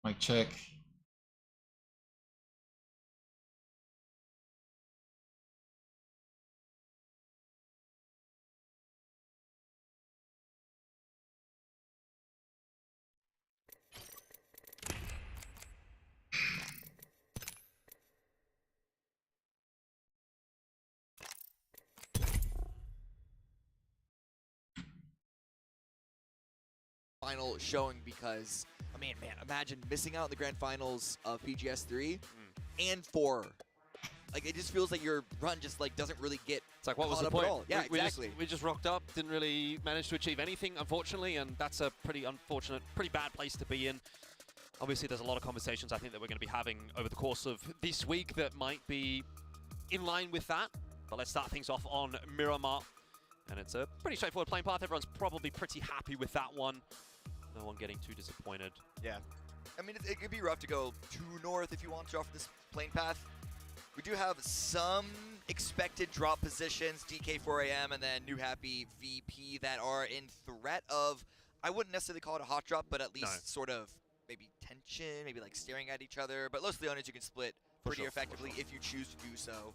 Mic check. Final showing because, I mean, man, imagine missing out on the grand finals of PGS 3 and 4. Like, it just feels like your run just, like, doesn't really get It's like, what was caught the up at point? all. Yeah, exactly. We just rocked up, didn't really manage to achieve anything, unfortunately, and that's a pretty unfortunate, pretty bad place to be in. Obviously, there's a lot of conversations I think that we're going to be having over the course of this week that might be in line with that. But let's start things off on MeloMarko. And it's a pretty straightforward playing path. Everyone's probably pretty happy with that one. No one getting too disappointed. Yeah. I mean, it could be rough to go too north if you want to off this plane path. We do have some expected drop positions, DK4AM and then New Happy VP, that are in threat of, I wouldn't necessarily call it a hot drop, but at least sort of maybe tension, maybe like staring at each other. But Los Leones you can split pretty effectively if you choose to do so.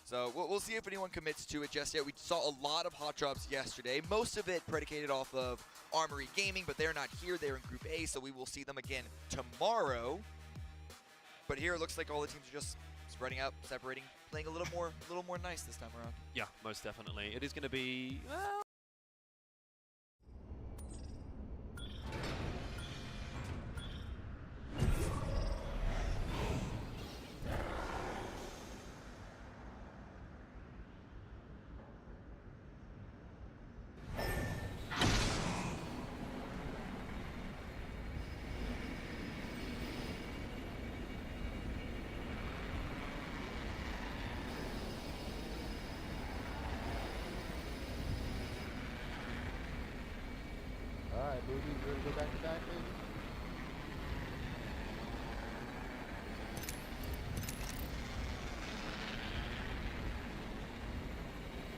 So we'll see if anyone commits to it just yet. We saw a lot of hot drops yesterday, most of it predicated off of Armory Gaming, but they're not here. They're in Group A, so we will see them again tomorrow. But here it looks like all the teams are just spreading out, separating, playing a little more nice this time around. Yeah, most definitely. It is going to be, well, Alright, baby, you ready to go back to back, baby?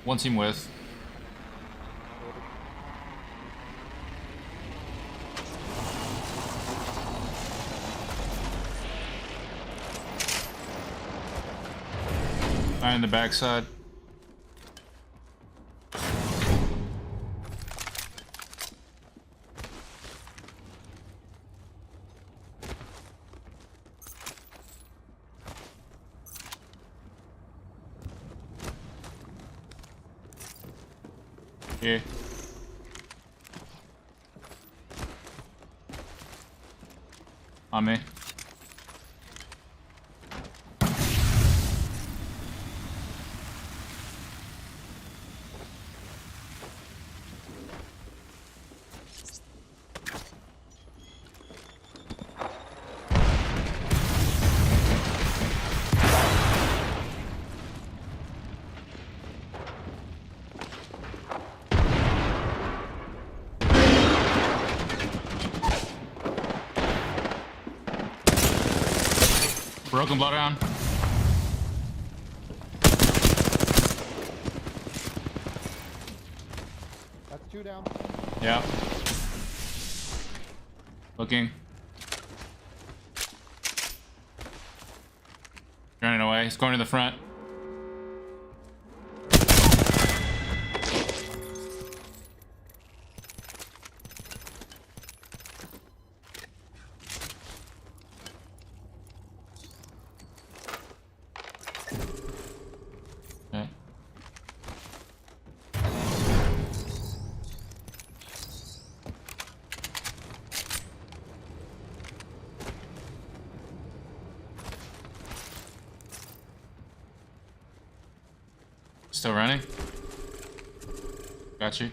One team with. Guy in the backside. Yeah. On me. Broken bloodhound. That's 2 down. Yeah. Looking. Running away. He's going to the front. Okay. Still running? Got you.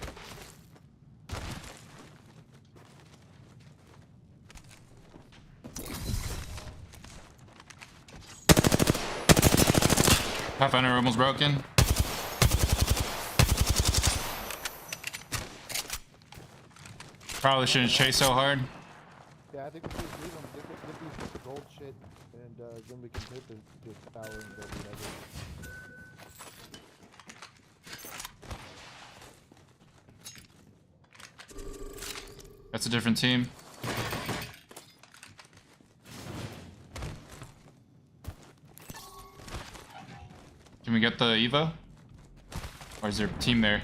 Pathfinder almost broken. Probably shouldn't chase so hard. Yeah, I think we should leave them. Get these gold shit, and then we can hit the tower and go whatever. That's a different team. Can we get the Evo? Or is there a team there?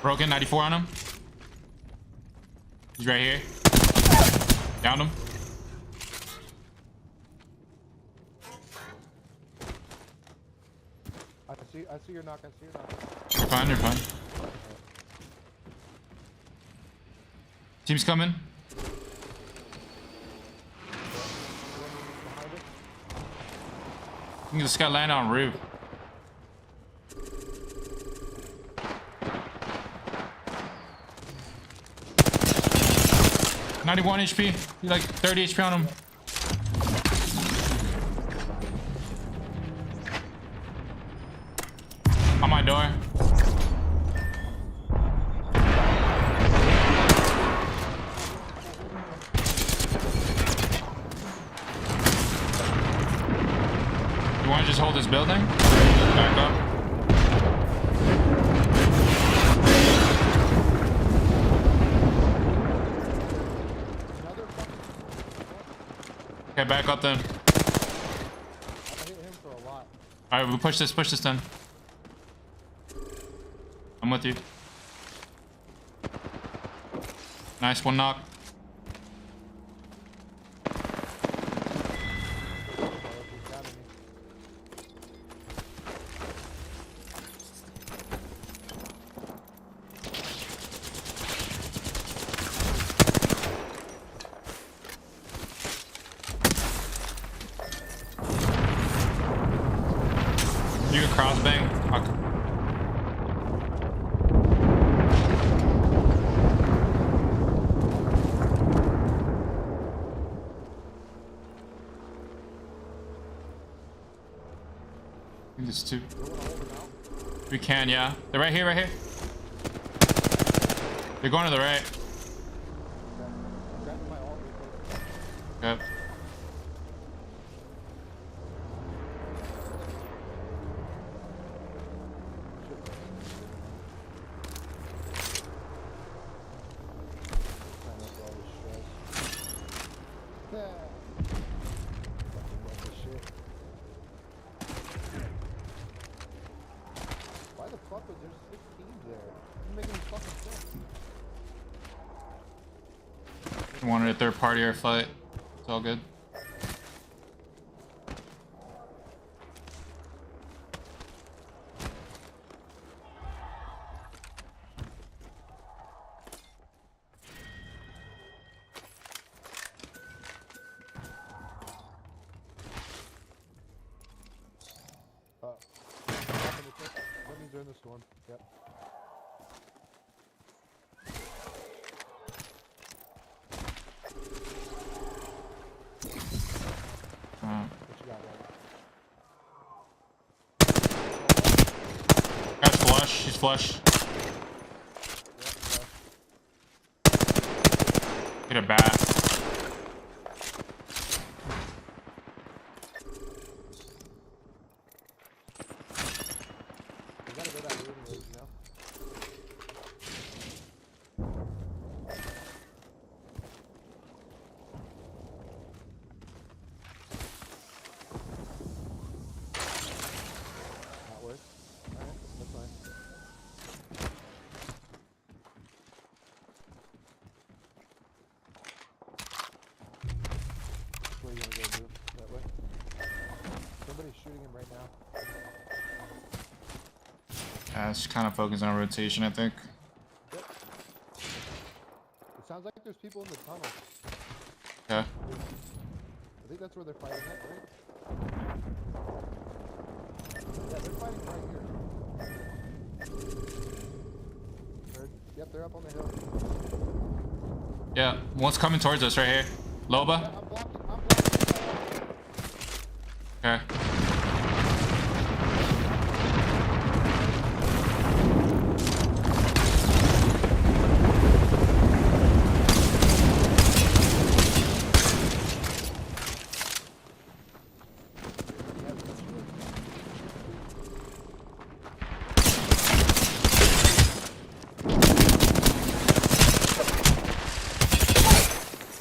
Broken, 94 on him. He's right here. Downed him. I see your knock. I see your knock. You're fine, you're fine. Team's coming. Behind it. I think this guy landed on roof. $91 HP. You like 30 HP on him. On my door. You want to just hold this building? Back up. Okay, back up then. I hit him for a lot. Alright, we'll push this then. I'm with you. Nice, one knock. You can cross bang. I think there's two. We can, yeah. They're right here, right here. They're going to the right. Yep. Why the fuck was there 6 teams there? Doesn't make any fucking sense. Wanted a third party or fight. It's all good. That means they're in the storm. Yep. What you got, Ryan? Guy's flush. He's flush. Hit a bat. You gotta go that route anyways, you know? That works. Alright, that's fine. Which way you wanna go, Blue? That way? Somebody's shooting him right now. Yeah, it's kind of focused on rotation, I think. Yep. It sounds like there's people in the tunnel. Yeah. I think that's where they're fighting at, right? Yeah, they're fighting right here. Yep, they're up on the hill. Yeah, one's coming towards us right here. Loba. Yeah, I'm blocking. Okay.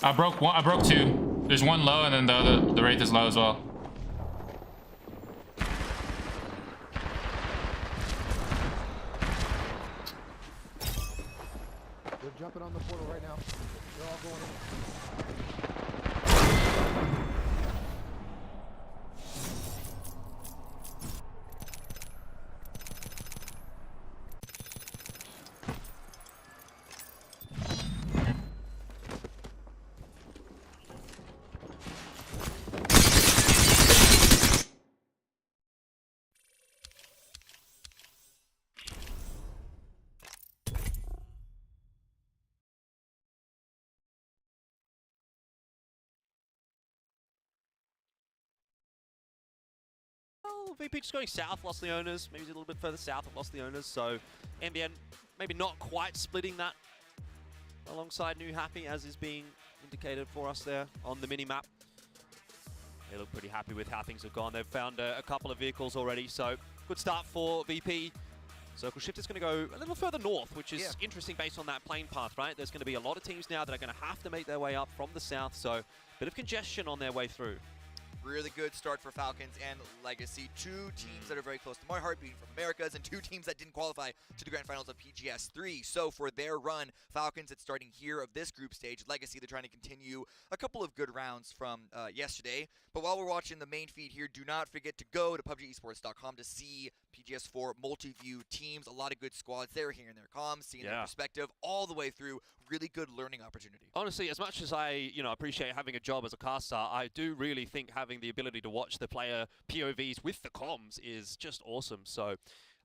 I broke one. I broke two. There's one low, and then the Wraith is low as well. They're jumping on the portal right now. They're all going in. Well, VP just going south, lost the owners. Maybe a little bit further south, but lost the owners. So NBN maybe not quite splitting that alongside New Happy, as is being indicated for us there on the mini-map. They look pretty happy with how things have gone. They've found a couple of vehicles already, so good start for VP. Circle Shift is going to go a little further north, which is interesting based on that plane path, right? There's going to be a lot of teams now that are going to have to make their way up from the south, so a bit of congestion on their way through. Really good start for Falcons and Legacy. Two teams that are very close to my heart, being from Americas, and two teams that didn't qualify to the grand finals of PGS 3. So for their run, Falcons, it's starting here of this group stage. Legacy, they're trying to continue a couple of good rounds from yesterday. But while we're watching the main feed here, do not forget to go to PUBGesports.com to see PGS4 multi-view teams. A lot of good squads there, hearing their comms, seeing their perspective all the way through. Really good learning opportunity. Honestly, as much as I, appreciate having a job as a caster, I do really think having the ability to watch the player POVs with the comms is just awesome. So,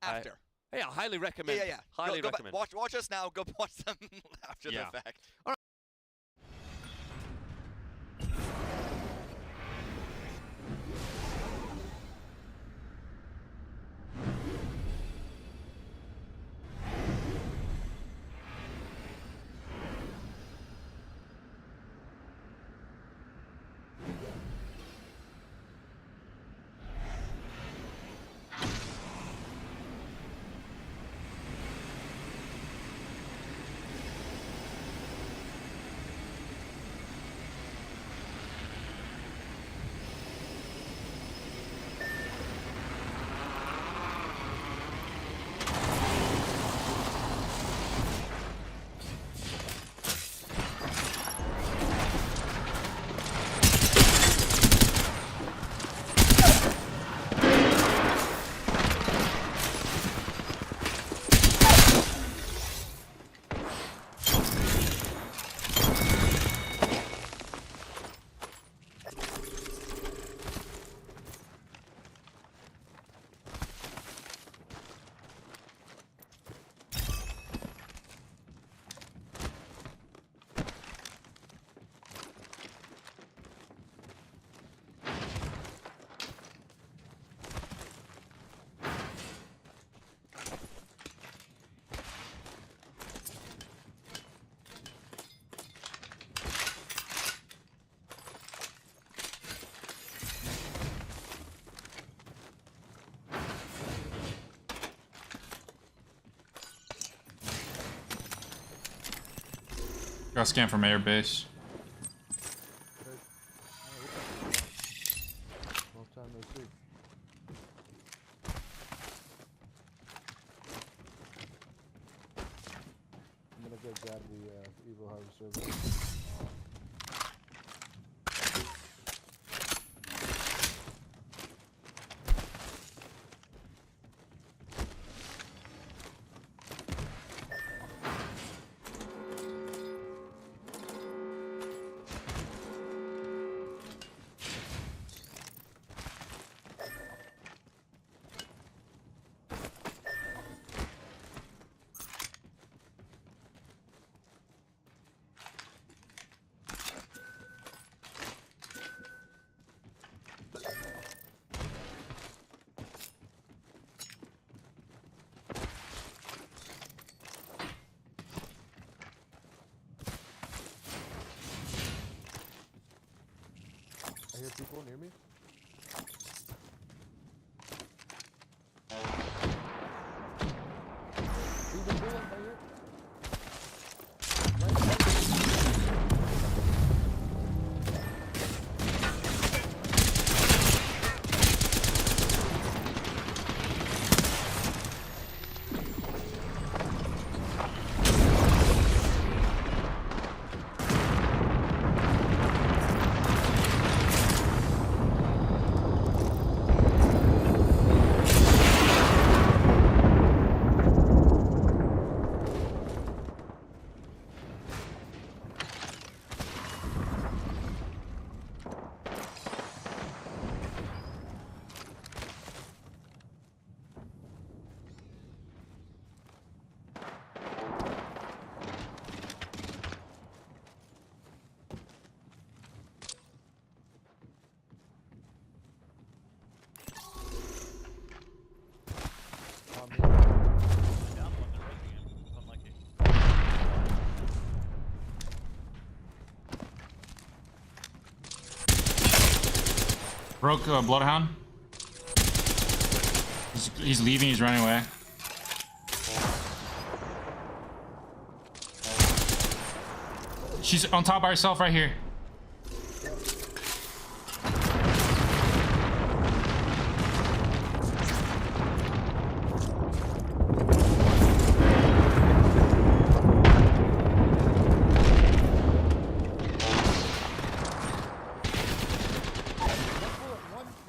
after. Yeah, highly recommend. Yeah. Highly go recommend. Watch us now. Go watch them after the fact. All right. Got scan from air base. Long time no see. I'm gonna go grab the Evo Harvester. I hear people near me. He's a bullet right here. Broke Bloodhound. He's leaving, he's running away. She's on top by herself right here.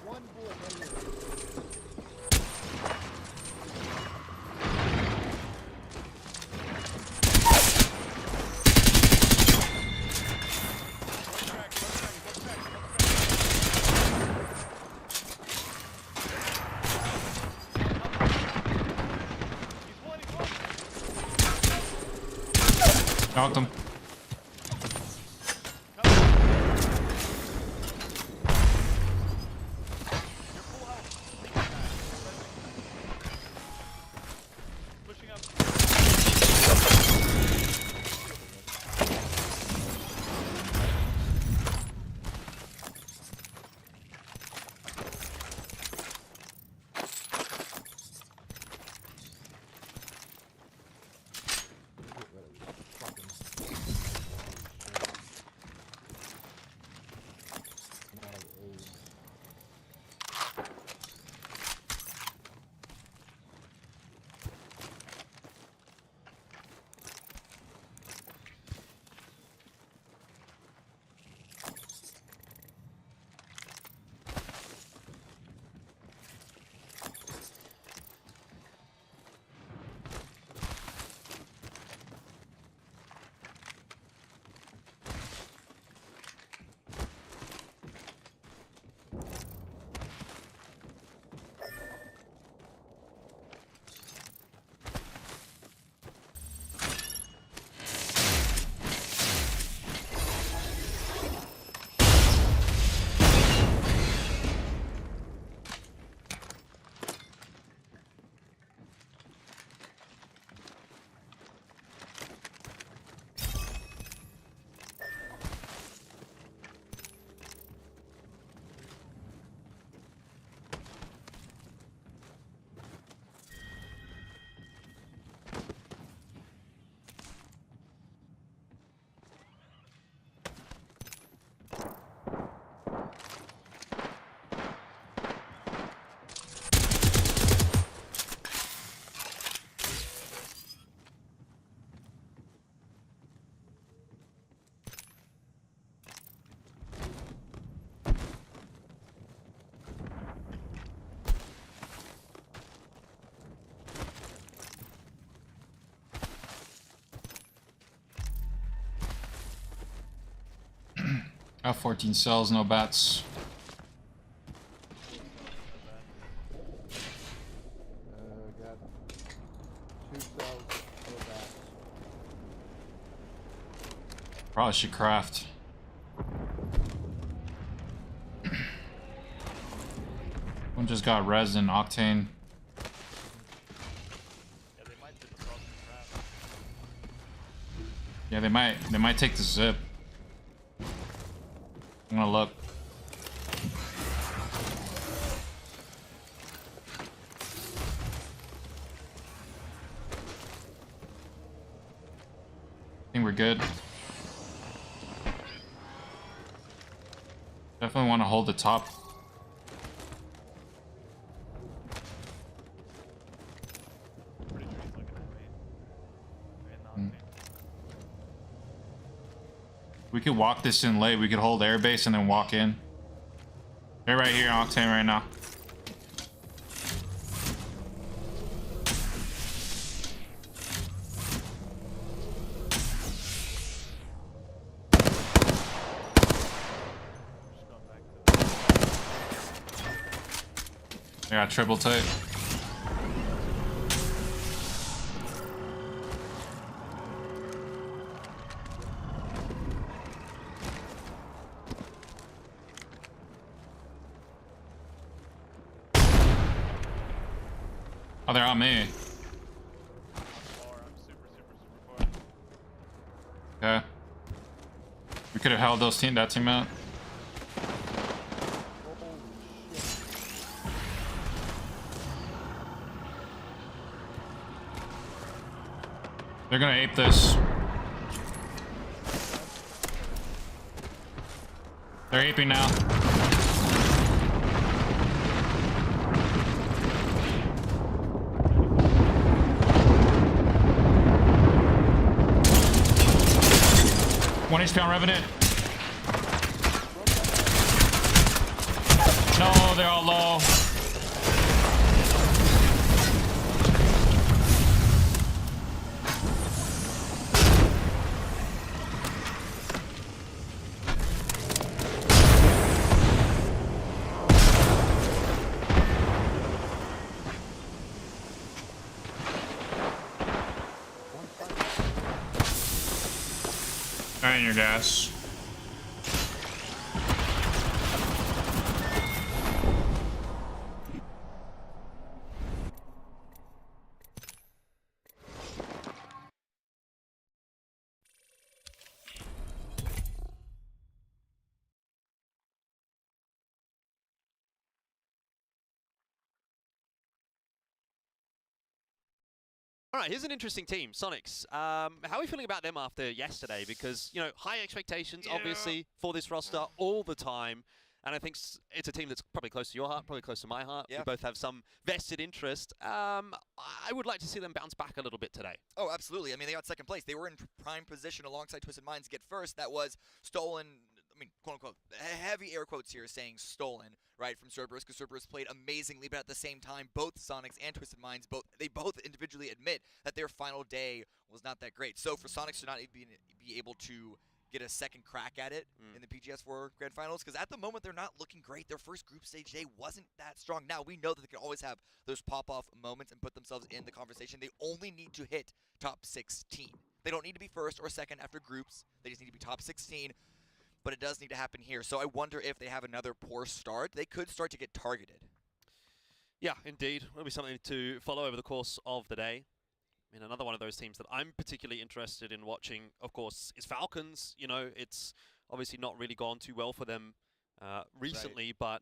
One bullet right here. Knocked him. I have 14 cells, no bats. Got 2 cells, no bats. Probably should craft. One just got resin, octane. Yeah, they might take the zip. I'm gonna look. I think we're good. Definitely want to hold the top. We could walk this in late. We could hold airbase and then walk in. They're right here, Octane, right now. I got triple tape. Oh, they're on me. Okay. We could have held that team out. Holy They're gonna ape this. They're aping now. One HP on Revenant. No, they're all low. Alright, your gas. All right, here's an interesting team, Sonics. How are we feeling about them after yesterday? Because, you know, high expectations, obviously, for this roster all the time. And I think it's a team that's probably close to your heart, probably close to my heart. Yeah. We both have some vested interest. I would like to see them bounce back a little bit today. Oh, absolutely. I mean, they got second place. They were in prime position alongside Twisted Minds to get first. That was stolen, I mean, quote unquote, heavy air quotes here saying stolen, right, from Cerberus, because Cerberus played amazingly, but at the same time, both Sonics and Twisted Minds, they both individually admit that their final day was not that great. So for Sonics to not be able to get a second crack at it in the PGS4 Grand Finals, because at the moment they're not looking great. Their first group stage day wasn't that strong. Now, we know that they can always have those pop-off moments and put themselves in the conversation. They only need to hit top 16. They don't need to be first or second after groups. They just need to be top 16, but it does need to happen here. So I wonder if they have another poor start, they could start to get targeted. Yeah, indeed. It'll be something to follow over the course of the day. I mean, another one of those teams that I'm particularly interested in watching, of course, is Falcons. You know, it's obviously not really gone too well for them recently, but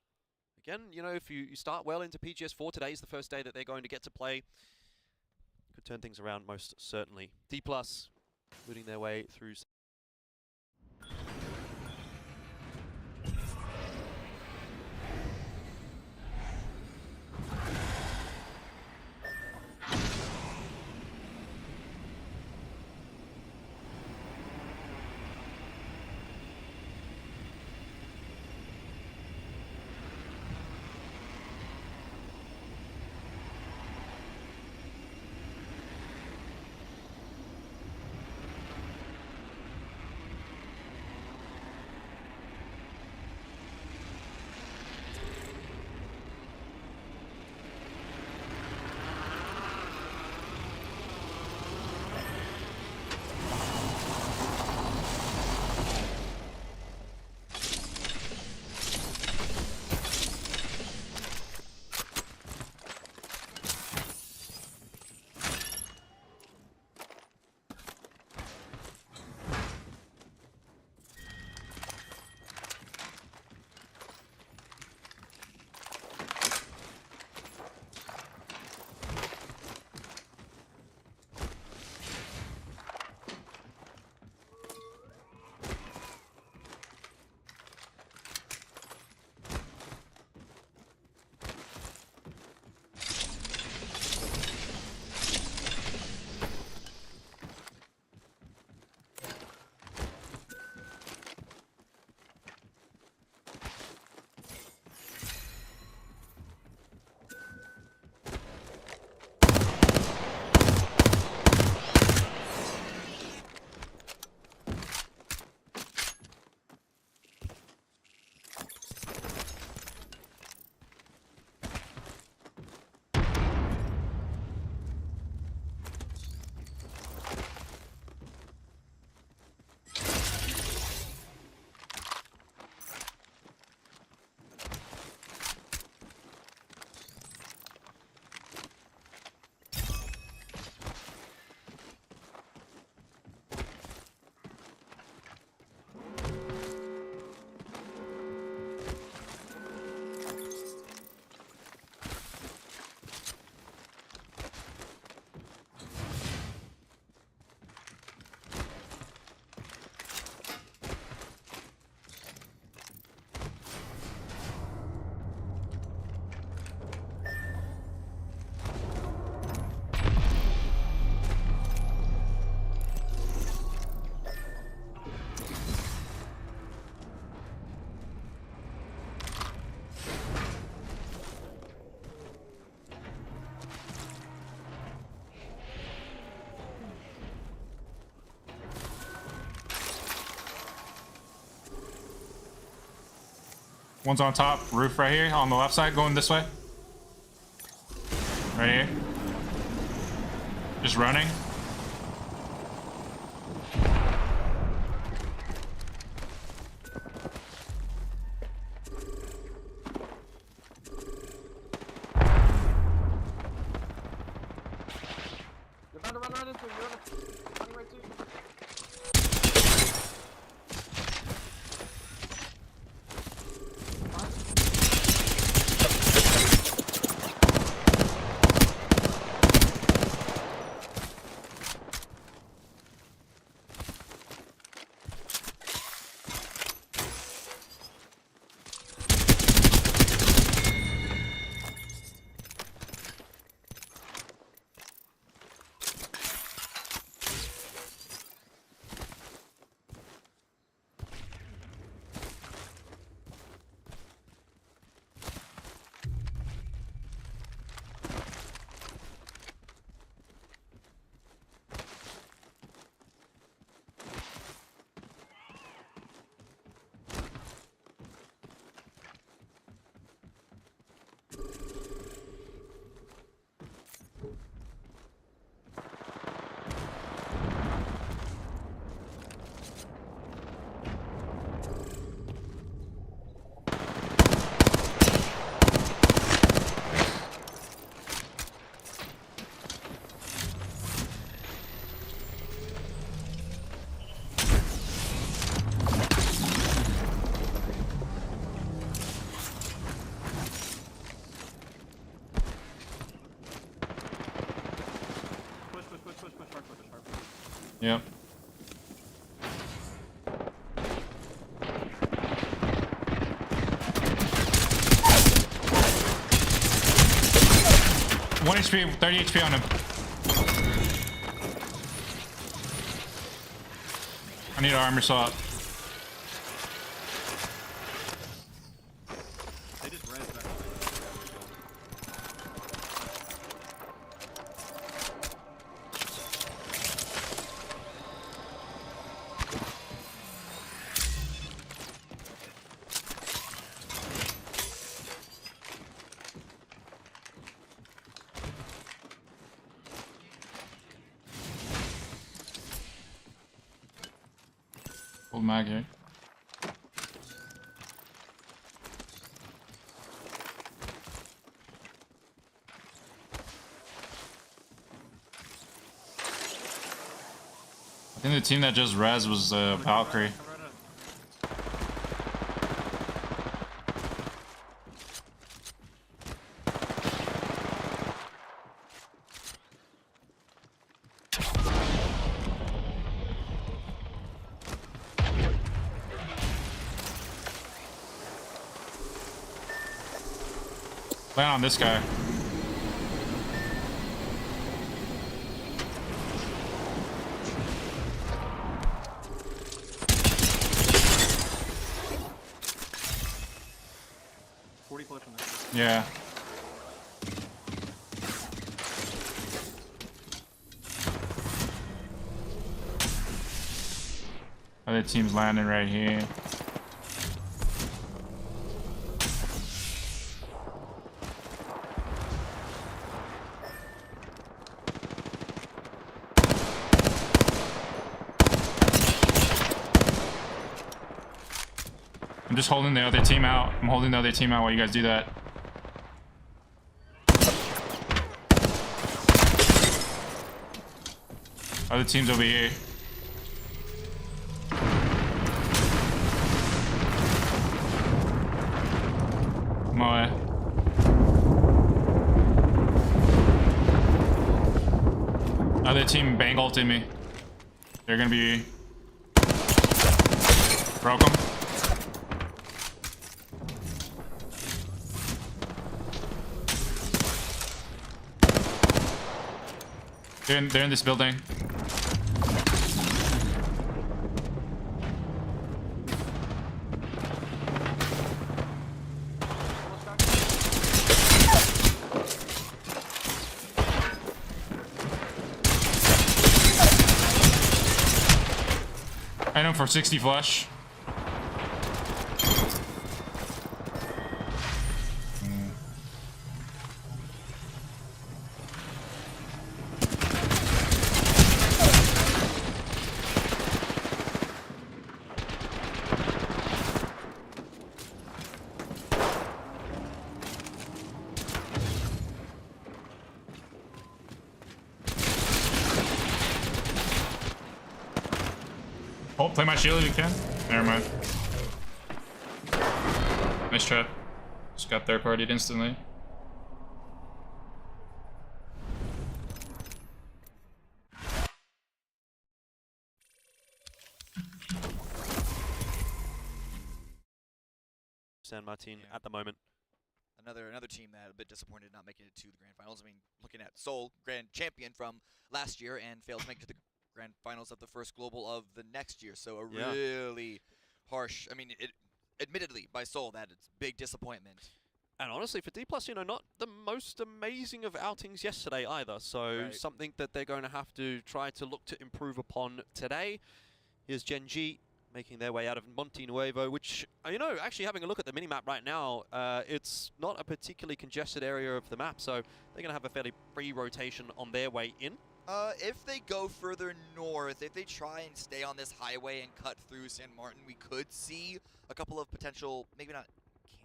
again, you know, if you start well into PGS4, today is the first day that they're going to get to play. Could turn things around most certainly. D+, moving their way through. One's on top, roof right here, on the left side, going this way. Right here. Just running. Run into him, running right to you. Yep. One HP, 30 HP on him. I need an armor swap. They just ran back. Old mag here. I think the team that just res was Valkyrie. Land on this guy. Yeah. Other team's landing right here. I'm just holding the other team out. I'm holding the other team out while you guys do that. Other team's over here. Come on. Other team bang ulted me. They're gonna be... Broke them. They're in this building. I know for 60 flush. Oh, play my shield if you can. Never mind. Nice trap. Just got third partied instantly. San Martin at the moment. Another team that a bit disappointed not making it to the grand finals. I mean, looking at Seoul, grand champion from last year, and failed to make it to the grand finals of the first global of the next year. So a really harsh. I mean, admittedly by Seoul, that it's big disappointment. And honestly, for D+, you know, not the most amazing of outings yesterday either. So something that they're going to have to try to look to improve upon today. Here's Gen G making their way out of Monte Nuevo, which, you know, actually having a look at the minimap right now, it's not a particularly congested area of the map, so they're going to have a fairly free rotation on their way in. If they go further north, if they try and stay on this highway and cut through San Martin, we could see a couple of potential, maybe not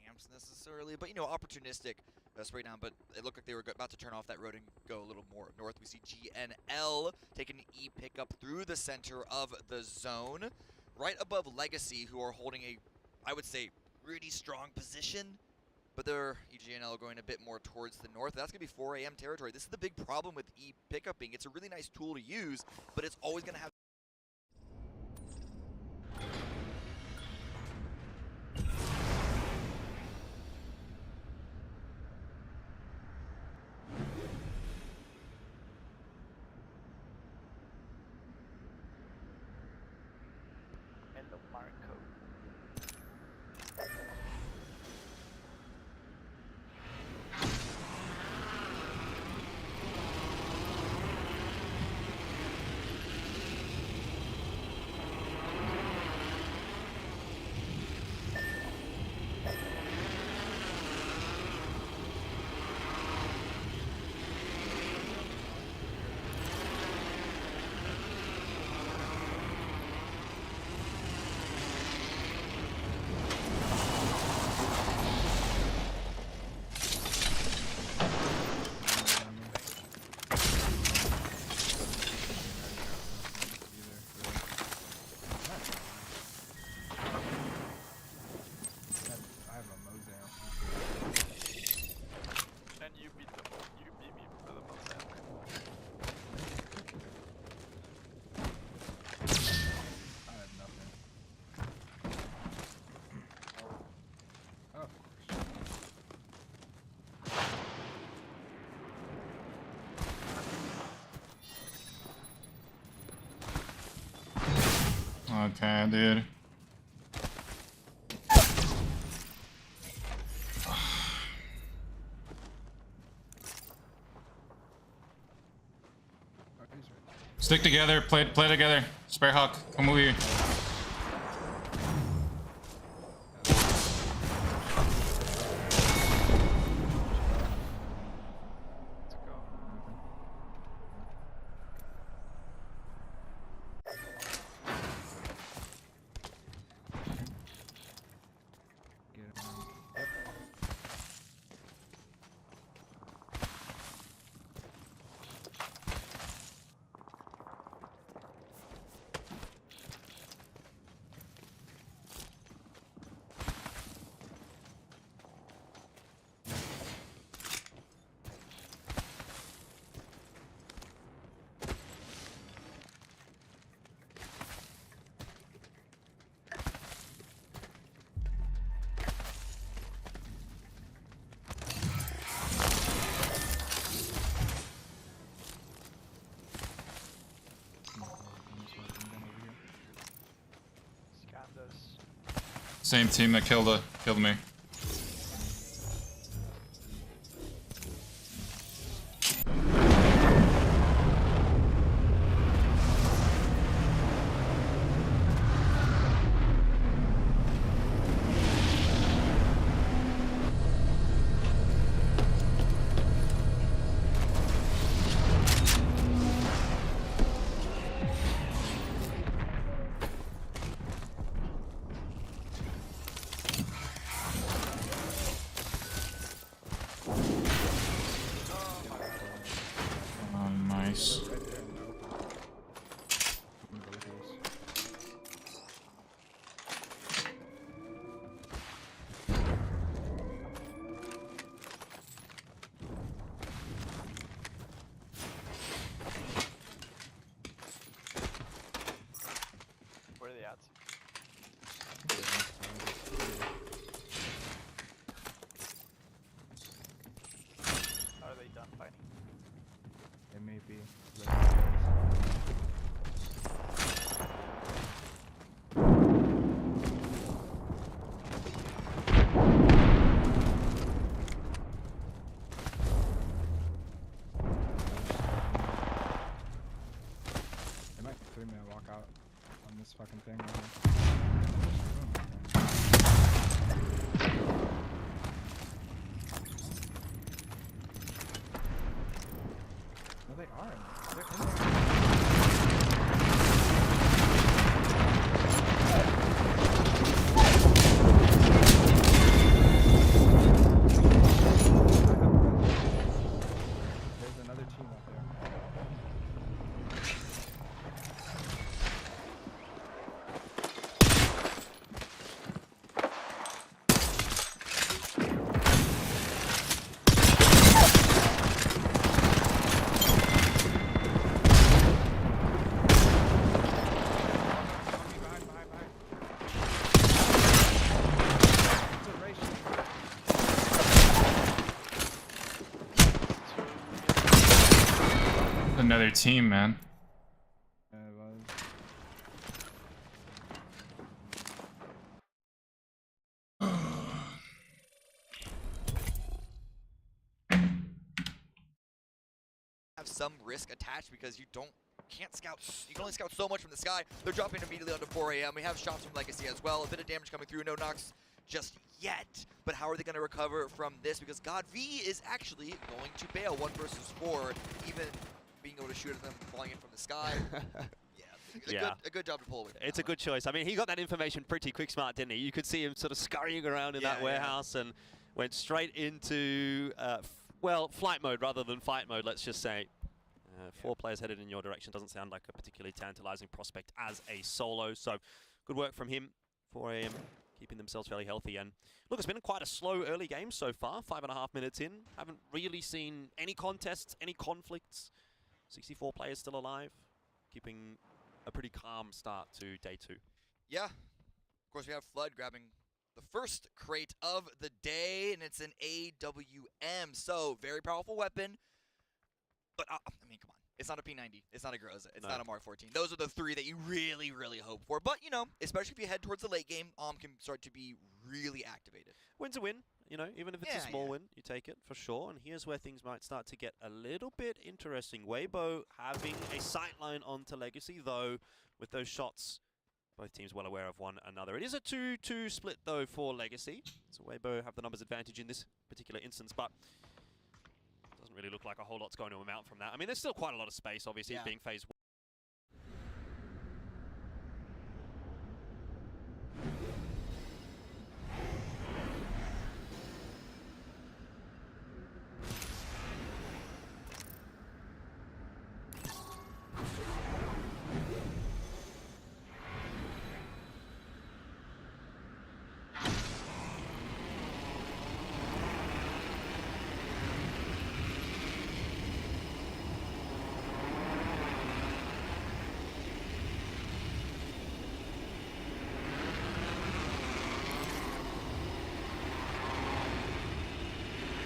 camps necessarily, but, you know, opportunistic spray down. But it looked like they were about to turn off that road and go a little more north. We see GNL taking an E pickup through the center of the zone, right above Legacy, who are holding a, I would say, really strong position. But they're EGNL going a bit more towards the north. That's going to be 4 AM territory. This is the big problem with E pickupping. It's a really nice tool to use, but it's always going to have MeloMarko. Okay, dude. Stick together, play together. Spare Hawk, come over here. Same team that killed me. another team, man. Have some risk attached because can't scout. You can only scout so much from the sky. They're dropping immediately onto 4 a.m. We have shots from Legacy as well. A bit of damage coming through. No knocks just yet. But how are they going to recover from this? Because God V is actually going to bail 1 versus 4, even being able to shoot at them falling in from the sky. A good job to pull with. It's a good choice. I mean, he got that information pretty quick smart, didn't he? You could see him sort of scurrying around in that warehouse and went straight into, well, flight mode rather than fight mode, let's just say. 4 players headed in your direction doesn't sound like a particularly tantalizing prospect as a solo. So good work from him. 4 a.m. keeping themselves fairly healthy. And look, it's been quite a slow early game so far. 5.5 minutes in. Haven't really seen any contests, any conflicts. 64 players still alive. Keeping a pretty calm start to day 2. Yeah. Of course, we have Flood grabbing the first crate of the day, and it's an AWM. So, very powerful weapon. But, I mean, come on. It's not a P90. It's not a Groza. It's not a Mark 14. Those are the 3 that you really, really hope for. But, you know, especially if you head towards the late game, can start to be really activated. Win's a win. You know, even if it's a small win, you take it for sure. And here's where things might start to get a little bit interesting. Weibo having a sightline onto Legacy, though, with those shots, both teams well aware of one another. It is a 2-2 split, though, for Legacy. So Weibo have the numbers advantage in this particular instance, but doesn't really look like a whole lot's going to amount from that. I mean, there's still quite a lot of space, obviously, being phase 1.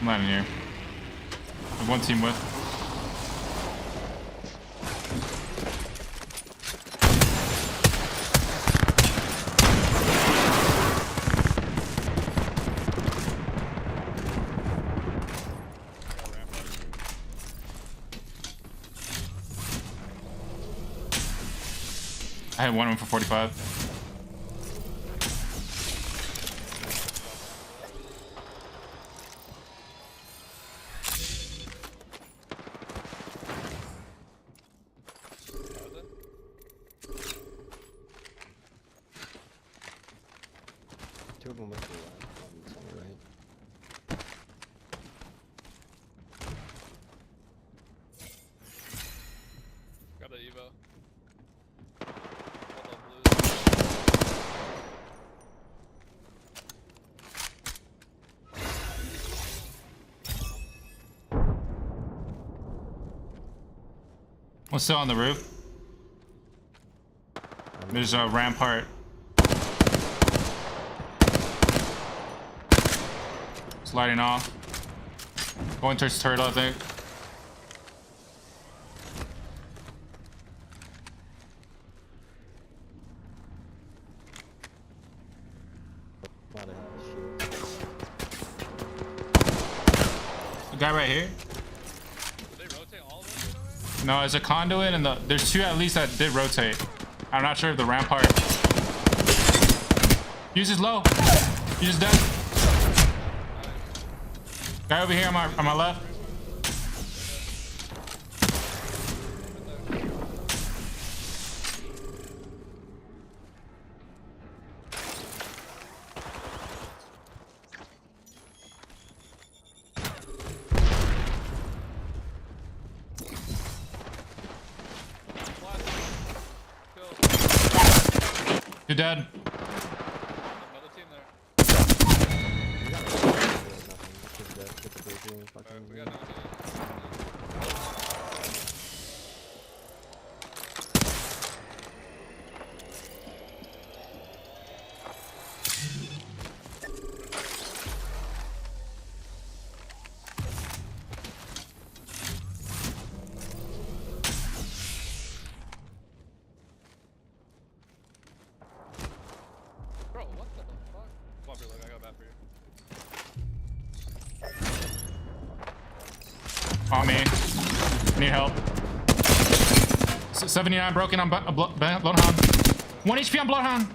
I'm landing here. I have 1 team with. I had one for 45. Two of them with the center, right? Grab the Evo. One's still on the roof. There's a rampart. Sliding off. Going towards turtle, I think. The guy right here. Did they rotate all of them? No, it's a conduit, and there's 2 at least that did rotate. I'm not sure if the rampart. Use his low. He's just dead. Guy over here on my left. You're dead. Another team there. Alright, we got another team. Come on, Look, I got a bat for you. On me. Need help. 79 broken on Bloodhound. 1 HP on Bloodhound.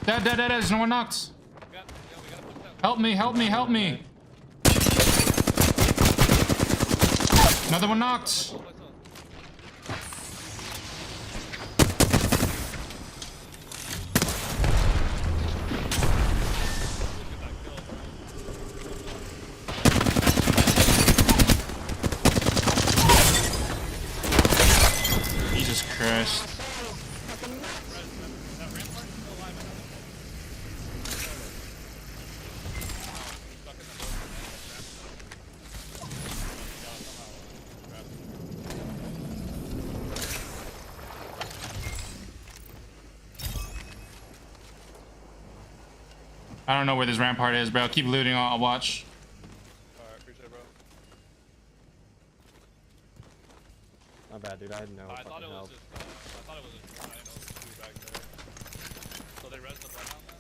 Dead. There's no one knocked. We gotta push that. Help me. Another one knocked. Jesus Christ. I don't know where this rampart is, bro. Keep looting. I'll watch. Alright, appreciate it, bro. My bad, dude. I had no I fucking thought it was help. just, I thought it was just, I didn't know it was two back there. So they res the bloodhound then?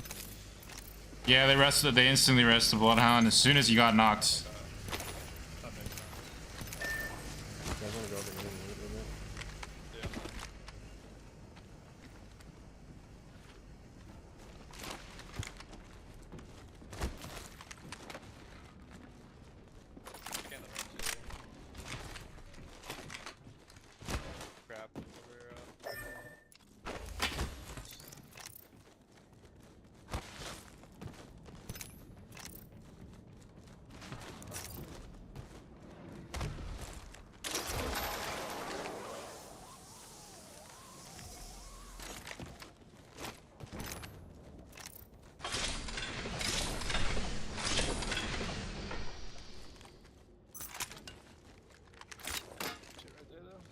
Yeah, they instantly rested the Bloodhound as soon as he got knocked. That makes sense. You guys wanna go over here and loot with it? Yeah. Scan the room too. Crap. Shit right there though.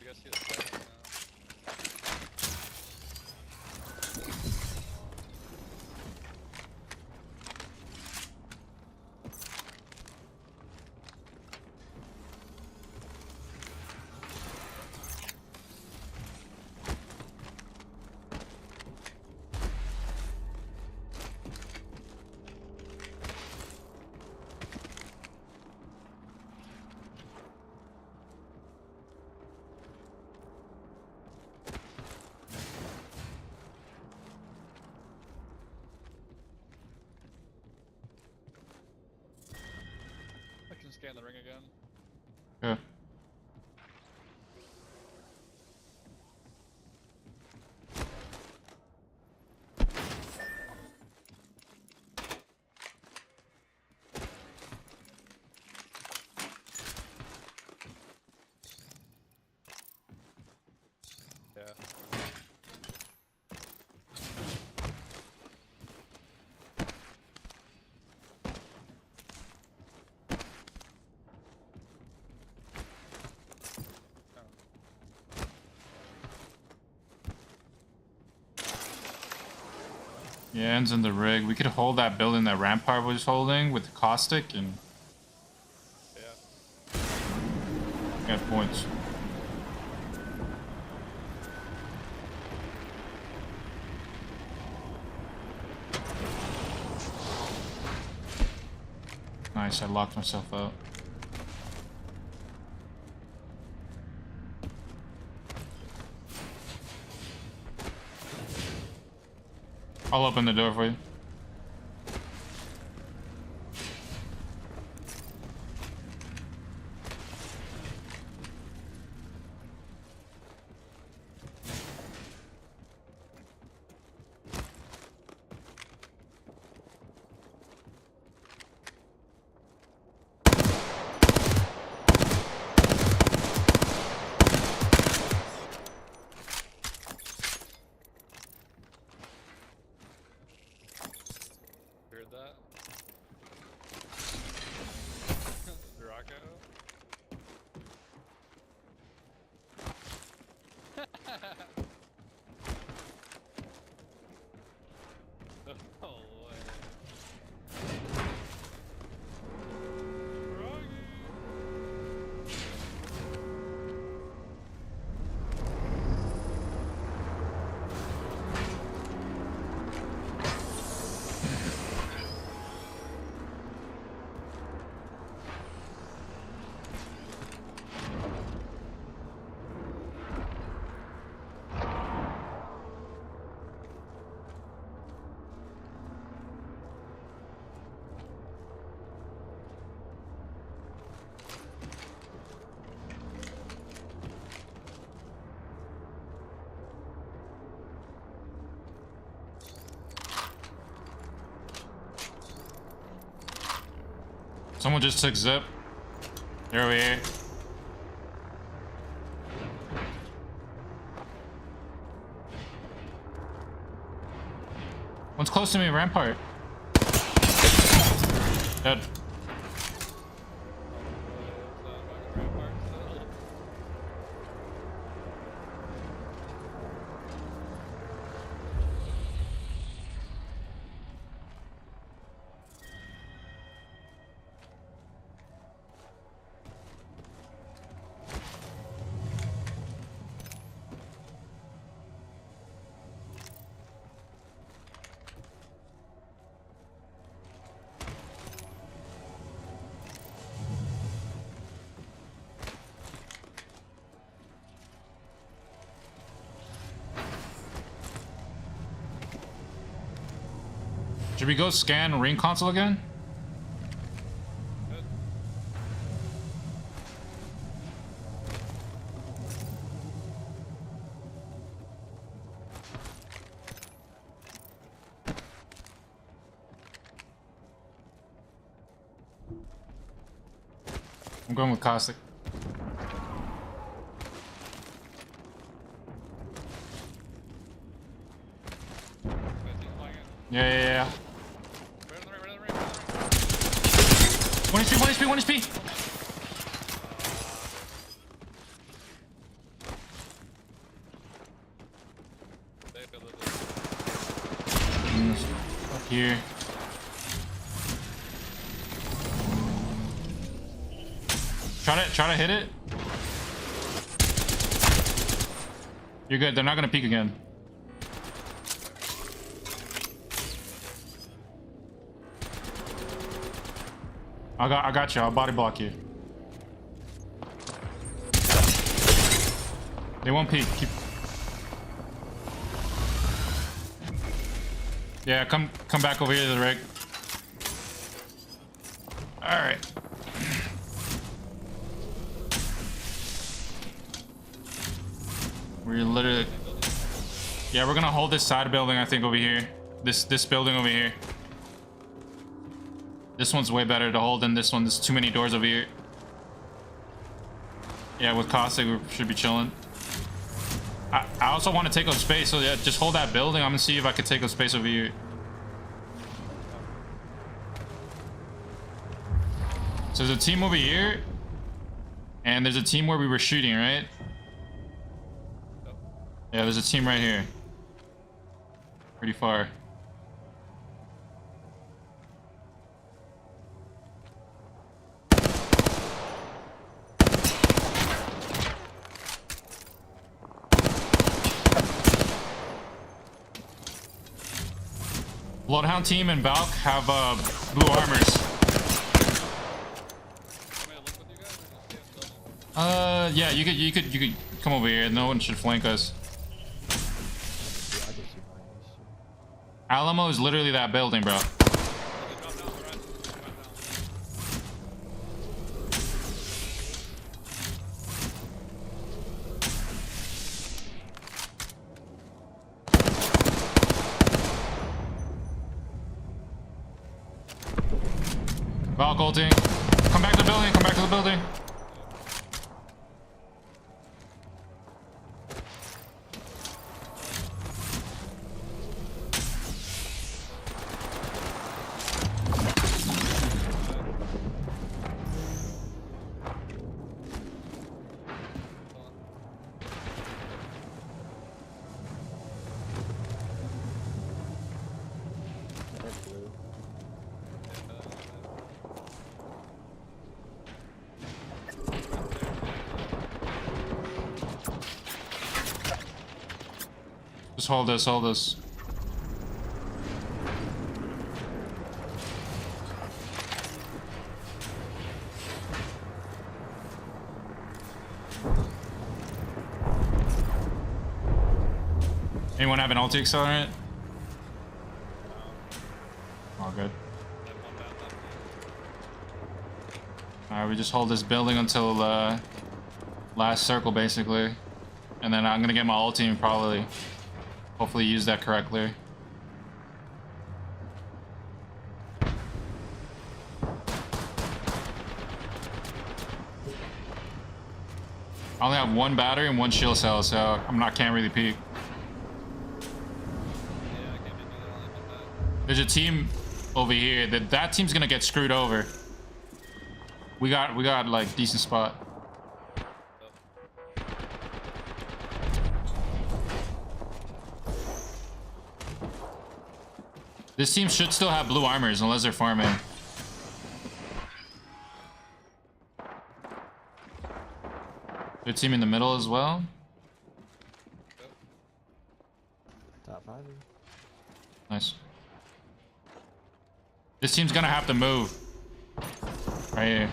You guys see the side now? I can scan the ring again. Yeah. Yeah. Yeah, ends in the rig. We could hold that building that Rampart was holding with the caustic and Yeah. get points. Nice, I locked myself out. I'll open the door for you. Someone just took zip. They're over here. One's close to me, Rampart. Dead. Should we go scan ring console again? I'm going with Caustic. Yeah. 1 HP, 1 HP, 1 HP! Up here. Try to hit it. You're good. They're not gonna peek again. I got you. I'll body block you. They won't peek. Keep. Yeah, come back over here to the rig. All right. We're literally. Yeah, we're gonna hold this side building. I think over here. This building over here. This one's way better to hold than this one. There's too many doors over here. Yeah, with Caustic, we should be chilling. I also want to take up space, so yeah, just hold that building. I'm gonna see if I can take up space over here. So there's a team over here, and there's a team where we were shooting, right? Yeah, there's a team right here. Pretty far. Bloodhound team and Valk have blue armors. Yeah, you could come over here. No one should flank us. Alamo is literally that building, bro. Valk ulting. Come back to the building, come back to the building. Just hold this, hold this. Anyone have an ulti accelerant? All good. Alright, we just hold this building until last circle, basically. And then I'm gonna get my ulti and probably, hopefully use that correctly. I only have one battery and one shield cell, so can't really peek. Yeah, I can't be doing that like that. There's a team over here. That team's gonna get screwed over. We got like decent spot. This team should still have blue armors unless they're farming. Good team in the middle as well. Top 5. Nice. This team's gonna have to move. Right here.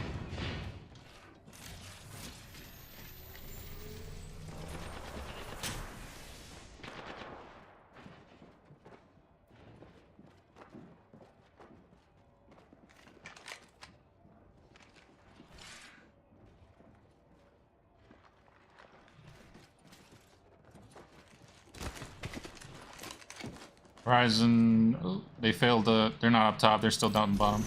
Horizon, oh, they failed they're not up top, they're still down the bottom.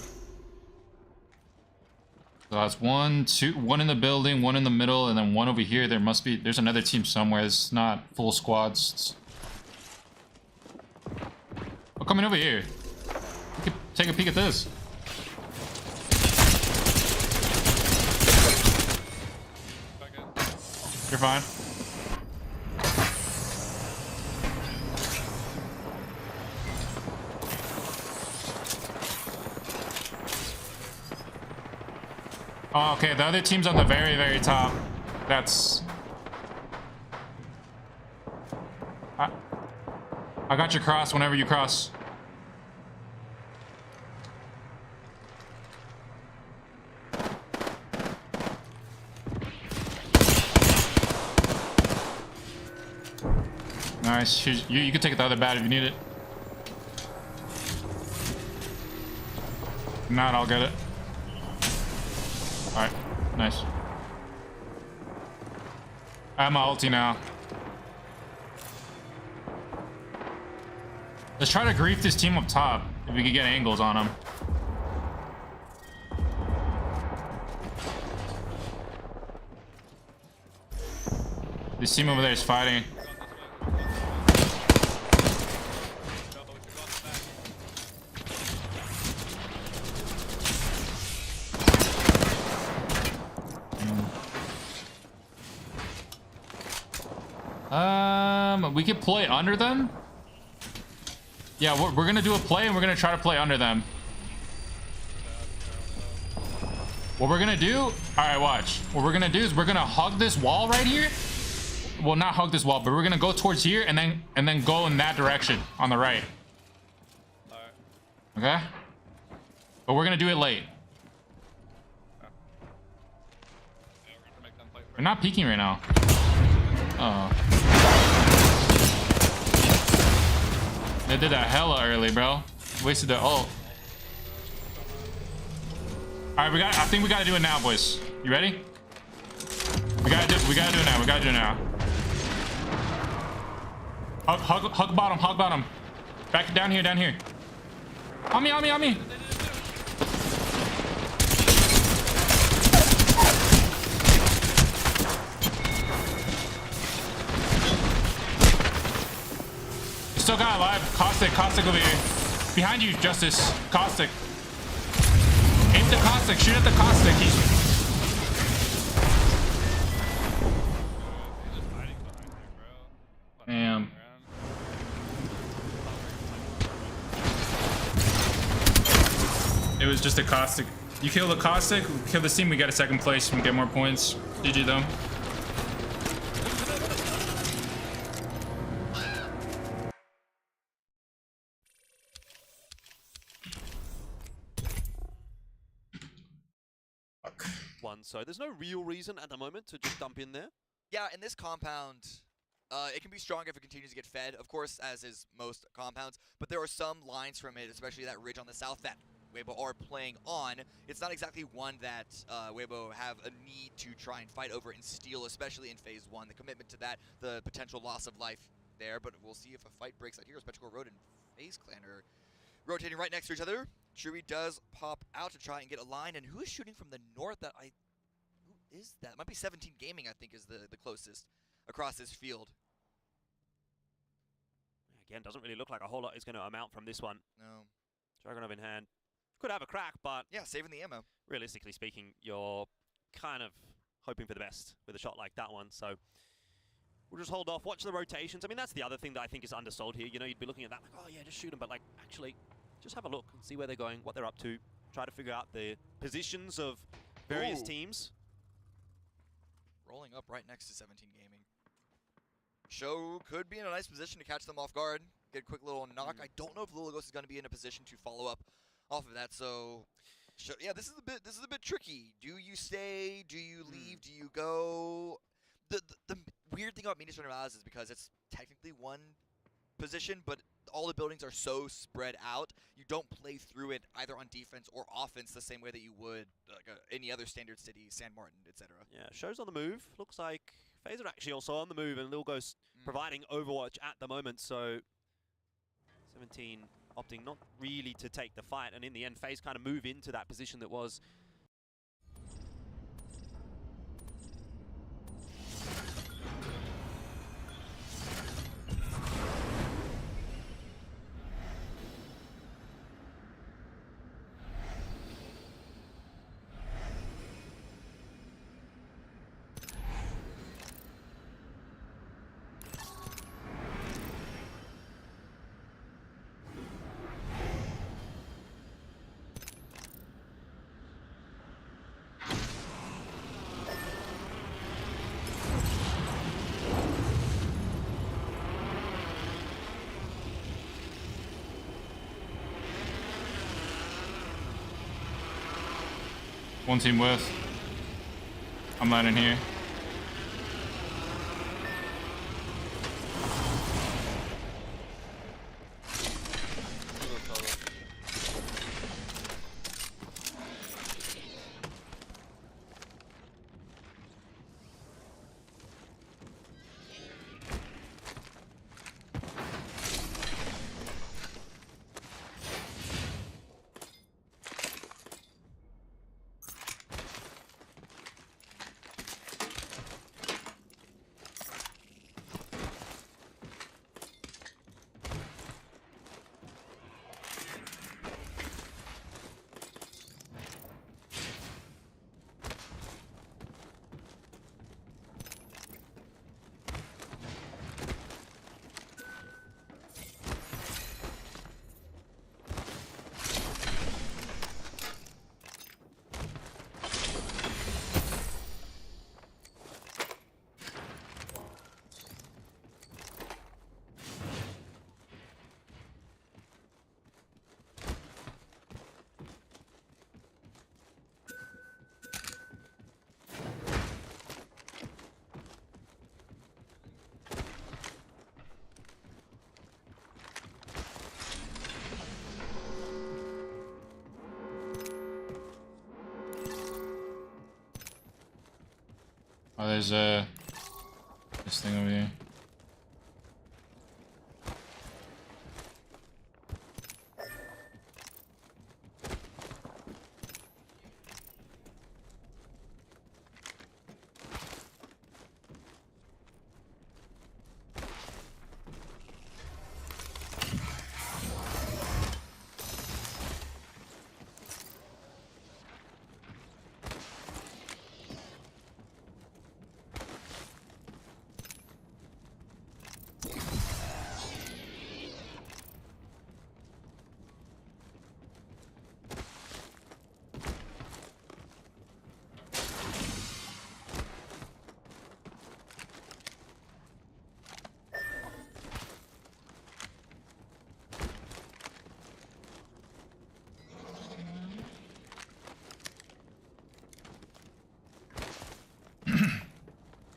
So that's one in the building, one in the middle, and then one over here. There's another team somewhere. It's not full squads. Oh, coming over here. You can take a peek at this. Back in. You're fine. Oh, okay, the other team's on the very, very top. That's... I got your cross whenever you cross. Nice. You can take the other bat if you need it. If not, I'll get it. Alright, nice. I have my ulti now. Let's try to grief this team up top if we can get angles on them. This team over there is fighting. We could play under them. Yeah, we're gonna do a play and we're gonna try to play under them. What we're gonna do, all right, watch. What we're gonna do is we're gonna hug this wall right here. Well, not hug this wall, but we're gonna go towards here and then go in that direction on the right. Okay? But we're gonna do it late. We're not peeking right now. Oh. They did that hella early, bro. Wasted their ult. Alright, I think we gotta do it now, boys. You ready? We gotta do it now. We gotta do it now. Hug bottom. Back down here. On me. Still got alive. Caustic over here. Behind you, Justice. Caustic. Aim the Caustic. Shoot at the Caustic. He's just hiding behind there, bro. damn. It was just a Caustic. You kill the Caustic, kill the team, we get a second place and get more points. GG them. So there's no real reason at the moment to just dump in there. Yeah, in this compound, it can be strong if it continues to get fed, of course, as is most compounds, but there are some lines from it, especially that ridge on the south, that Weibo are playing on. It's not exactly one that Weibo have a need to try and fight over and steal, especially in Phase 1. The commitment to that, the potential loss of life there, but we'll see if a fight breaks out here. Spectacle Road and FaZe Clan are rotating right next to each other. Chewy does pop out to try and get a line, and who is shooting from the north that is that? It might be 17 Gaming, I think, is the closest across this field. Again, doesn't really look like a whole lot is going to amount from this one. No. Dragunov in hand. Could have a crack, but Yeah, saving the ammo. realistically speaking, you're kind of hoping for the best with a shot like that one. So we'll just hold off, watch the rotations. I mean, that's the other thing that I think is undersold here. You know, you'd be looking at that like, oh yeah, just shoot them. But like, actually, just have a look and see where they're going, what they're up to. Try to figure out the positions of various Ooh. teams. Rolling up right next to 17 Gaming. Show could be in a nice position to catch them off guard. Get a quick little knock. I don't know if Lulagos is going to be in a position to follow up off of that. So, yeah, this is a bit tricky. Do you stay? Do you leave? Do you go? The weird thing about Minas Generales is because it's technically one position, but all the buildings are so spread out, you don't play through it either on defense or offense the same way that you would like any other standard city, San Martin, etc. Yeah, Show's on the move. Looks like FaZe are actually also on the move, and Lil Ghost providing Overwatch at the moment. So 17 opting not really to take the fight, and in the end, FaZe kind of move into that position that was. One team with. I'm landing here. Oh, there's this thing over here.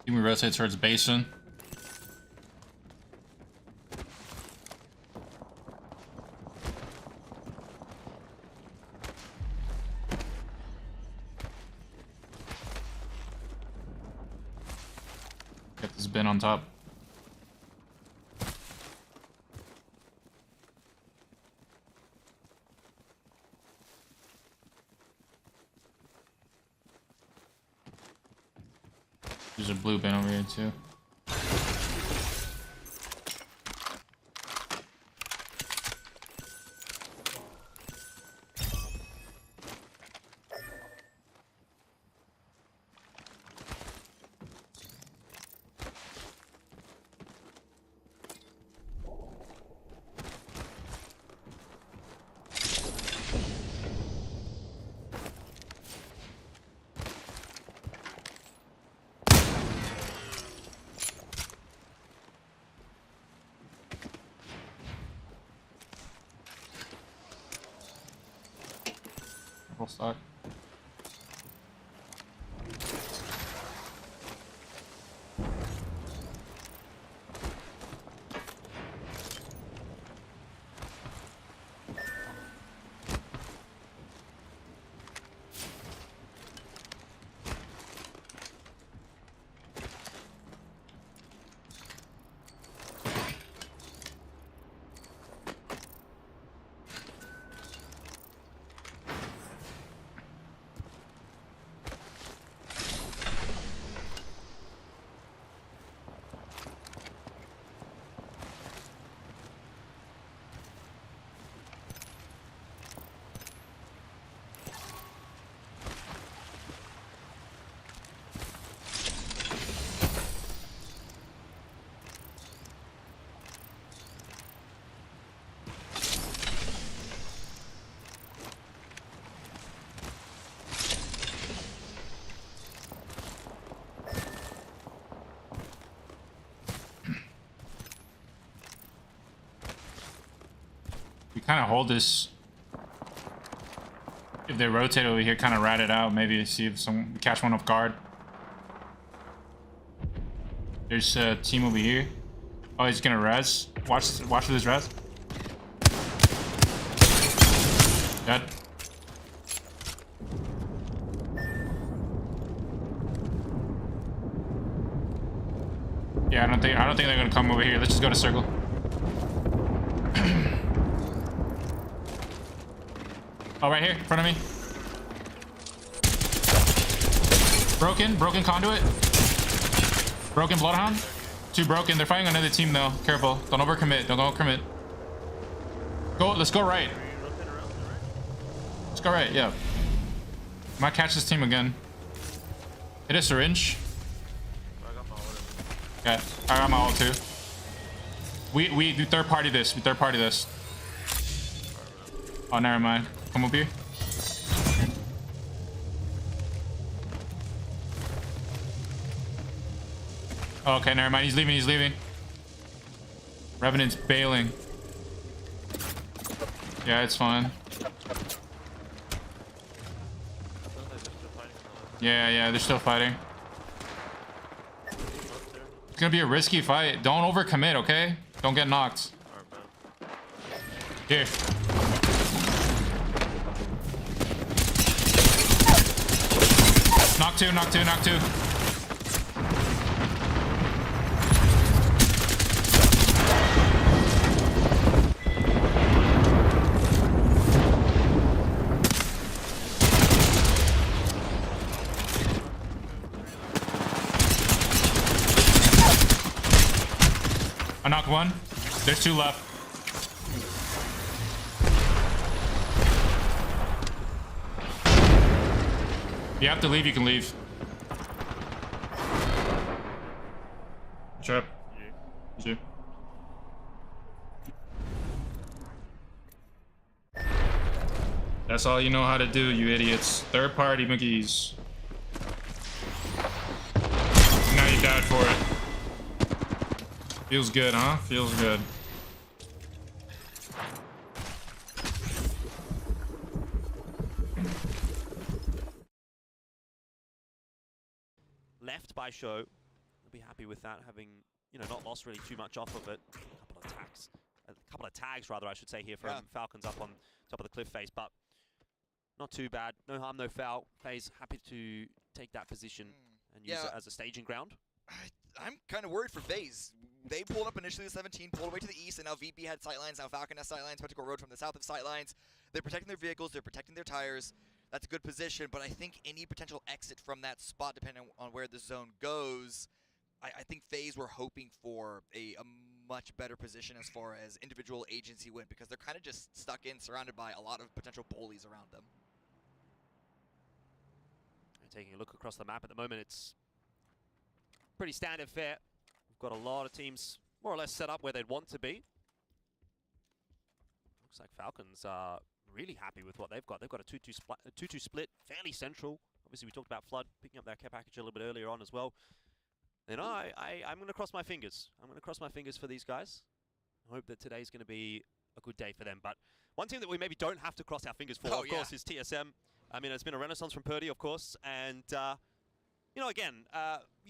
Team rotate towards basin. Get this bin on top. There's a blue bin over here too. Full stock. We kind of hold this. If they rotate over here, kind of rat it out. Maybe see if some catch one off guard. There's a team over here. Oh, he's gonna res. Watch for this res. Dead. Yeah, I don't think they're gonna come over here. Let's just go to circle. Oh, right here, in front of me. Broken conduit. Broken bloodhound. 2 broken. They're fighting another team though. Careful. Don't overcommit. Don't overcommit. Go. Let's go right. Let's go right. Yeah. Might catch this team again. Hit a syringe. Yeah, I got my ult too. We do third party this. We third party this. Oh, never mind. Come up here. Oh, okay, never mind. He's leaving. He's leaving. Revenant's bailing. Yeah, it's fine. Yeah, they're still fighting. It's gonna be a risky fight. Don't overcommit, okay? Don't get knocked. Here. Knock two. I knocked one. There's 2 left. If you have to leave, you can leave. Shut up. You. That's all you know how to do, you idiots. Third party McGee's. Now you died for it. Feels good, huh? Feels good. Left by show. I'll be happy with that, having, you know, not lost really too much off of it. A couple of tags rather, I should say, here from Falcons up on top of the cliff face, but not too bad. No harm, no foul. FaZe happy to take that position and use it as a staging ground. I'm kind of worried for FaZe. They pulled up initially with 17, pulled away to the east, and now VP had sightlines, now Falcon has sightlines, Pentacle Road from the south of sightlines. They're protecting their vehicles, they're protecting their tires. That's a good position, but I think any potential exit from that spot, depending on where the zone goes, I think FaZe were hoping for a much better position as far as individual agency went, because they're kind of just stuck in, surrounded by a lot of potential bullies around them. Taking a look across the map at the moment, it's pretty standard fare. We've got a lot of teams more or less set up where they'd want to be. Looks like Falcons are really happy with what they've got. They've got a 2-2 split, fairly central. Obviously, we talked about Flood picking up that care package a little bit earlier on as well. And I'm going to cross my fingers. I'm going to cross my fingers for these guys. I hope that today's going to be a good day for them. But one team that we maybe don't have to cross our fingers for, of course, is TSM. I mean, it's been a renaissance from Purdy, of course. And, you know, again,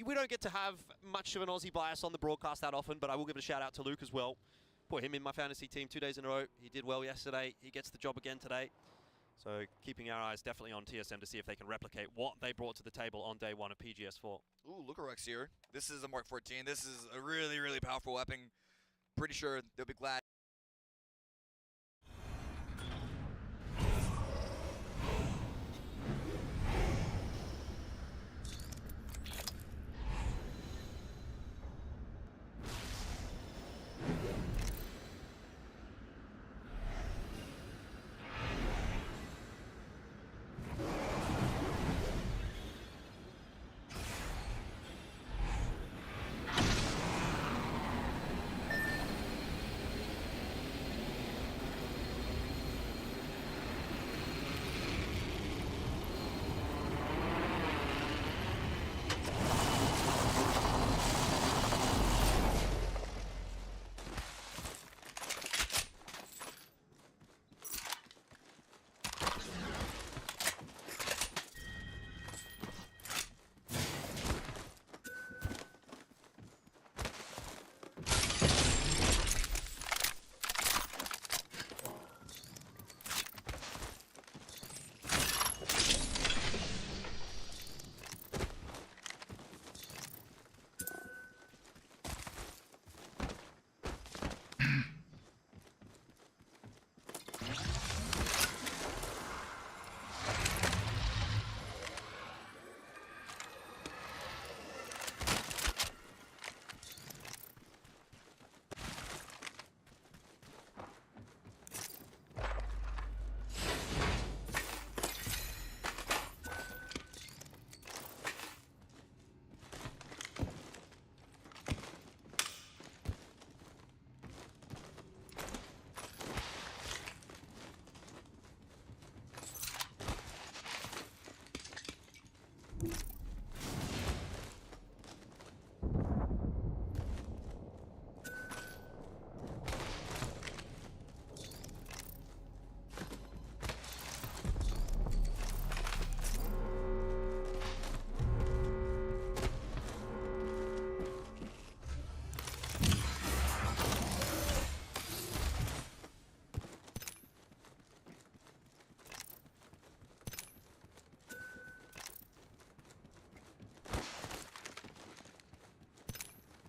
we don't get to have much of an Aussie bias on the broadcast that often, but I will give a shout out to Luke as well. Put him in my fantasy team 2 days in a row. He did well yesterday. He gets the job again today. So keeping our eyes definitely on TSM to see if they can replicate what they brought to the table on day 1 of PGS4. Ooh, look at Rex here. This is a Mark 14. This is a really, really powerful weapon. Pretty sure they'll be glad.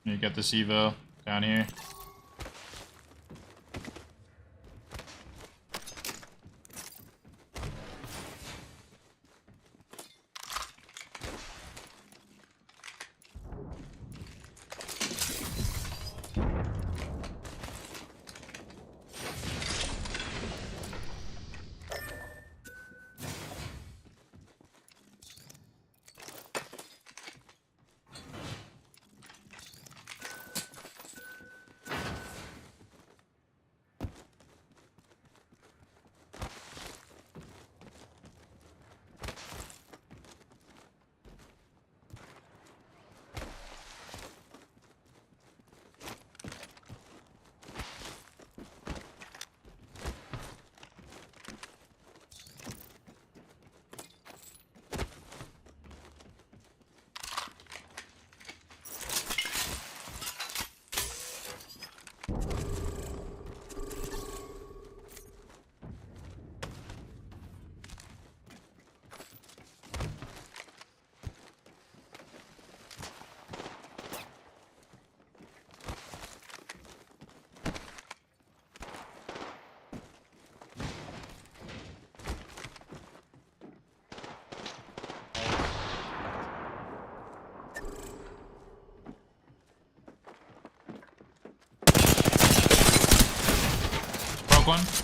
You get this Evo down here. Smoke one.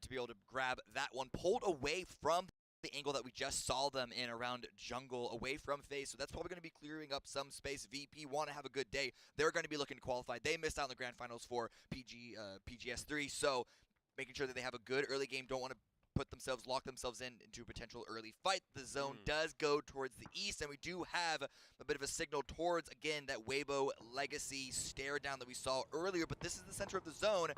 To be able to grab that one, pulled away from the angle that we just saw them in around jungle, away from face. So that's probably going to be clearing up some space. VP want to have a good day. They're going to be looking to qualify. They missed out in the grand finals for PGS3, so making sure that they have a good early game. Don't want to lock themselves into a potential early fight. The zone does go towards the east, and we do have a bit of a signal towards, again, that Weibo legacy stare down that we saw earlier, but this is the center of the zone.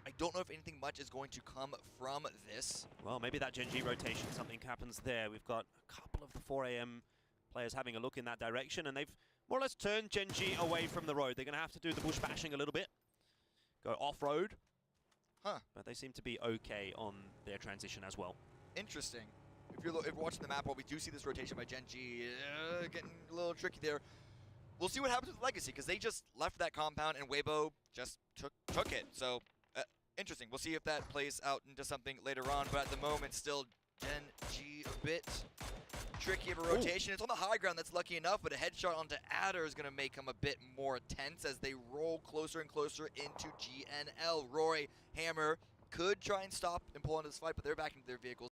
I don't know if anything much is going to come from this. Well, maybe that Gen G rotation, something happens there. We've got a couple of the 4 AM players having a look in that direction, and they've more or less turned Gen G away from the road. They're going to have to do the bush bashing a little bit, go off-road. Huh. But they seem to be okay on their transition as well. Interesting. If you're watching the map, while we do see this rotation by Gen G, getting a little tricky there. We'll see what happens with Legacy, because they just left that compound, and Weibo just took it. So, interesting. We'll see if that plays out into something later on, but at the moment, still Gen G a bit tricky of a rotation. It's on the high ground, that's lucky enough, but a headshot onto Adder is going to make him a bit more tense as they roll closer and closer into GNL. Roy, Hammer could try and stop and pull into this fight, but they're back into their vehicles.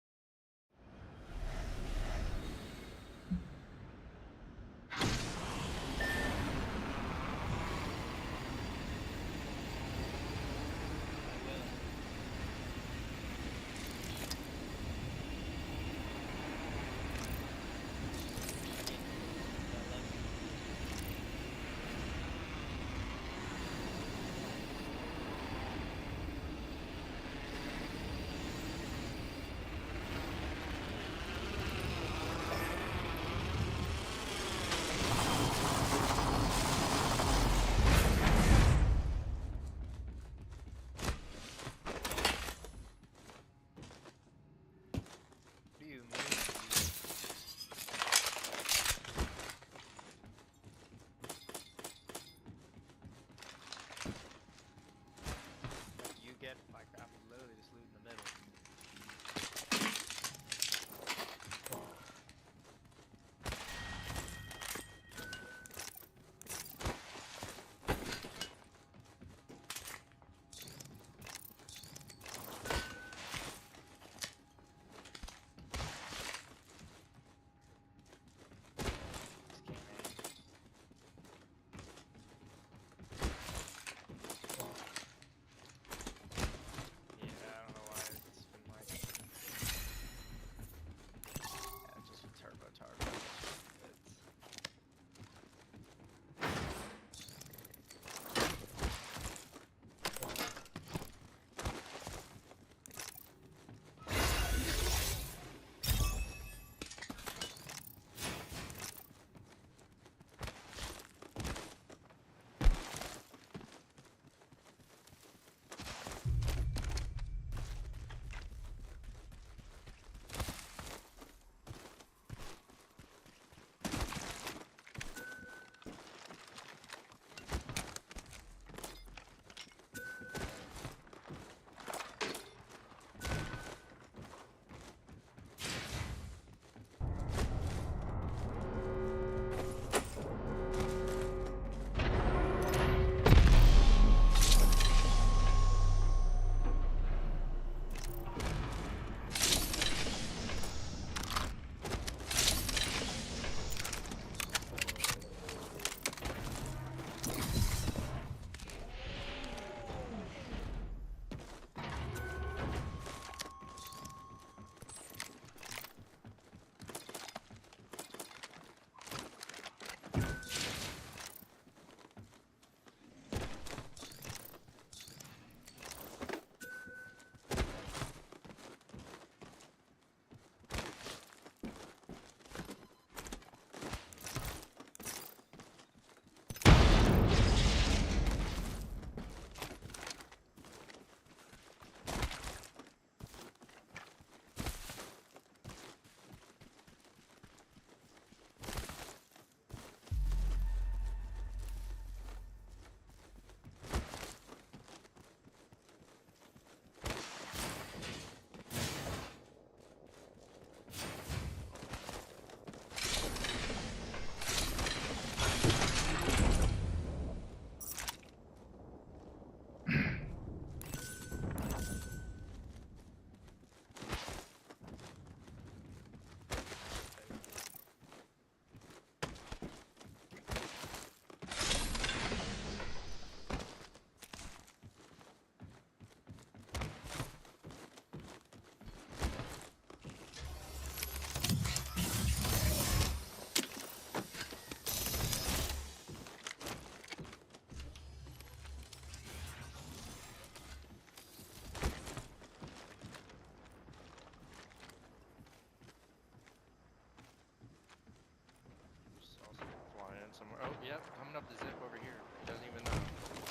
up the zip over here. He doesn't even know.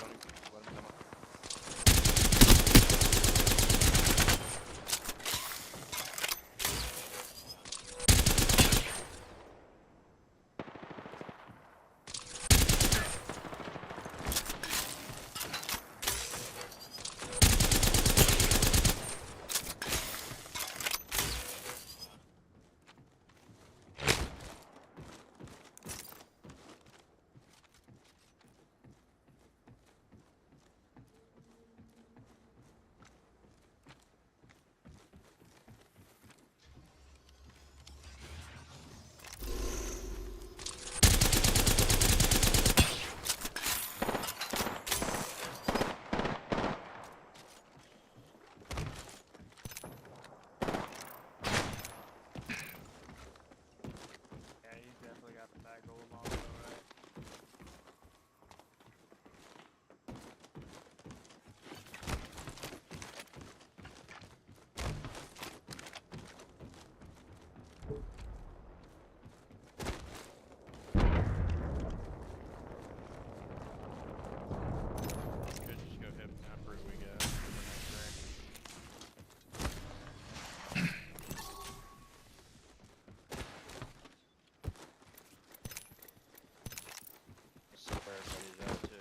Don't even let him come up. Yeah, he's definitely got the back roll also, right? Could just go hip after we go to the next rack. See where everybody's at too.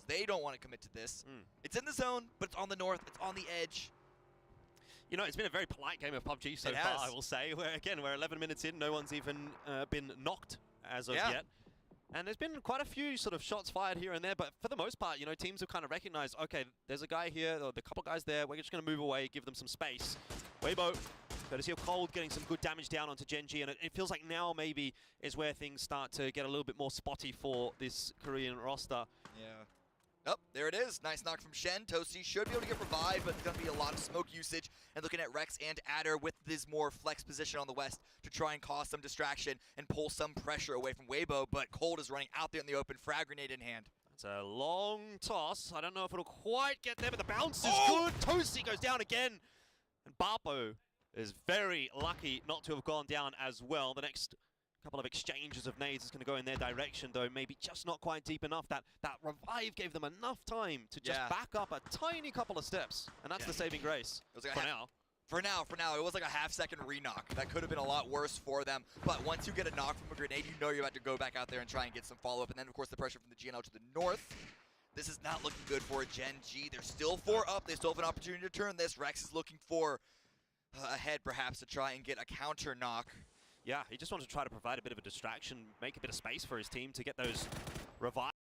They don't want to commit to this. It's in the zone, but it's on the north. It's on the edge. You know, it's been a very polite game of PUBG so It far, has. I will say. Where again, we're 11 minutes in, no one's even been knocked as of yet. And there's been quite a few sort of shots fired here and there, but for the most part, you know, teams have kind of recognized, okay, there's a guy here, or the couple guys there, we're just going to move away, give them some space. Weibo, courtesy of Cold, getting some good damage down onto Genji, and it feels like now maybe is where things start to get a little bit more spotty for this Korean roster. Yeah. Oh, there it is. Nice knock from Shen. Toasty should be able to get revived, but there's going to be a lot of smoke usage. And looking at Rex and Adder with this more flex position on the west to try and cause some distraction and pull some pressure away from Weibo. But Cold is running out there in the open, frag grenade in hand. It's a long toss. I don't know if it'll quite get there, but the bounce is good. Toasty goes down again. And Barpo is very lucky not to have gone down as well. The next couple of exchanges of nades is going to go in their direction, though maybe just not quite deep enough. That revive gave them enough time to just back up a tiny couple of steps, and that's the saving grace It was like for now. For now, it was like a half-second re-knock. That could have been a lot worse for them. But once you get a knock from a grenade, you know you're about to go back out there and try and get some follow-up. And then, of course, the pressure from the GNL to the north. This is not looking good for Gen G. They're still 4 up. They still have an opportunity to turn this. Rex is looking for a head, perhaps, to try and get a counter knock. Yeah, he just wanted to try to provide a bit of a distraction, make a bit of space for his team to get those revives.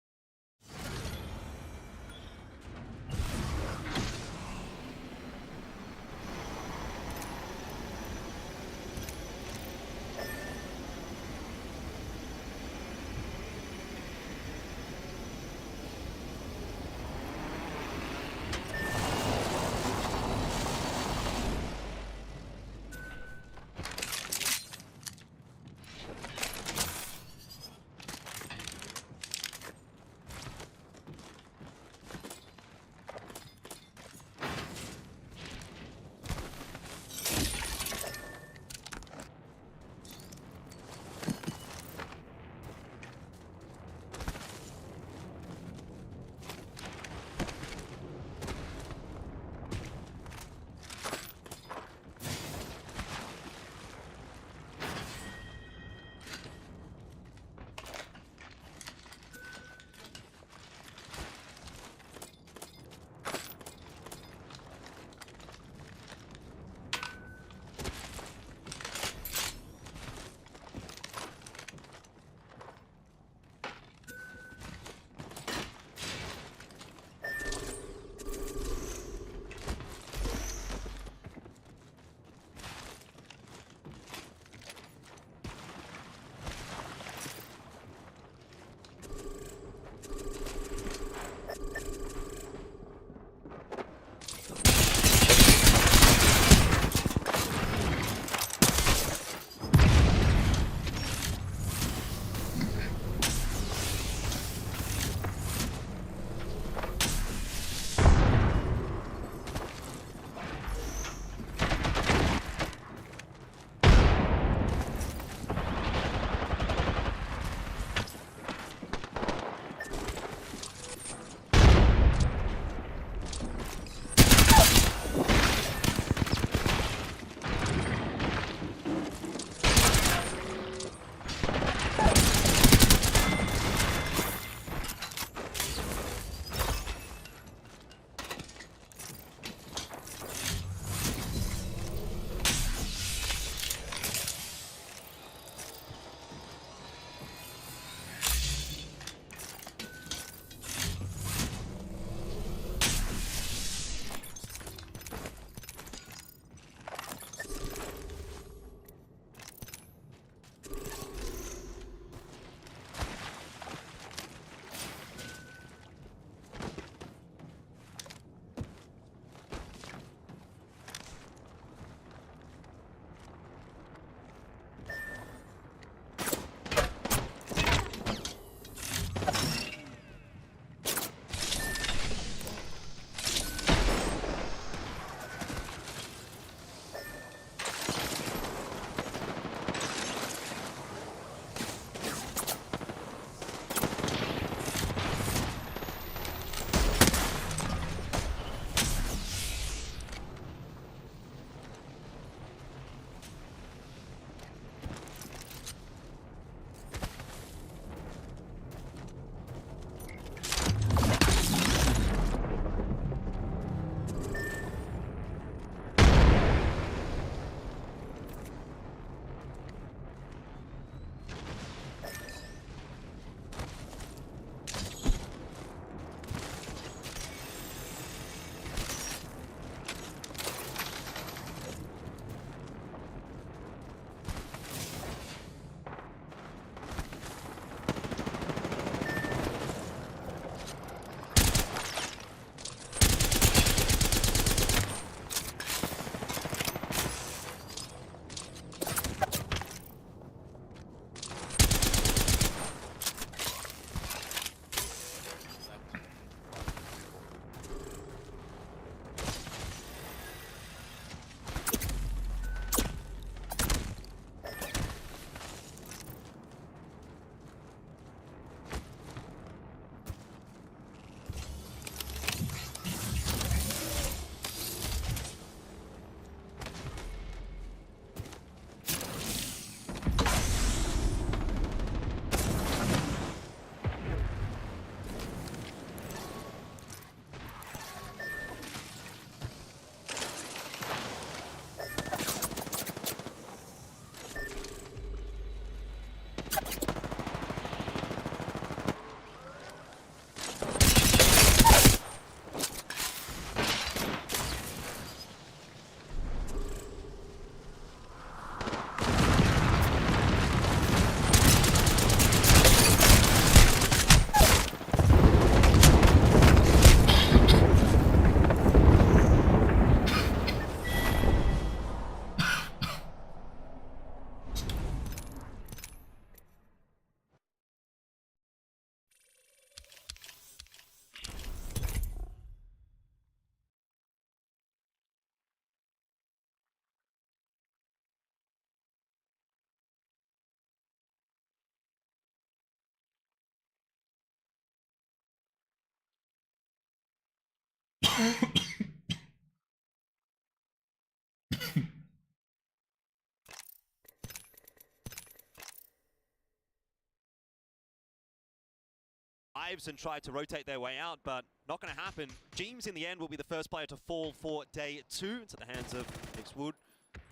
And tried to rotate their way out, but not going to happen. James, in the end, will be the first player to fall for day 2 into the hands of Nix Wood. And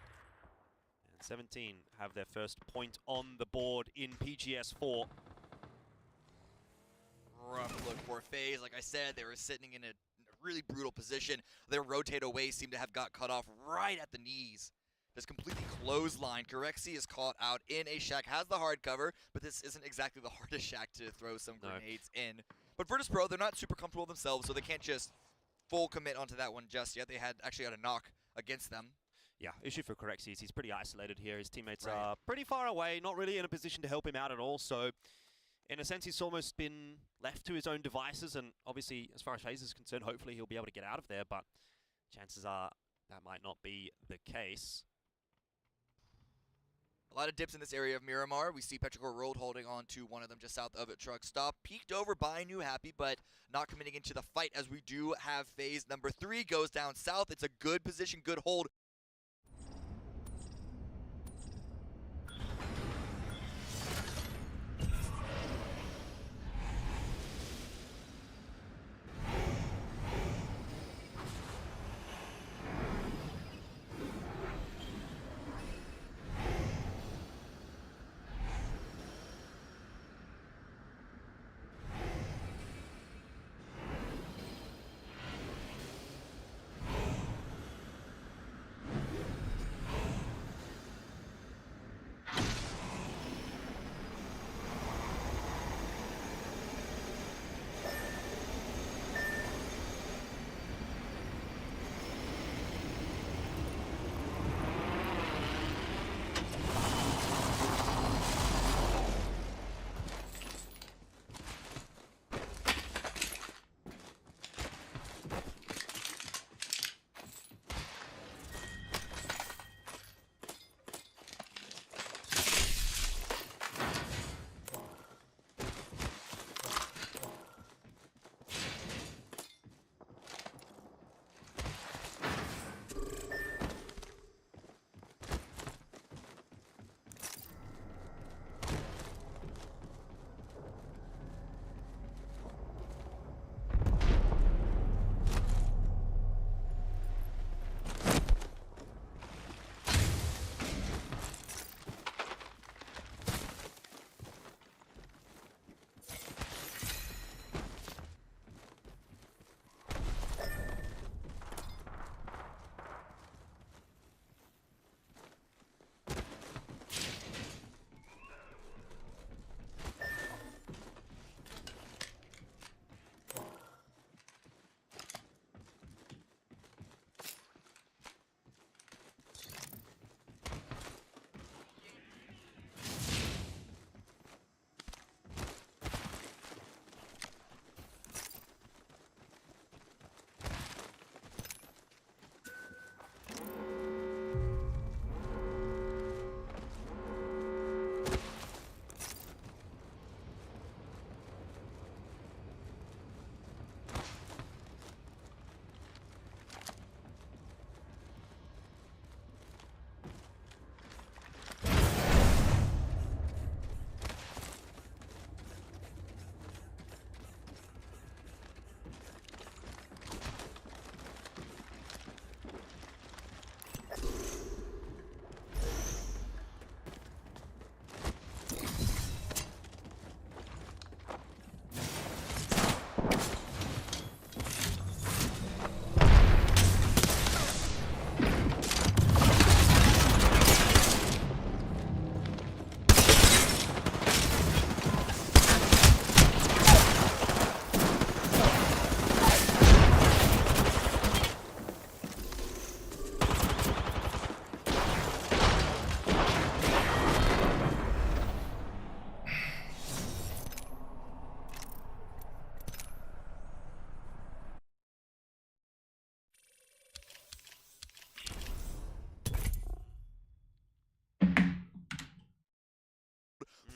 17 have their first point on the board in PGS 4. Rough look for FaZe. Like I said, they were sitting in a really brutal position. Their rotate away seemed to have got cut off right at the knees. Just completely clothesline. Corexi is caught out in a shack, has the hard cover, but this isn't exactly the hardest shack to throw some grenades in. But Virtus Pro, they're not super comfortable themselves, so they can't just full commit onto that one just yet. They actually had a knock against them. Yeah, issue for Corexi is he's pretty isolated here. His teammates are pretty far away, not really in a position to help him out at all, so in a sense, he's almost been left to his own devices, and obviously, as far as FaZe is concerned, hopefully he'll be able to get out of there, but chances are that might not be the case. A lot of dips in this area of Miramar. We see Petrichor Road holding on to one of them just south of a truck stop. Peeked over by New Happy, but not committing into the fight as we do have FaZe number 3 goes down south. It's a good position, good hold.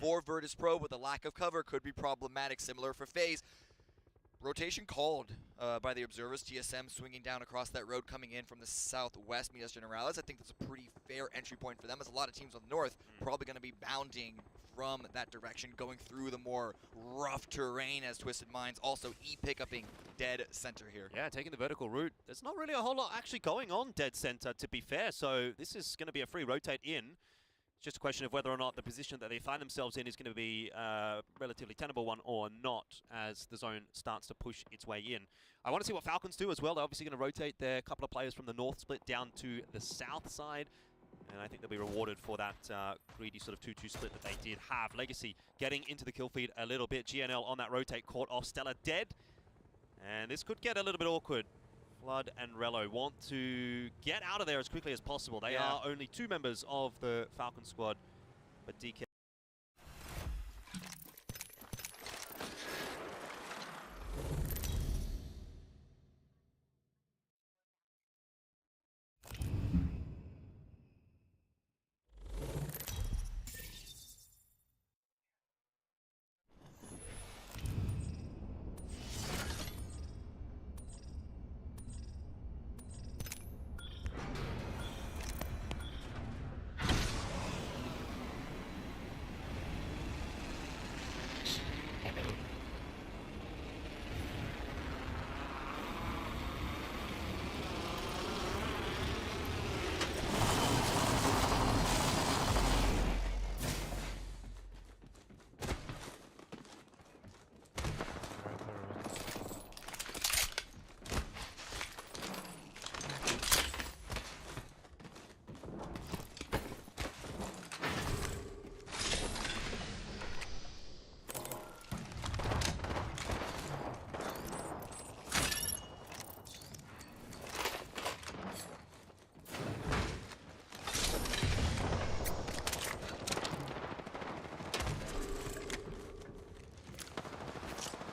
For Virtus Pro with a lack of cover could be problematic, similar for FaZe. Rotation called by the observers. TSM swinging down across that road, coming in from the southwest. Minas Generales. I think that's a pretty fair entry point for them, as a lot of teams on the north probably going to be bounding from that direction, going through the more rough terrain as Twisted Minds. Also, pick-upping dead center here. Yeah, taking the vertical route. There's not really a whole lot actually going on dead center, to be fair, so this is going to be a free rotate in. It's just a question of whether or not the position that they find themselves in is going to be a relatively tenable one or not, as the zone starts to push its way in. I want to see what Falcons do as well. They're obviously going to rotate their couple of players from the north split down to the south side. And I think they'll be rewarded for that greedy sort of 2-2 split that they did have. Legacy getting into the kill feed a little bit. GNL on that rotate, caught off. Stella dead. And this could get a little bit awkward. Flood and Rello want to get out of there as quickly as possible. They are only 2 members of the Falcon squad, but DK...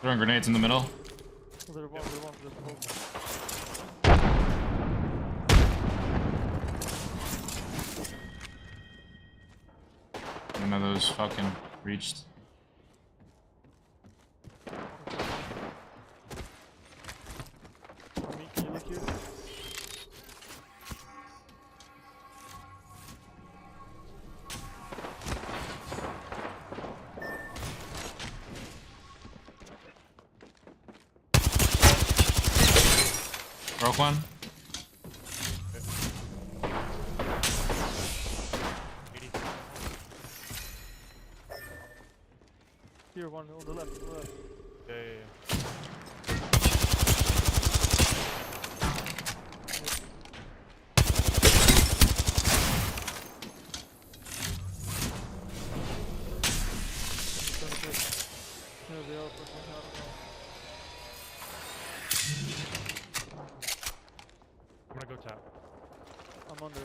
Throwing grenades in the middle. None of those fucking reached. Broke one. Here, one on the left. Yeah. I'm gonna go tap. I'm under.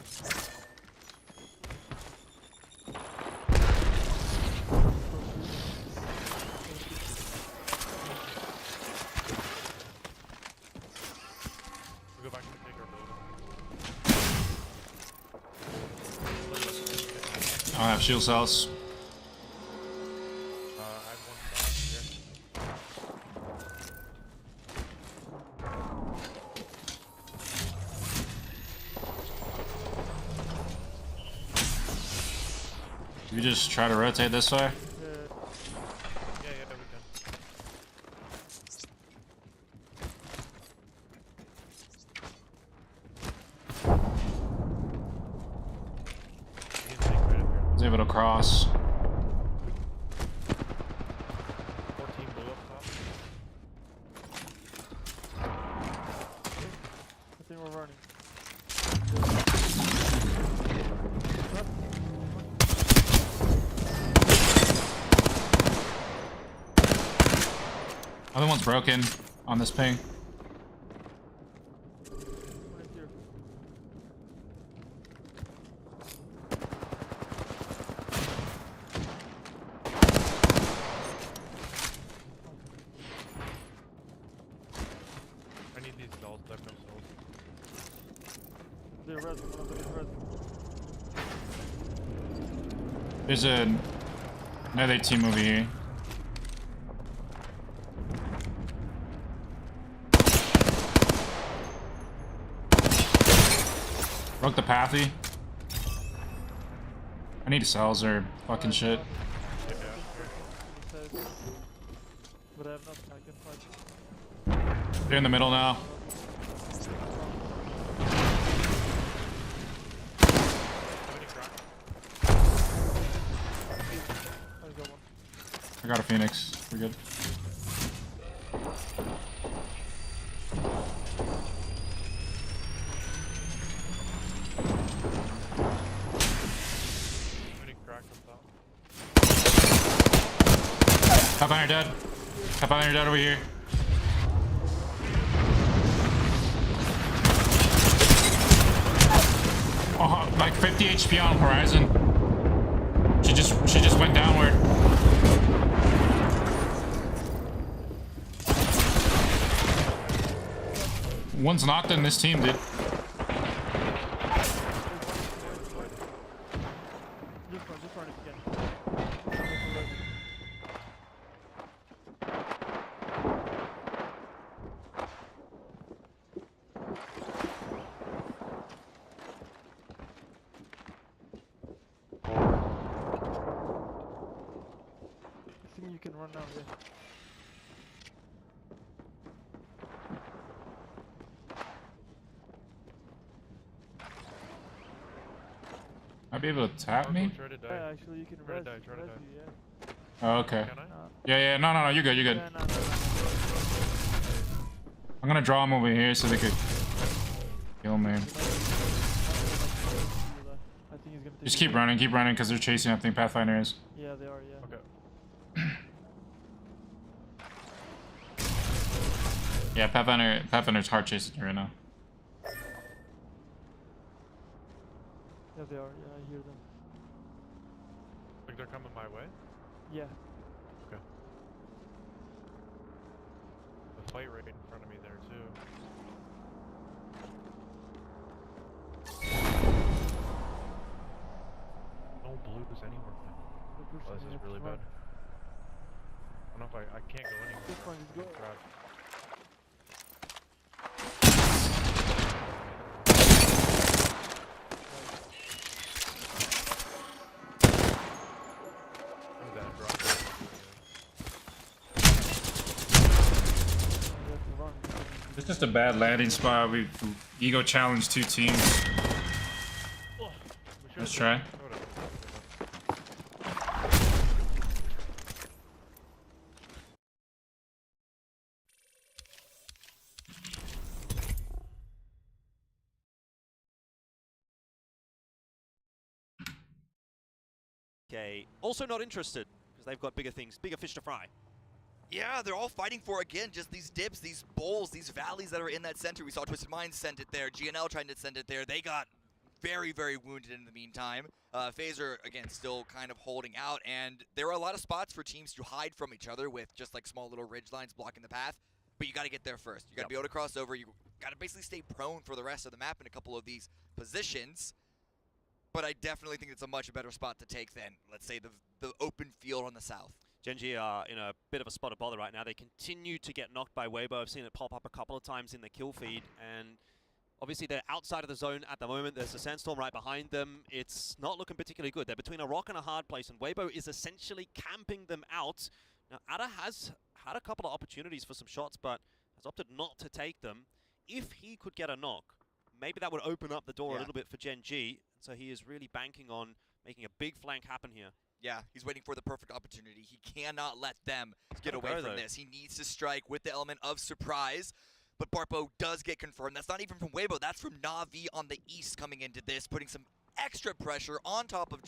We go back to the bigger building. I don't have shield cells. I have one back here. You just try to rotate this way. Yeah, we can. We can take right up here. I was able to cross. 14 blue up top. I think we're running. Other one's broken on this ping. Right here. I need these dolls, left no souls. They're res, one of them is res. There's another team over here. Broke the pathy. I need cells or fucking shit. But I have not I can fight. They're in the middle now. I got one. I got a Phoenix. We're good. Pathfinder dead. Pathfinder dead over here. Oh, like 50 HP on horizon. She just went downward. One's knocked in this team, dude. Just run it again. I think you can run now, yeah. Might be able to tap me? Try to die. Yeah, actually you can Try to res, die, try to res die. you, yeah. Oh, okay. Can I? Yeah, no, you're good, you're good. Yeah, no. I'm gonna draw him over here so they could kill me. I think he's gonna take Just it. keep running, because they're chasing. I think Pathfinder is. Yeah, they are, yeah. Okay. Yeah, Pathfinder's hard chasing right now. Yeah, they are, yeah, I hear them. Like they're coming my way? Yeah. Okay. The fight right in front of me there too. No blues anywhere. The person Oh, this is here, really come bad. on. I don't know if I can't go anywhere. This one is good. Crap. I'm dead, bro. You have to run. It's just a bad landing spot. We ego challenged two teams. Let's try. Okay, also not interested, because they've got bigger things, bigger fish to fry. Yeah, they're all fighting for, again, just these dips, these bowls, these valleys that are in that center. We saw Twisted Minds send it there. GNL trying to send it there. They got very, very wounded in the meantime. Phaser, again, still kind of holding out. And there are a lot of spots for teams to hide from each other with just like small little ridge lines blocking the path. But you got to get there first. You got to be able to cross over. You got to basically stay prone for the rest of the map in a couple of these positions. But I definitely think it's a much better spot to take than, let's say, the open field on the south. Gen.G are in a bit of a spot of bother right now. They continue to get knocked by Weibo. I've seen it pop up a couple of times in the kill feed, and obviously they're outside of the zone at the moment. There's a sandstorm right behind them. It's not looking particularly good. They're between a rock and a hard place, and Weibo is essentially camping them out. Now, Ada has had a couple of opportunities for some shots, but has opted not to take them. If he could get a knock, maybe that would open up the door a little bit for Gen.G. So he is really banking on making a big flank happen here. Yeah, he's waiting for the perfect opportunity. He cannot let them get away from this. He needs to strike with the element of surprise. But Barpo does get confirmed. That's not even from Weibo. That's from Na'Vi on the east coming into this, putting some extra pressure on top of...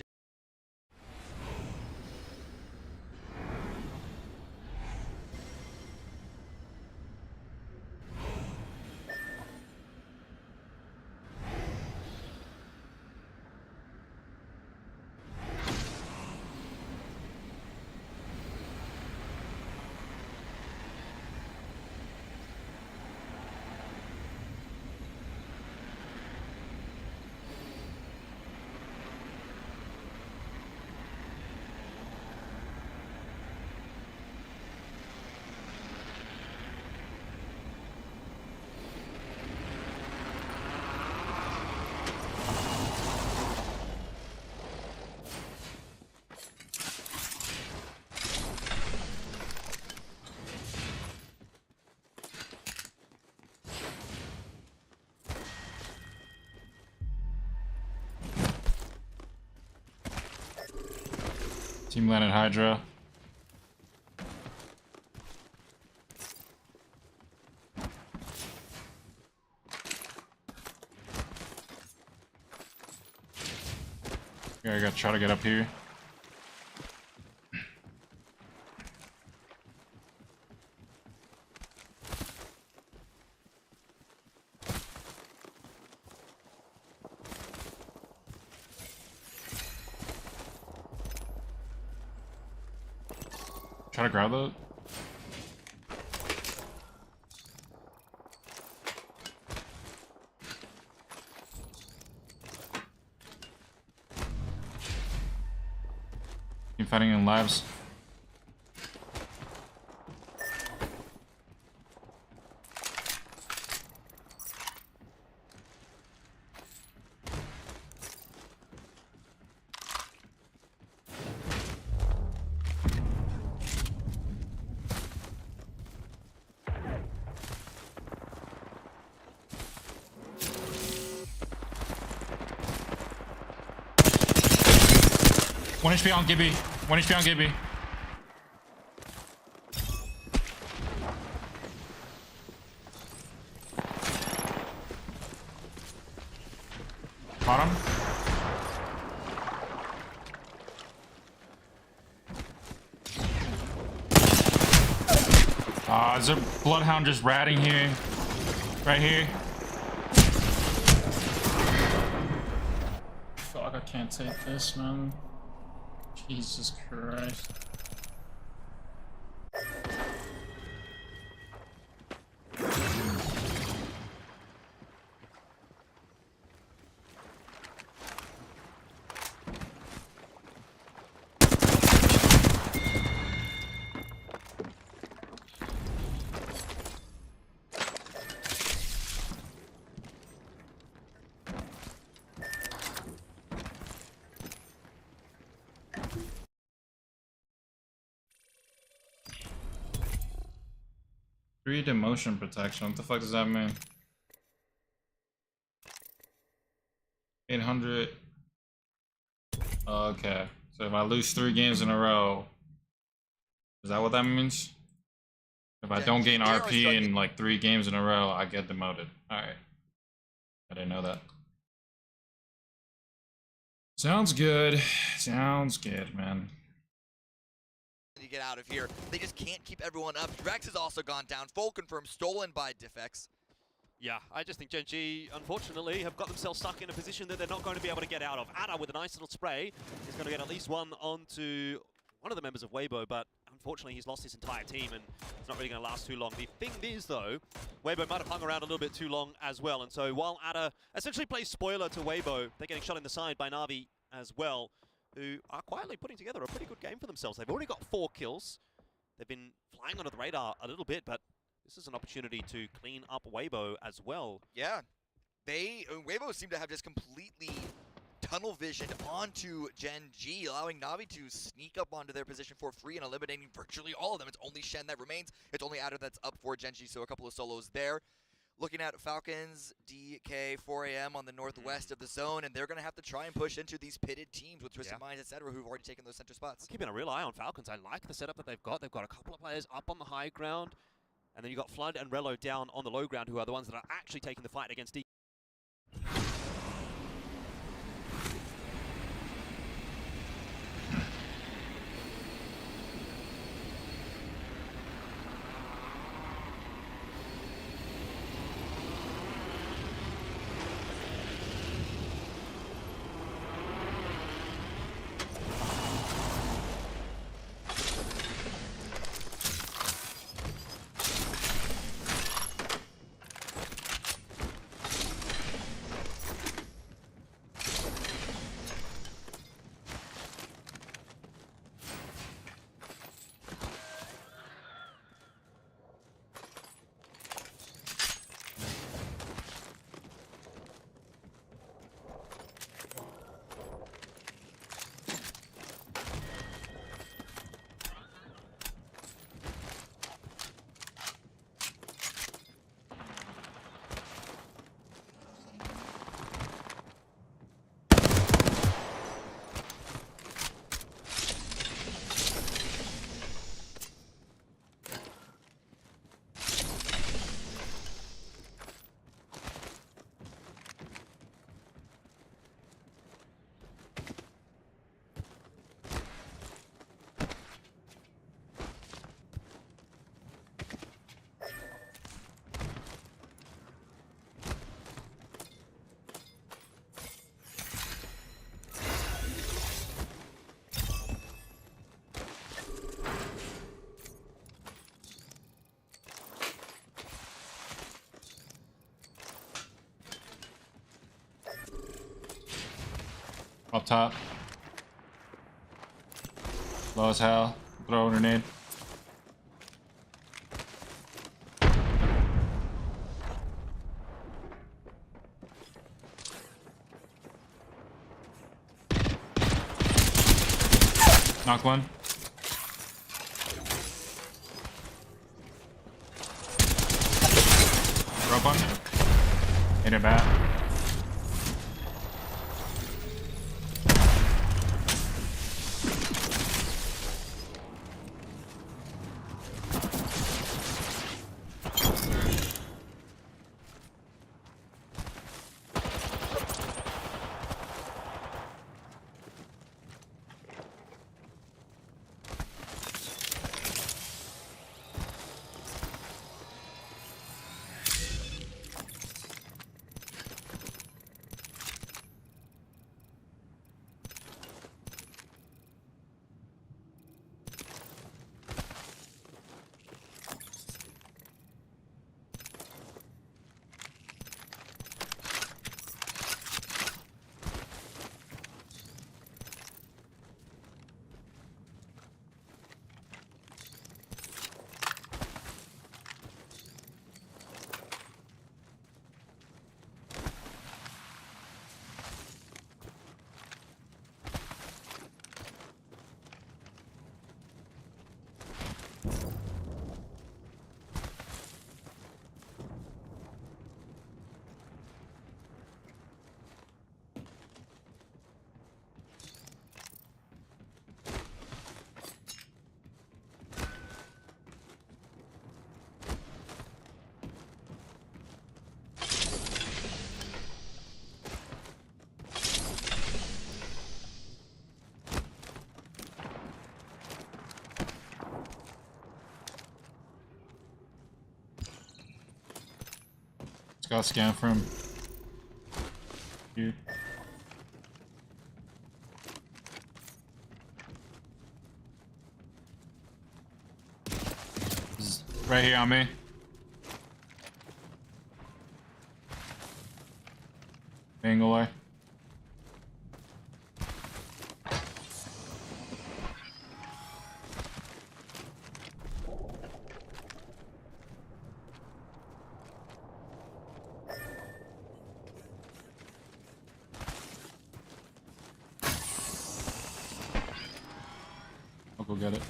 Team landed Hydra. Yeah, I gotta try to get up here. Try to grab that. Team fighting in lives. One HP on Gibby. 1 HP on Gibby. Bottom. Is there a Bloodhound just ratting here? Right here. Fuck, I can't take this, man. Jesus Christ. Three demotion protection. What the fuck does that mean? 800. Okay. So if I lose 3 games in a row, is that what that means? If I don't gain RP in like 3 games in a row, I get demoted. Alright. I didn't know that. Sounds good. Sounds good, man. To get out of here. They just can't keep everyone up. Rex has also gone down. Full confirmed, stolen by Diffex. Yeah, I just think Gen G, unfortunately, have got themselves stuck in a position that they're not going to be able to get out of. Ada, with a nice little spray, is going to get at least one onto one of the members of Weibo, but unfortunately he's lost his entire team and it's not really going to last too long. The thing is, though, Weibo might have hung around a little bit too long as well, and so while Ada essentially plays spoiler to Weibo, they're getting shot in the side by Na'Vi as well, who are quietly putting together a pretty good game for themselves. They've already got 4 kills. They've been flying under the radar a little bit, but this is an opportunity to clean up Weibo as well. Yeah. Weibo seem to have just completely tunnel visioned onto Gen G, allowing Na'Vi to sneak up onto their position for free and eliminating virtually all of them. It's only Shen that remains. It's only Adder that's up for Gen G, so a couple of solos there. Looking at Falcons, DK, 4AM on the northwest of the zone, and they're going to have to try and push into these pitted teams with Twisted Minds, etc., who've already taken those center spots. I'm keeping a real eye on Falcons. I like the setup that they've got. They've got a couple of players up on the high ground, and then you've got Flood and Relo down on the low ground, who are the ones that are actually taking the fight against DK. Up top. Low as hell. Throw a grenade. Knock one. Broke one. Hit it back. Got a scan from you. Right here on me. Angle away. I'll go get it.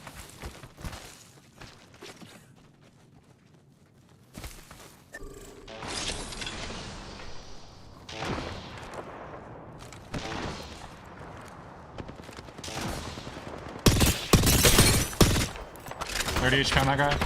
Each on that guy.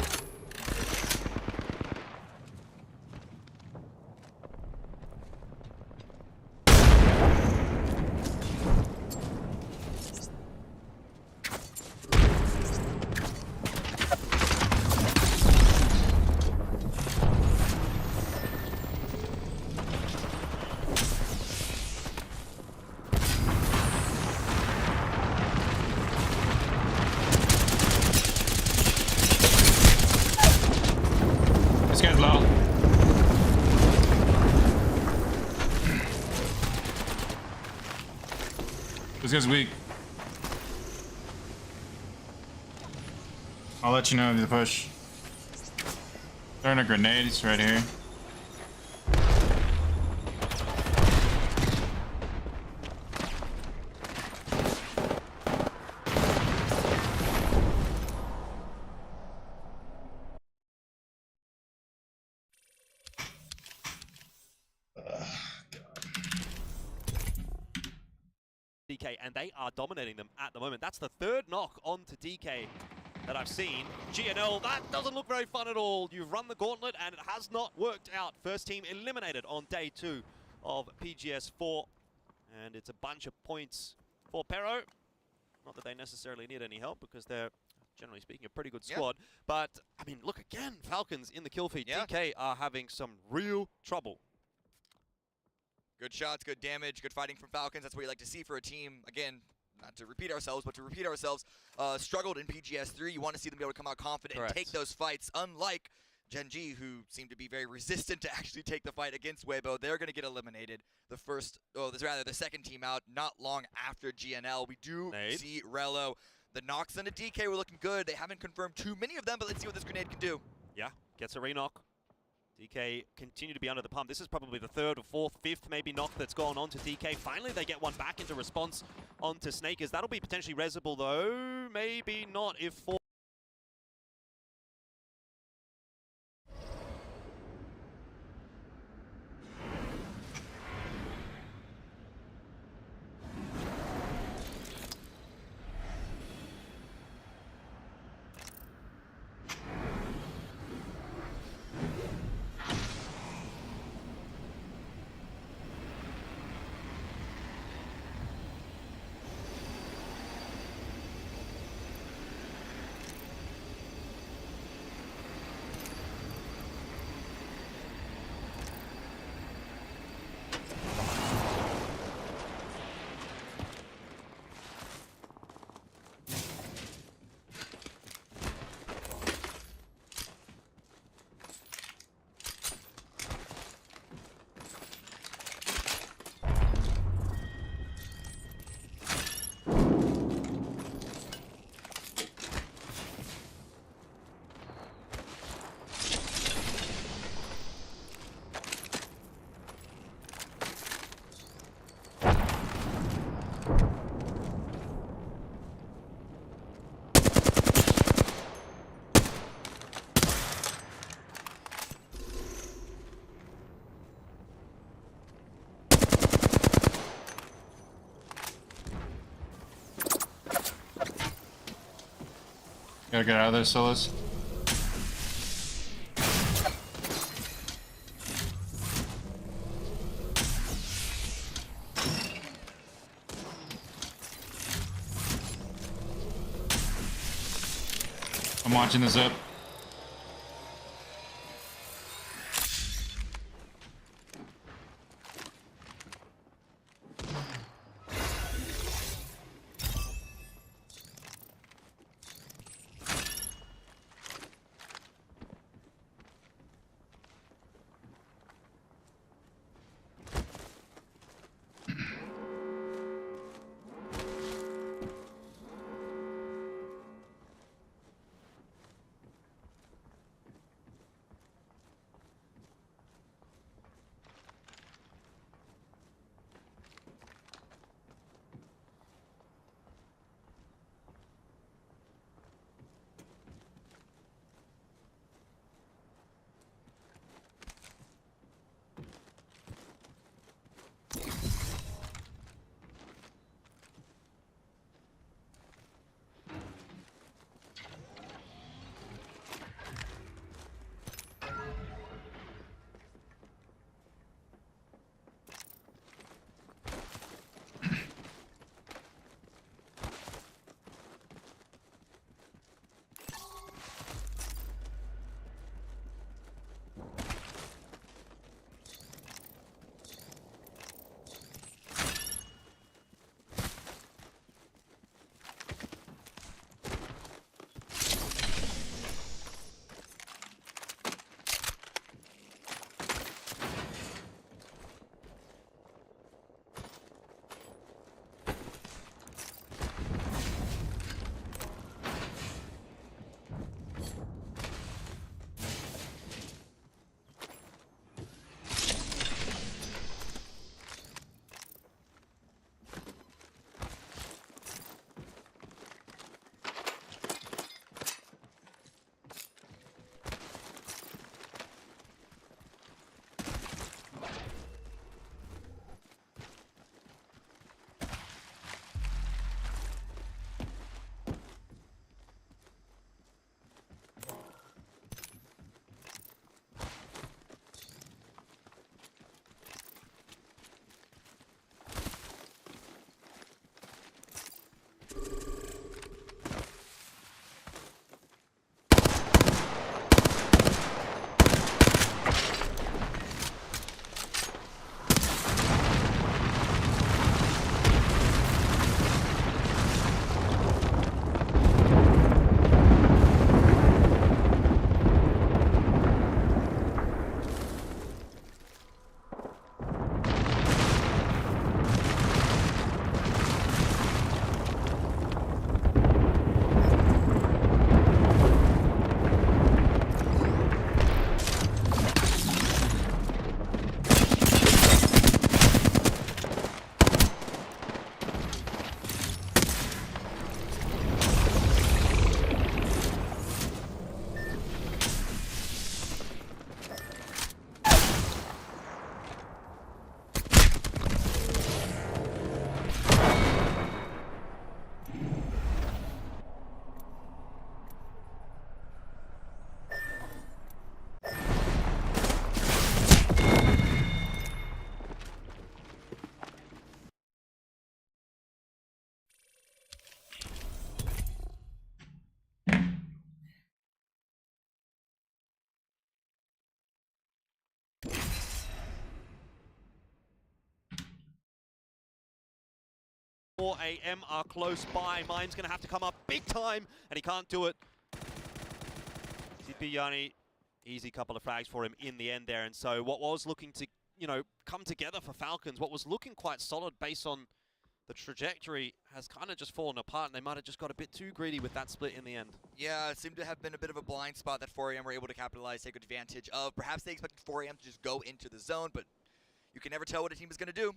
This guy's low. This guy's weak. I'll let you know if you push. Throwing a grenade, it's right here. DK, and they are dominating them at the moment. That's the third knock onto DK that I've seen. GNL, that doesn't look very fun at all. You've run the gauntlet, and it has not worked out. First team eliminated on day 2 of PGS 4, and it's a bunch of points for Pero. Not that they necessarily need any help, because they're, generally speaking, a pretty good squad. But, I mean, look again, Falcons in the kill feed. DK are having some real trouble. Good shots, good damage, good fighting from Falcons. That's what you like to see for a team. Again, not to repeat ourselves, but to repeat ourselves, struggled in PGS 3. You want to see them be able to come out confident and take those fights, unlike Gen G, who seem to be very resistant to actually take the fight against Weibo, they're going to get eliminated. The second team out not long after GNL. We do Nade. see Relo. The knocks on the DK were looking good. They haven't confirmed too many of them, but let's see what this grenade can do. Yeah, gets a re-knock. DK continue to be under the pump. This is probably the third or fourth, fifth maybe knock that's gone on to DK. Finally, they get one back into response onto Snakers. That'll be potentially resable though. Maybe not if 4. Gotta get out of there, Silas. I'm watching the zip. 4 a.m. are close by. Mine's going to have to come up big time, and he can't do it. CP Yanni, easy couple of frags for him in the end there. And so what was looking to, you know, come together for Falcons, what was looking quite solid based on the trajectory, has kind of just fallen apart, and they might have just got a bit too greedy with that split in the end. Yeah, it seemed to have been a bit of a blind spot that 4AM were able to capitalize, take advantage of. Perhaps they expected 4AM to just go into the zone, but you can never tell what a team is going to do.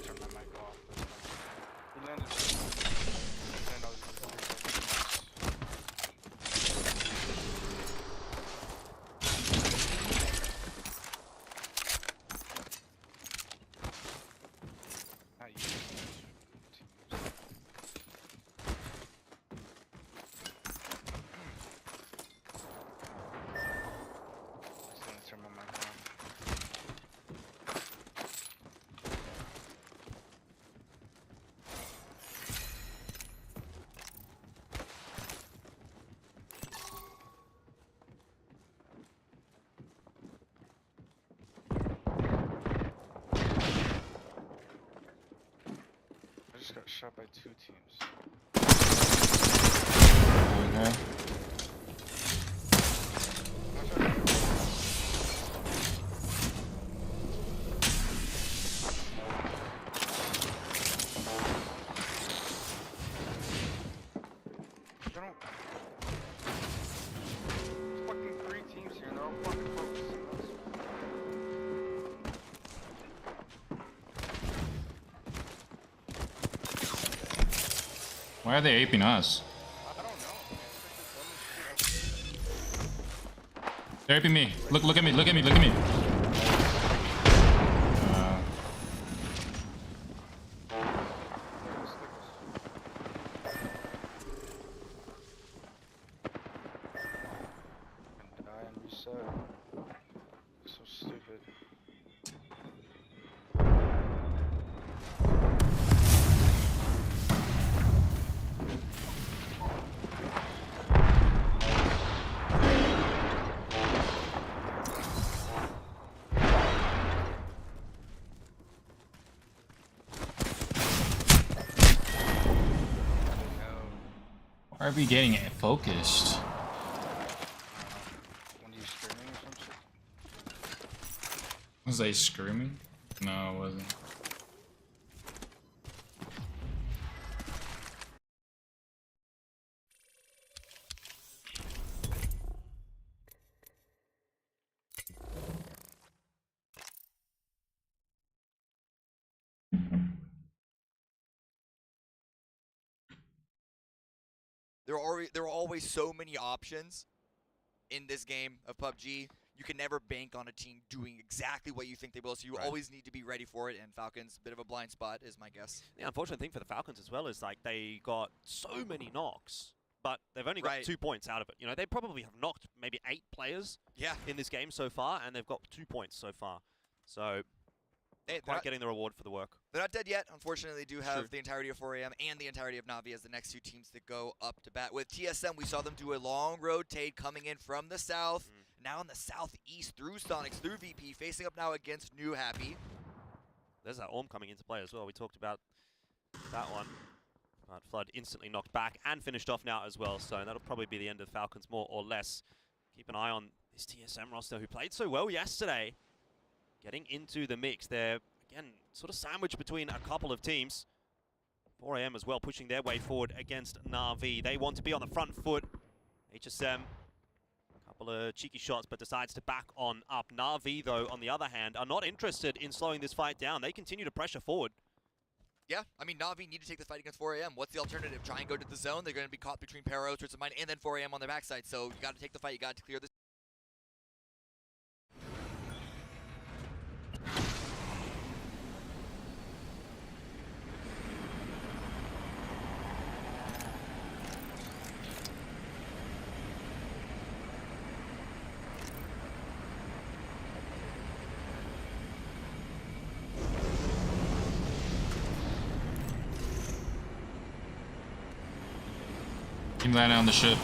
Turn my mic off. He landed. I know this not you. Just gonna turn my mic off. I just got shot by 2 teams. Okay. Fucking 3 teams here, they're all fucking focusing on us. Why are they aping us? I don't know, man. It's like the dumbest shit. They're aping me. Look at me. Look at me. Look at me. And die and reset. So stupid. Why are we getting it focused? When you screaming or some shit? Was I screaming? No, it wasn't. There are always so many options in this game of PUBG. You can never bank on a team doing exactly what you think they will, so you always need to be ready for it, and Falcons, a bit of a blind spot is my guess. The unfortunate thing for the Falcons as well is like they got so many knocks, but they've only got 2 points out of it. You know, they probably have knocked maybe 8 players Yeah. in this game so far, and they've got 2 points so far. So Hey, quite getting the reward for the work. they're not dead yet. Unfortunately, they do have True. the entirety of 4AM and the entirety of Navi as the next two teams that go up to bat. With TSM, we saw them do a long rotate coming in from the south, now in the southeast through Sonics, through VP, facing up now against New Happy. There's that Orm coming into play as well. We talked about that one. But Flood instantly knocked back and finished off now as well. So that'll probably be the end of Falcons more or less. Keep an eye on this TSM roster who played so well yesterday. Getting into the mix. They're, again, sort of sandwiched between a couple of teams. 4AM as well pushing their way forward against Na'Vi. They want to be on the front foot. HSM, a couple of cheeky shots, but decides to back on up. Na'Vi, though, on the other hand, are not interested in slowing this fight down. They continue to pressure forward. Yeah, I mean, Na'Vi need to take the fight against 4AM. What's the alternative? Try and go to the zone. They're going to be caught between Peros, Roots of Mine, and then 4AM on their backside. So you got to take the fight. You got to clear this. Team landing on the ship.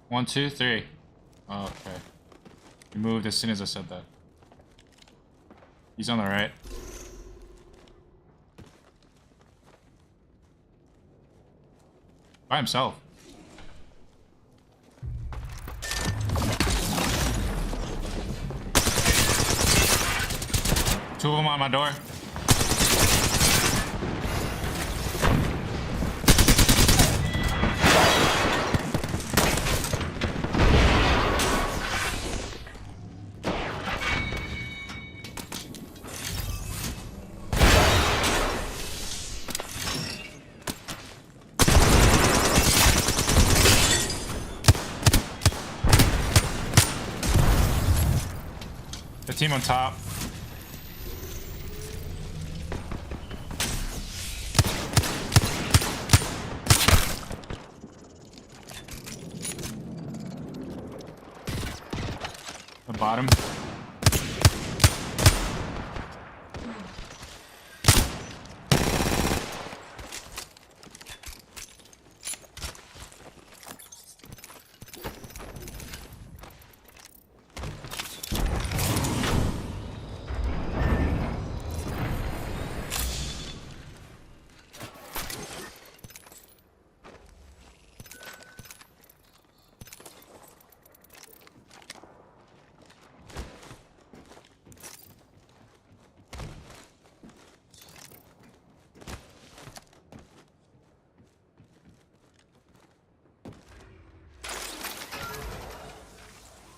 One, two, three. Oh, okay. He moved as soon as I said that. He's on the right. By himself. Two of them on my door. The team on top. Bottom.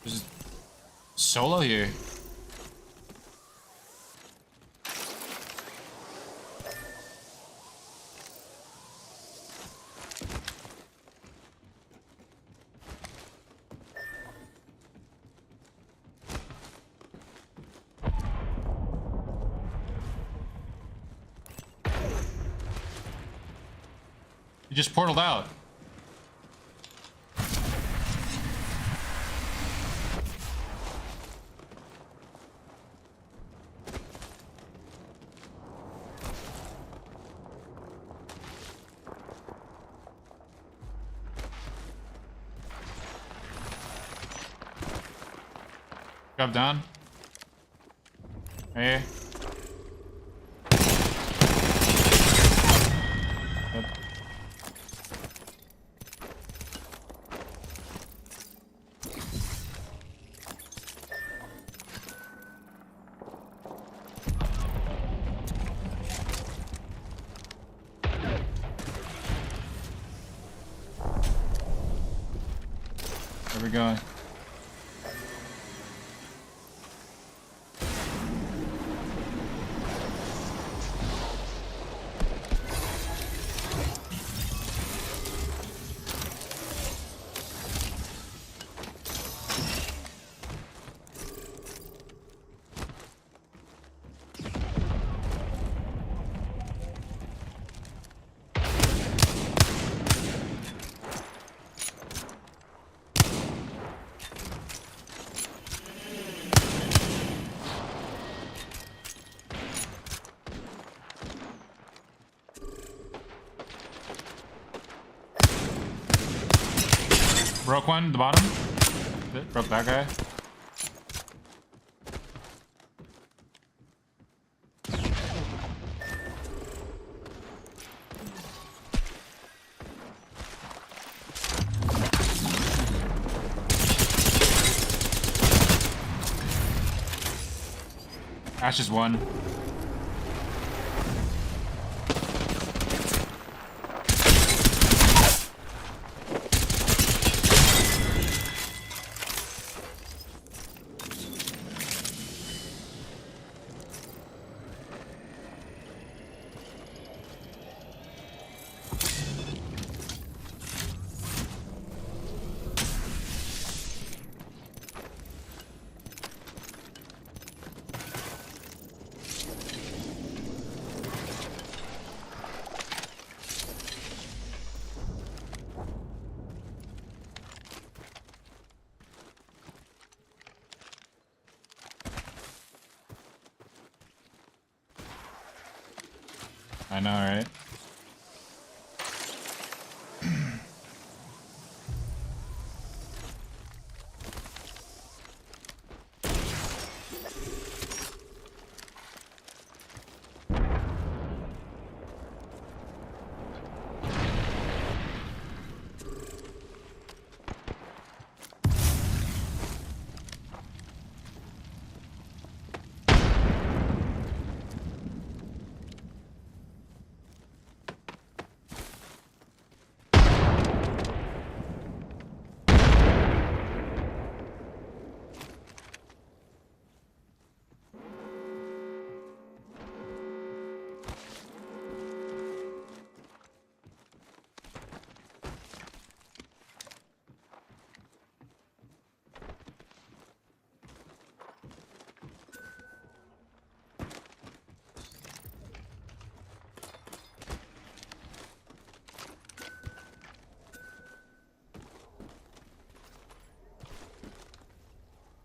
There's solo here. You just portaled out. Drop down. Right here. Yep. Where we going? Broke one, the bottom. Broke that guy. Ash is one. I know, right?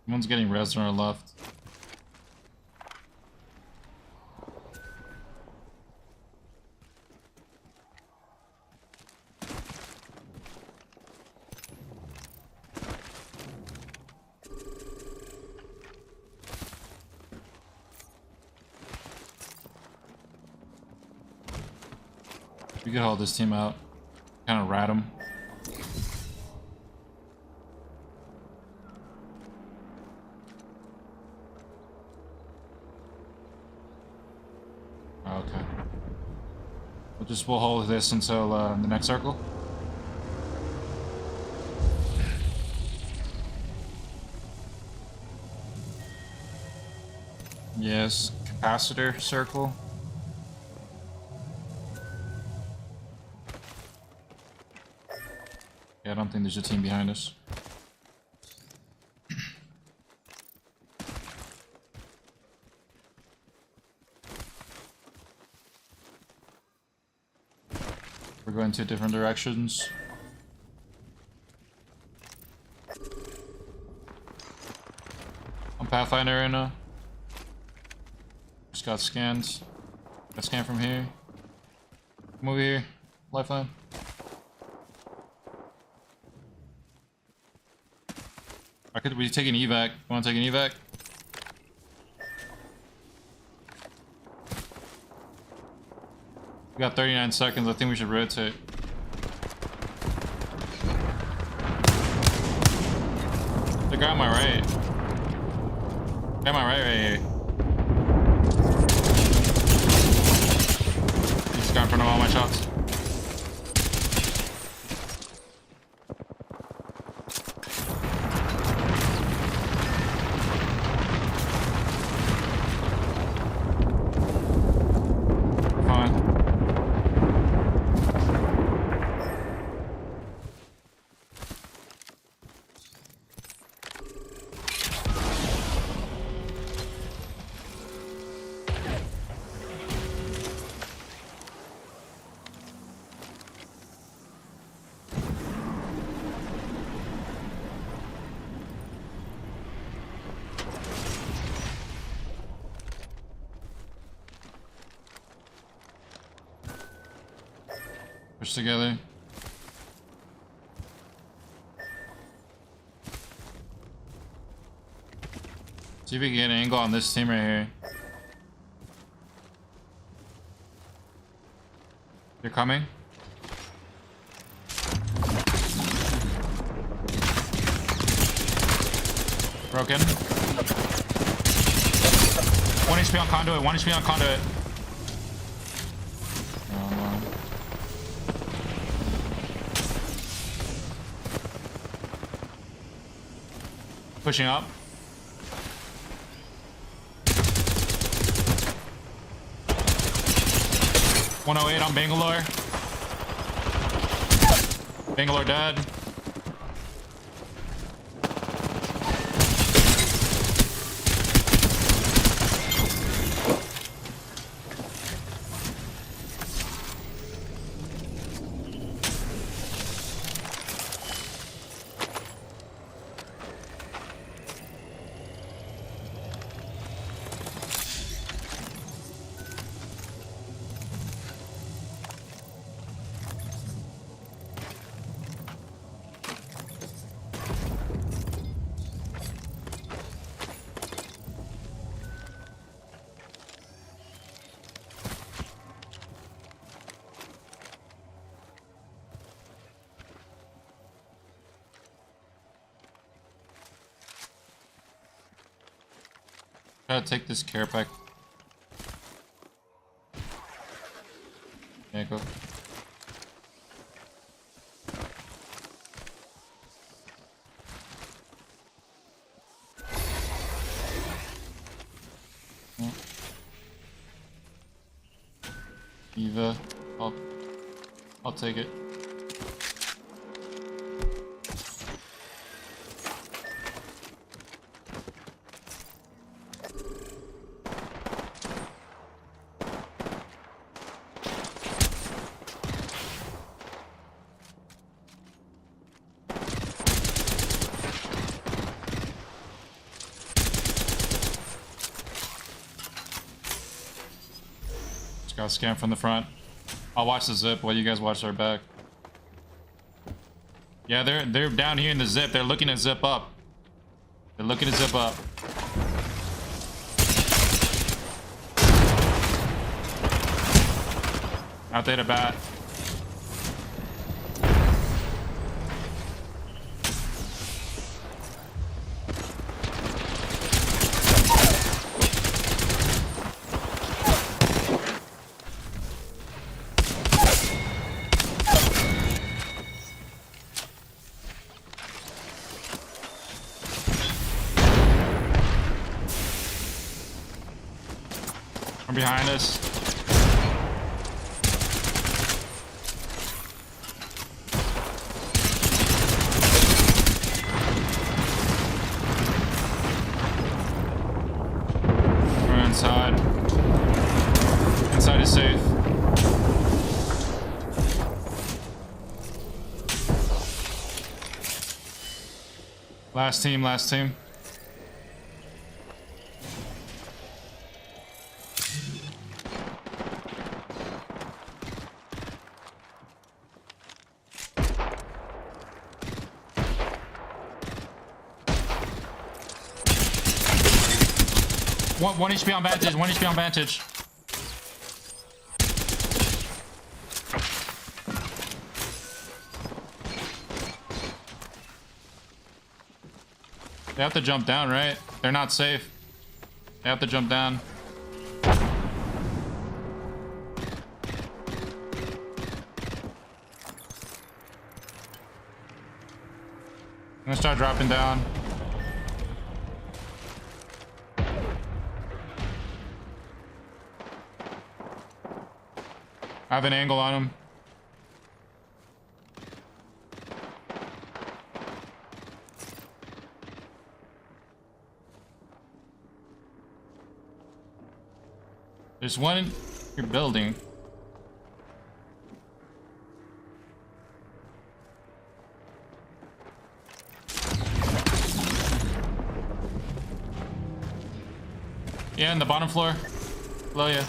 Someone's getting res on our left. We could hold this team out. Kind of rat them. Okay. We'll hold this until the next circle. Yes, capacitor circle. Yeah, I don't think there's a team behind us. We're going two different directions. I'm Pathfinder right now. Just got scanned. Got scanned from here. Come over here. Lifeline. We take an evac. Want to take an evac? We got 39 seconds. I think we should rotate. The guy on my right. Guy on my right here. He's got in front of all my shots. Push together. See if we can get an angle on this team right here. They're coming. Broken. 1 HP on conduit, 1 HP on conduit. Pushing up. 108 on Bangalore. Bangalore dead. Try to take this care pack. There you go. Yeah. Eva, I'll take it. Just got scanned from the front. I'll watch the zip while you guys watch our back. Yeah, they're down here in the zip. They're looking to zip up. They're looking to zip up. Out there to bat. From behind us. We're inside. Inside is safe. Last team, last team. One HP on vantage, 1 HP on vantage. They have to jump down, right? They're not safe. They have to jump down. I'm gonna start dropping down. I have an angle on him. There's one in your building. Yeah, in the bottom floor. Below you.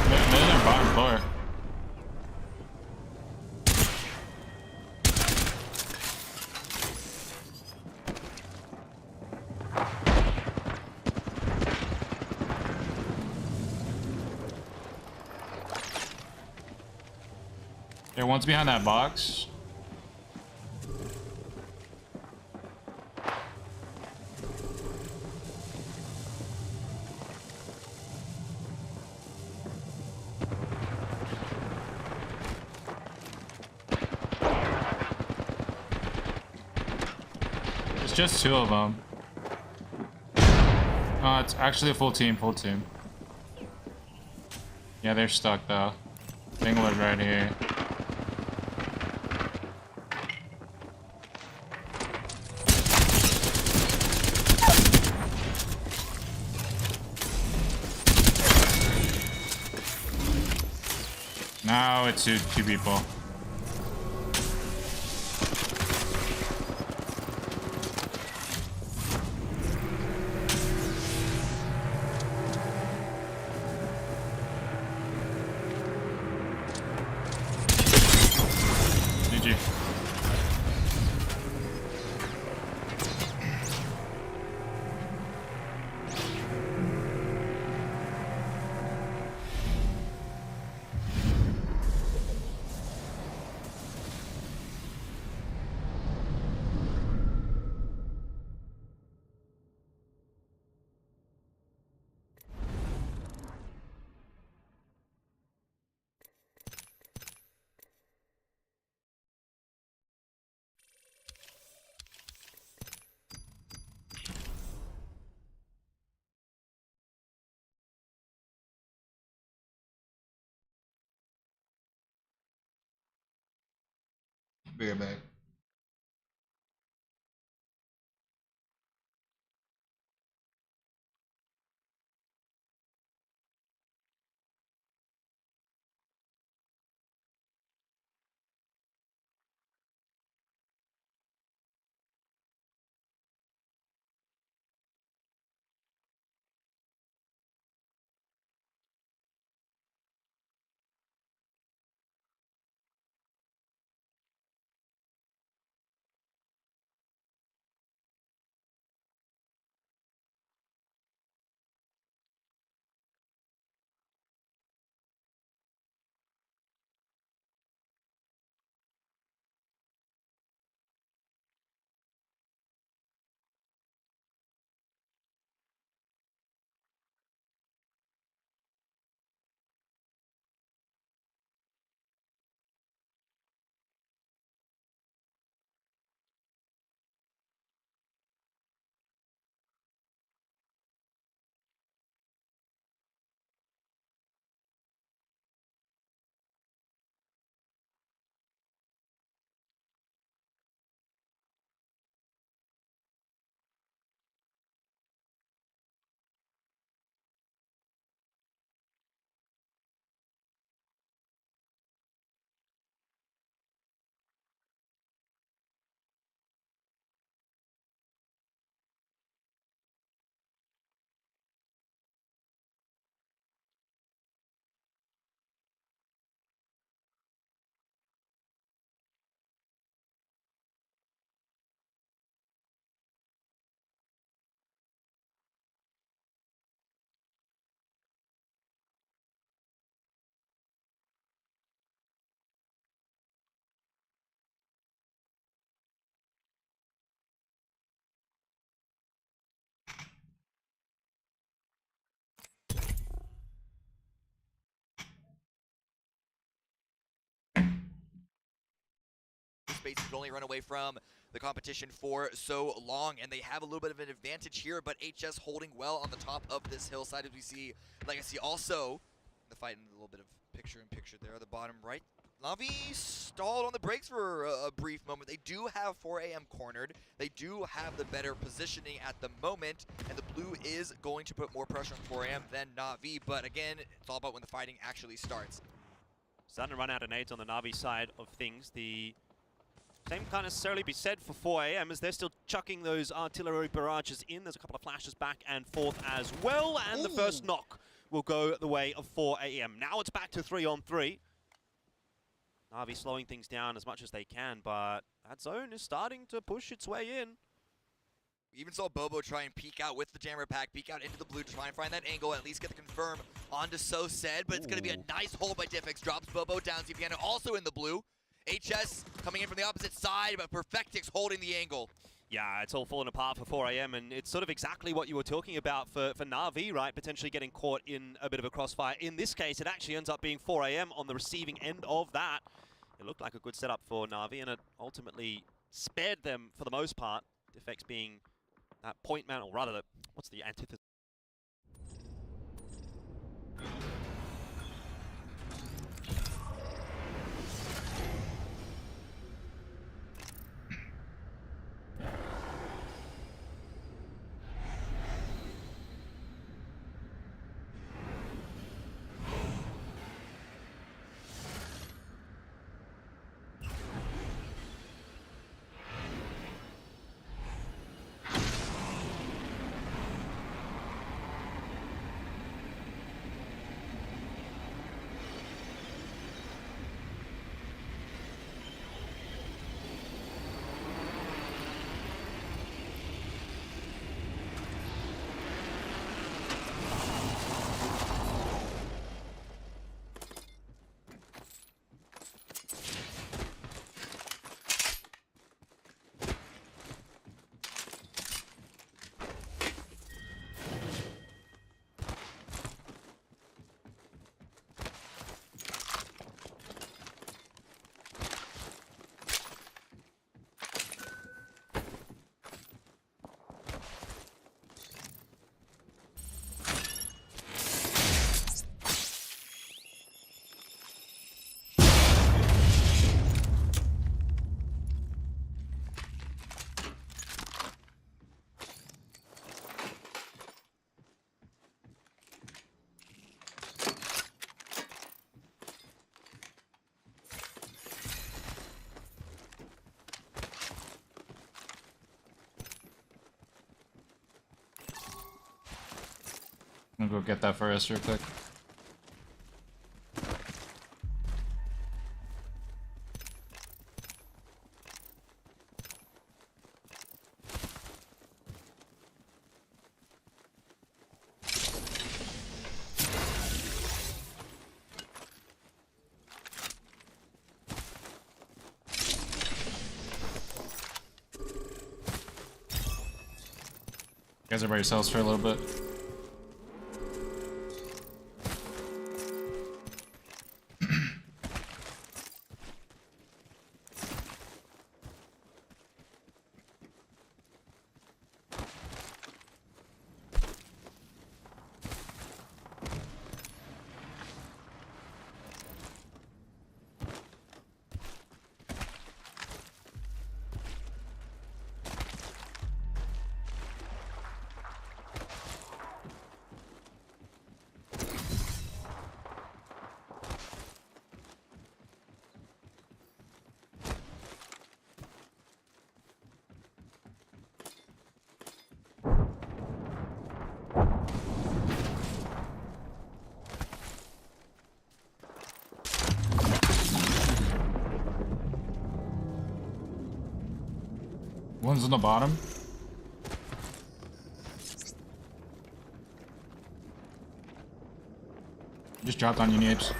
They're in their bottom floor. There, one's behind that box. It's just 2 of them. Oh, it's actually a full team, full team. Yeah, they're stuck though. Dingler right here. Now it's 2 people. GG. Be right back. space you can only run away from the competition for so long, and they have a little bit of an advantage here, but HS holding well on the top of this hillside as we see Legacy also the fight in a little bit of picture-in-picture there at the bottom right. Na'Vi stalled on the brakes for a brief moment. They do have 4 AM cornered. They do have the better positioning at the moment, and the blue is going to put more pressure on 4 AM than Na'Vi, but again, it's all about when the fighting actually starts. Starting to run out of nades on the Na'Vi side of things. The same can't necessarily be said for 4 AM as they're still chucking those artillery barrages in. There's a couple of flashes back and forth as well, and the first knock will go the way of 4 AM. Now it's back to 3-on-3. Na'Vi slowing things down as much as they can, but that zone is starting to push its way in. We even saw Bobo try and peek out with the jammer pack, peek out into the blue to try and find that angle, and at least get the confirm onto So Said, but it's going to be a nice hold by Diffix. Drops Bobo down, CPN also in the blue. HS coming in from the opposite side, but Perfectix holding the angle. Yeah, it's all falling apart for 4 AM, and it's sort of exactly what you were talking about for Na'Vi, right? Potentially getting caught in a bit of a crossfire. In this case, it actually ends up being 4 AM on the receiving end of that. It looked like a good setup for Na'Vi, and it ultimately spared them for the most part. Defects being that point man, or rather, what's the antithesis? I'm gonna go get that for us real quick. You guys are by yourselves for a little bit. One's on the bottom. Just dropped on you, Napes.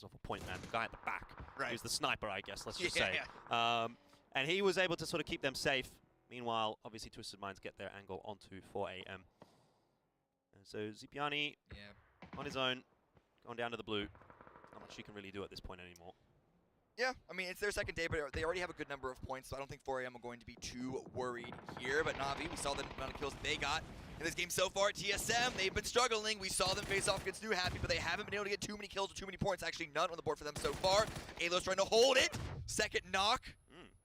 off a point man, the guy at the back. Right. He was the sniper, I guess, let's just Yeah, say. yeah. And he was able to sort of keep them safe. Meanwhile, obviously, Twisted Minds get their angle onto 4 AM. And so Zipiani Yeah. on his own, going down to the blue. Not much he can really do at this point anymore. Yeah, I mean, it's their second day, but they already have a good number of points, so I don't think 4AM are going to be too worried here. But Na'Vi, we saw the amount of kills that they got in this game so far. TSM, they've been struggling. We saw them face off against New Happy, but they haven't been able to get too many kills or too many points. Actually, none on the board for them so far. Alo's trying to hold it. Second knock.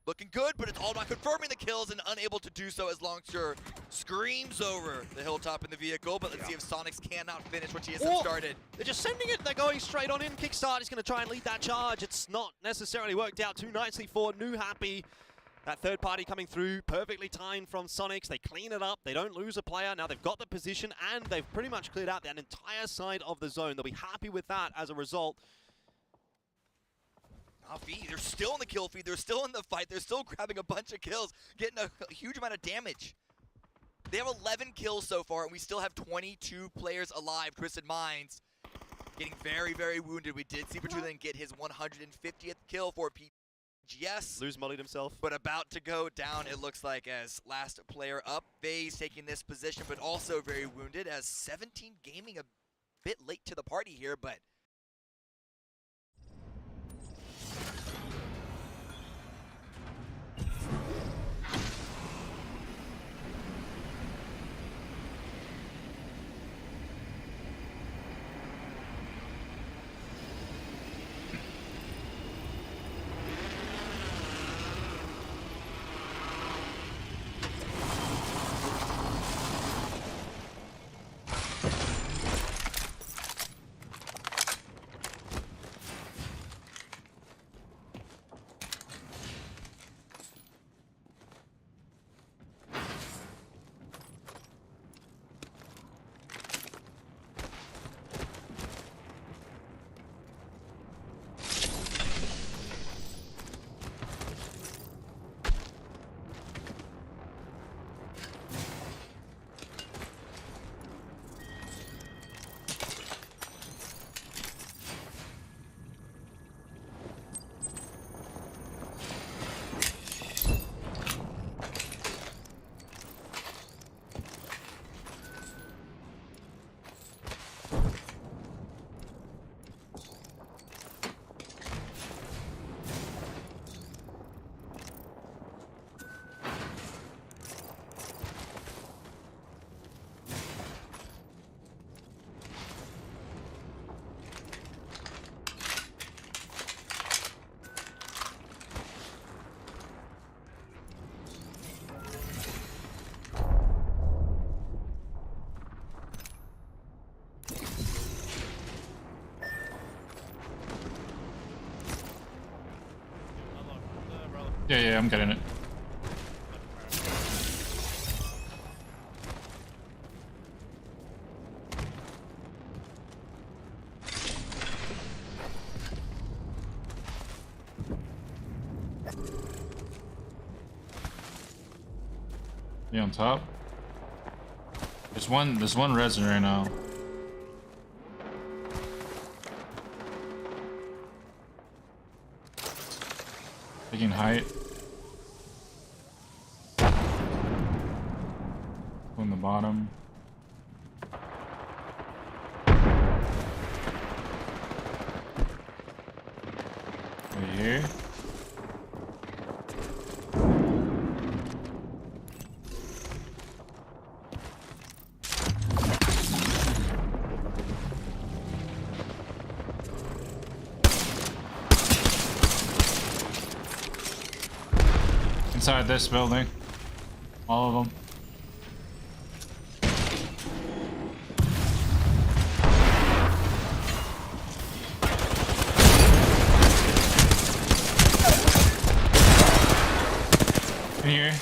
Looking good, but it's all about confirming the kills and unable to do so as Longster screams over the hilltop in the vehicle. But let's see if Sonics cannot finish what TSM started. They're just sending it. They're going straight on in. Kickstart is going to try and lead that charge. It's not necessarily worked out too nicely for New Happy. That third party coming through, perfectly timed from Sonics. They clean it up. They don't lose a player. Now they've got the position, and they've pretty much cleared out that entire side of the zone. They'll be happy with that as a result. Na'Vi, they're still in the kill feed. They're still in the fight. They're still grabbing a bunch of kills, getting a huge amount of damage. They have 11 kills so far, and we still have 22 players alive. Twisted Minds getting very, very wounded. We did see Petrulian get his 150th kill for PGS. Lose mollied himself. But about to go down, it looks like, as last player up. FaZe taking this position, but also very wounded, as 17 Gaming a bit late to the party here, but Yeah, I'm getting it. You on top? There's one resin right now. Taking height. On the bottom. Right here. Inside this building. All of them. In here.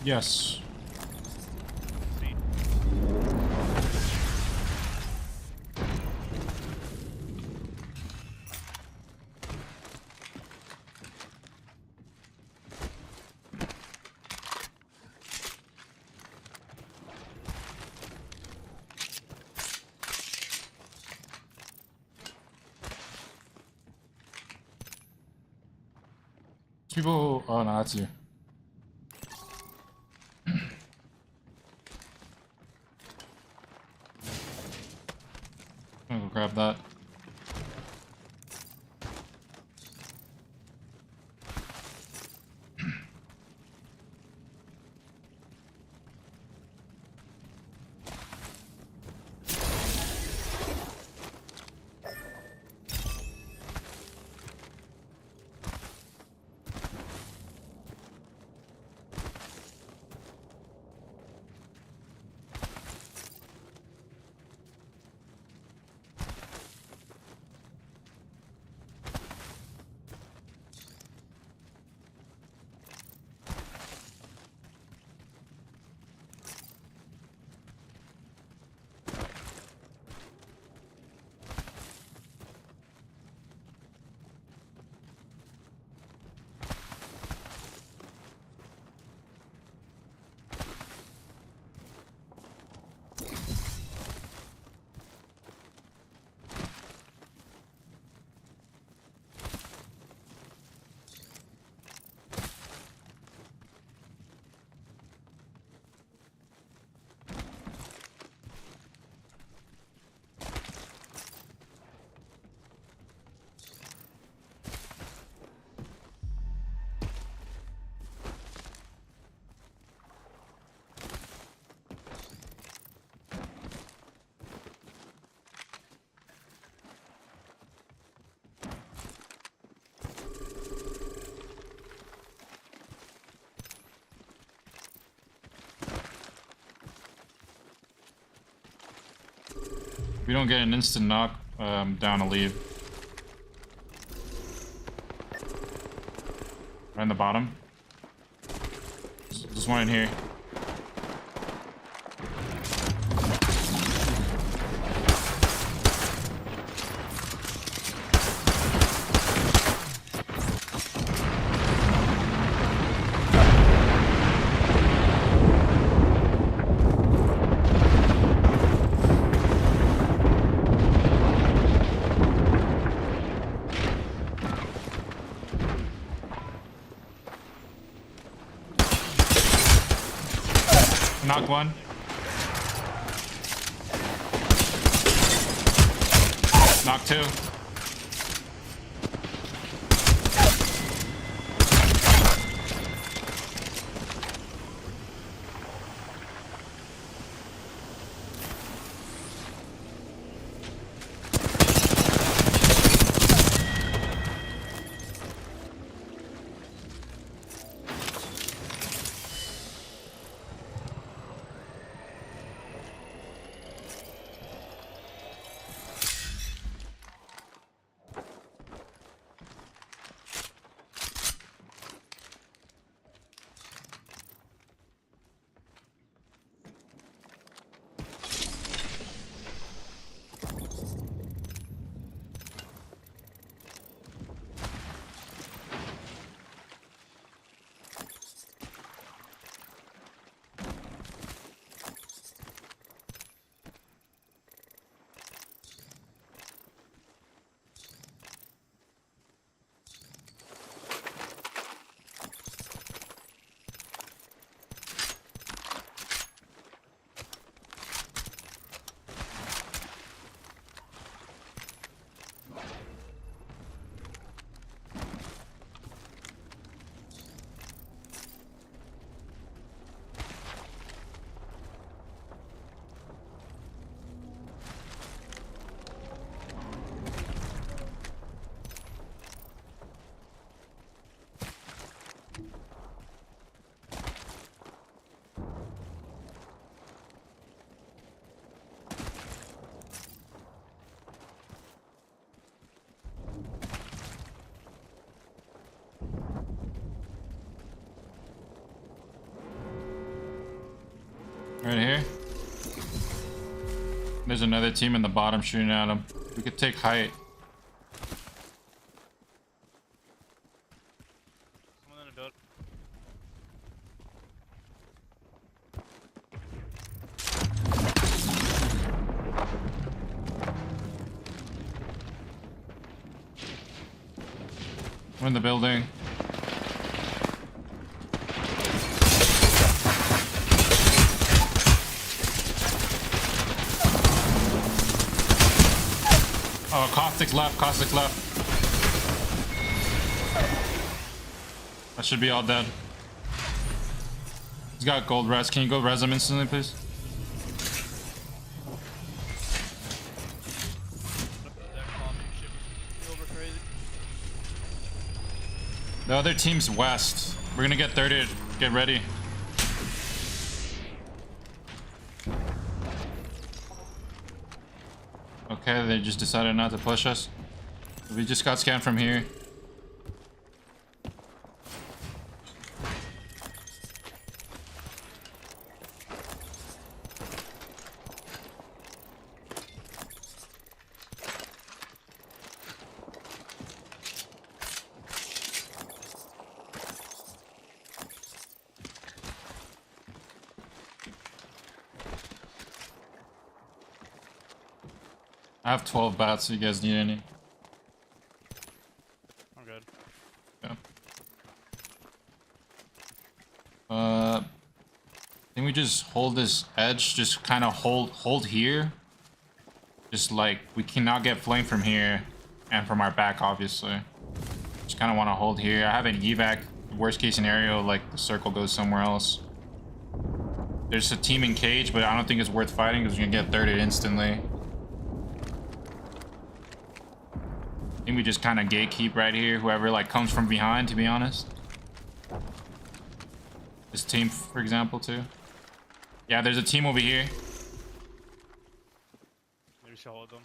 Yes. People, oh no, that's you. I'm gonna go grab that. If we don't get an instant knock, down to leave. Right in the bottom. Just one in here. Knocked one. Knocked two. There's another team in the bottom shooting at him. We could take height. Someone in the build. We're in the building. Oh, Caustic's left, Caustic's left. That should be all dead. He's got gold res. Can you go res him instantly, please? The other team's west. We're gonna get 30'd. Get ready. Okay, they just decided not to push us. We just got scanned from here. I have 12 bats, so you guys need any. I'm good. Yeah. I think we just hold this edge, just kind of hold here. Just like, we cannot get flamed from here and from our back, obviously. Just kind of want to hold here. I have an evac. Worst case scenario, like the circle goes somewhere else. There's a team in cage, but I don't think it's worth fighting because we're gonna get 30'd instantly. I think we just kind of gatekeep right here, whoever like comes from behind, to be honest. This team, for example, too. Yeah, there's a team over here. Maybe we should hold them.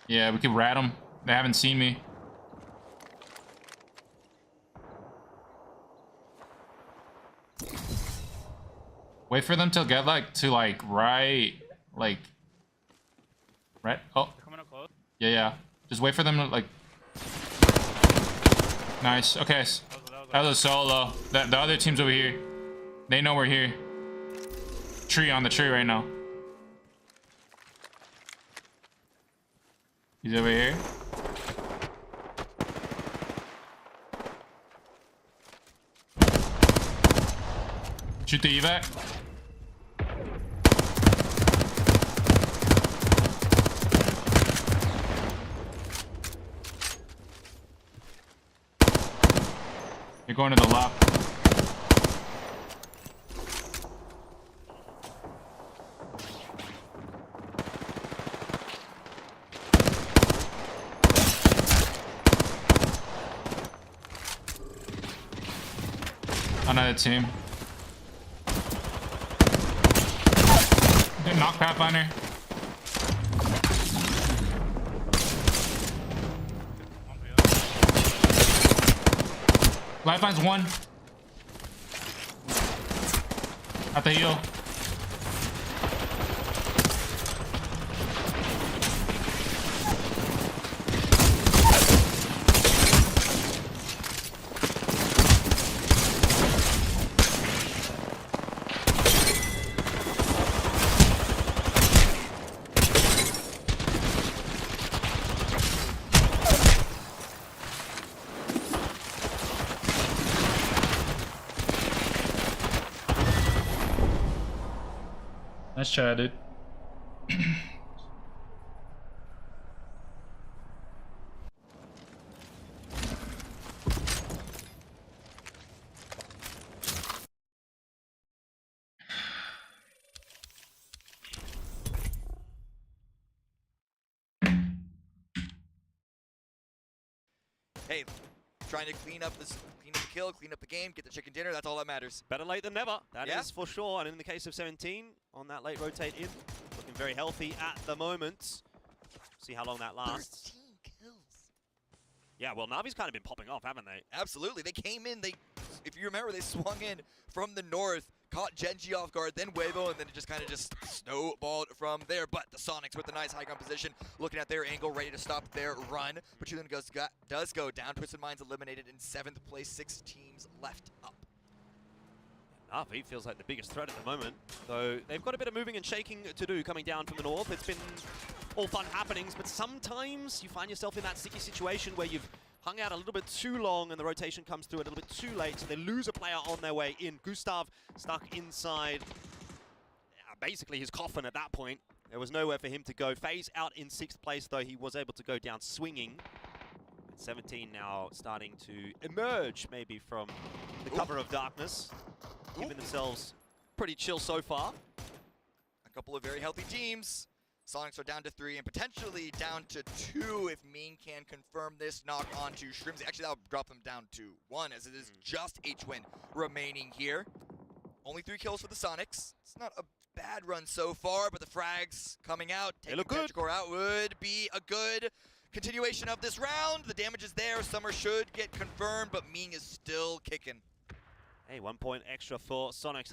Yeah, we could rat them. They haven't seen me. Wait for them to get like to like right. Oh, Coming up close. yeah. Just wait for them to like. Nice. Okay. That was a solo. The other team's over here. They know we're here. Tree on the tree right now. He's over here. Shoot the evac. You're going to the left. Another team. Good knock, Pathfinder. Lifeline's one. At the heel. Nice try, dude. Hey, trying to clean up the kill, clean up the game, get the chicken dinner. That's all that matters. Better late than never. That Yeah. is for sure. And in the case of 17, on that late rotate in, looking very healthy at the moment. See how long that lasts. 13 kills. Yeah, well, Navi's kind of been popping off, haven't they? Absolutely. They came in. If you remember, they swung in from the north, caught Genji off guard, then Weibo, and then it just kind of just snowballed from there. But the Sonics with a nice high ground position, looking at their angle, ready to stop their run. But Chulin does go down. Twisted Minds eliminated in 7th place, 6 teams left up. RV feels like the biggest threat at the moment, though they've got a bit of moving and shaking to do coming down from the north. It's been all fun happenings, but sometimes you find yourself in that sticky situation where you've hung out a little bit too long and the rotation comes through a little bit too late, so they lose a player on their way in. Gustav stuck inside basically his coffin at that point. There was nowhere for him to go. FaZe out in 6th place, though he was able to go down swinging. 17 now starting to emerge maybe from the cover of darkness. Keeping themselves pretty chill so far. A couple of very healthy teams. Sonics are down to 3 and potentially down to 2 if Mean can confirm this knock onto Shrimzy. Actually, that'll drop them down to 1 as it is just H-Win remaining here. Only 3 kills for the Sonics. It's not a bad run so far, but the frags coming out, taking Petrichor out would be a good continuation of this round. The damage is there. Summer should get confirmed, but Ming is still kicking. Hey, 1 point extra for Sonics.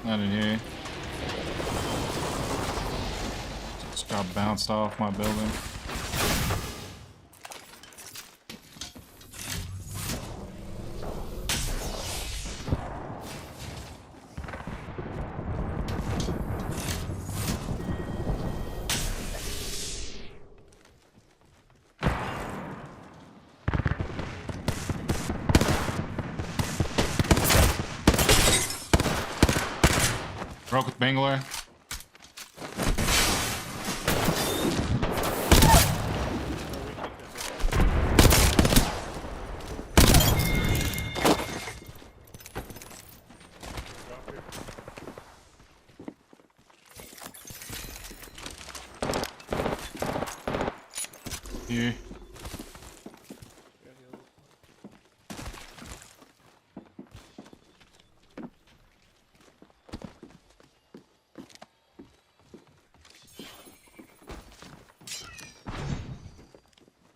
Not in here. Just got bounced off my building. Broke with Bangalore. Here.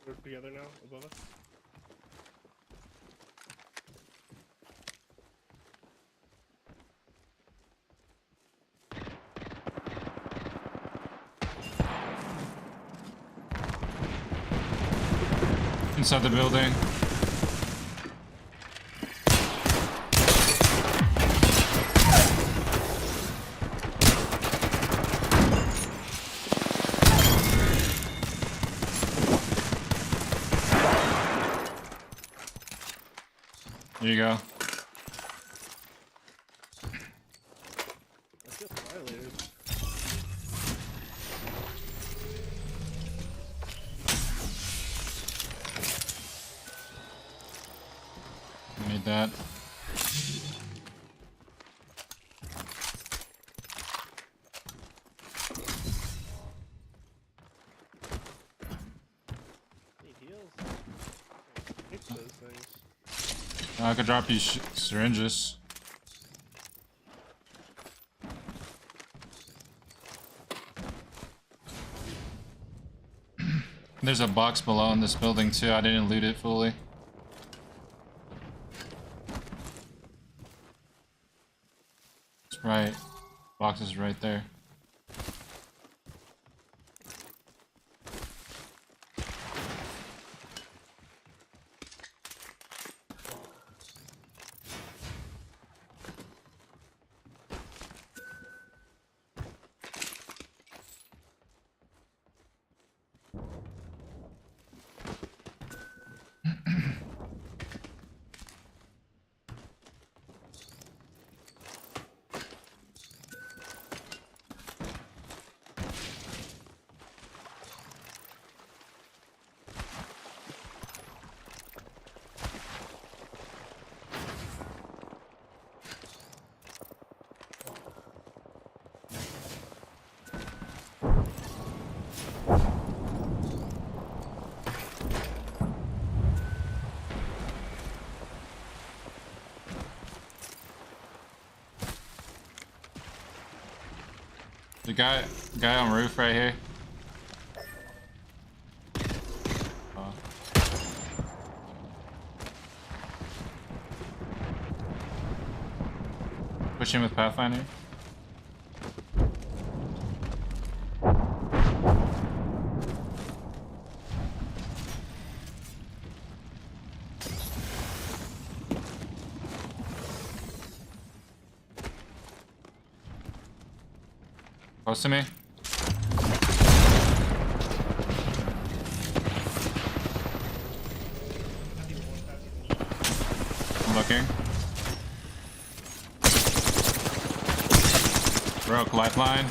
We're together now, above us. Inside the building. There you go. That's just violated. Made that. Need heals. Fix those things. I could drop you syringes. There's a box below in this building too. I didn't loot it fully. It's right. Box is right there. The guy on roof right here. Oh. Push him with Pathfinder. Close to me. I'm looking. Broke lifeline.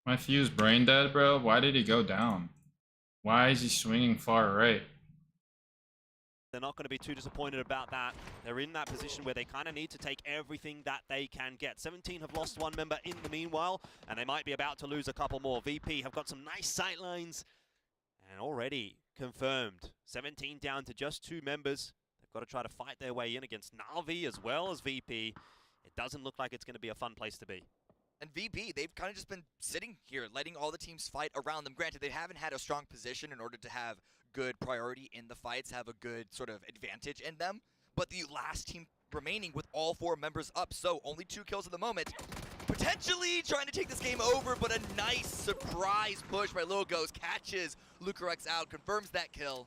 My fuse brain dead, bro. Why did he go down? Why is he swinging far right? They're not going to be too disappointed about that. They're in that position where they kind of need to take everything that they can get. 17 have lost one member in the meanwhile, and they might be about to lose a couple more. VP have got some nice sight lines, and already confirmed. 17 down to just 2 members. They've got to try to fight their way in against Na'Vi as well as VP. It doesn't look like it's going to be a fun place to be. And VP, they've kind of just been sitting here, letting all the teams fight around them. Granted, they haven't had a strong position in order to have good priority in the fights, have a good sort of advantage in them. But the last team remaining with all 4 members up, so only 2 kills at the moment. Potentially trying to take this game over, but a nice surprise push by Lil Ghost catches Lucarex out, confirms that kill.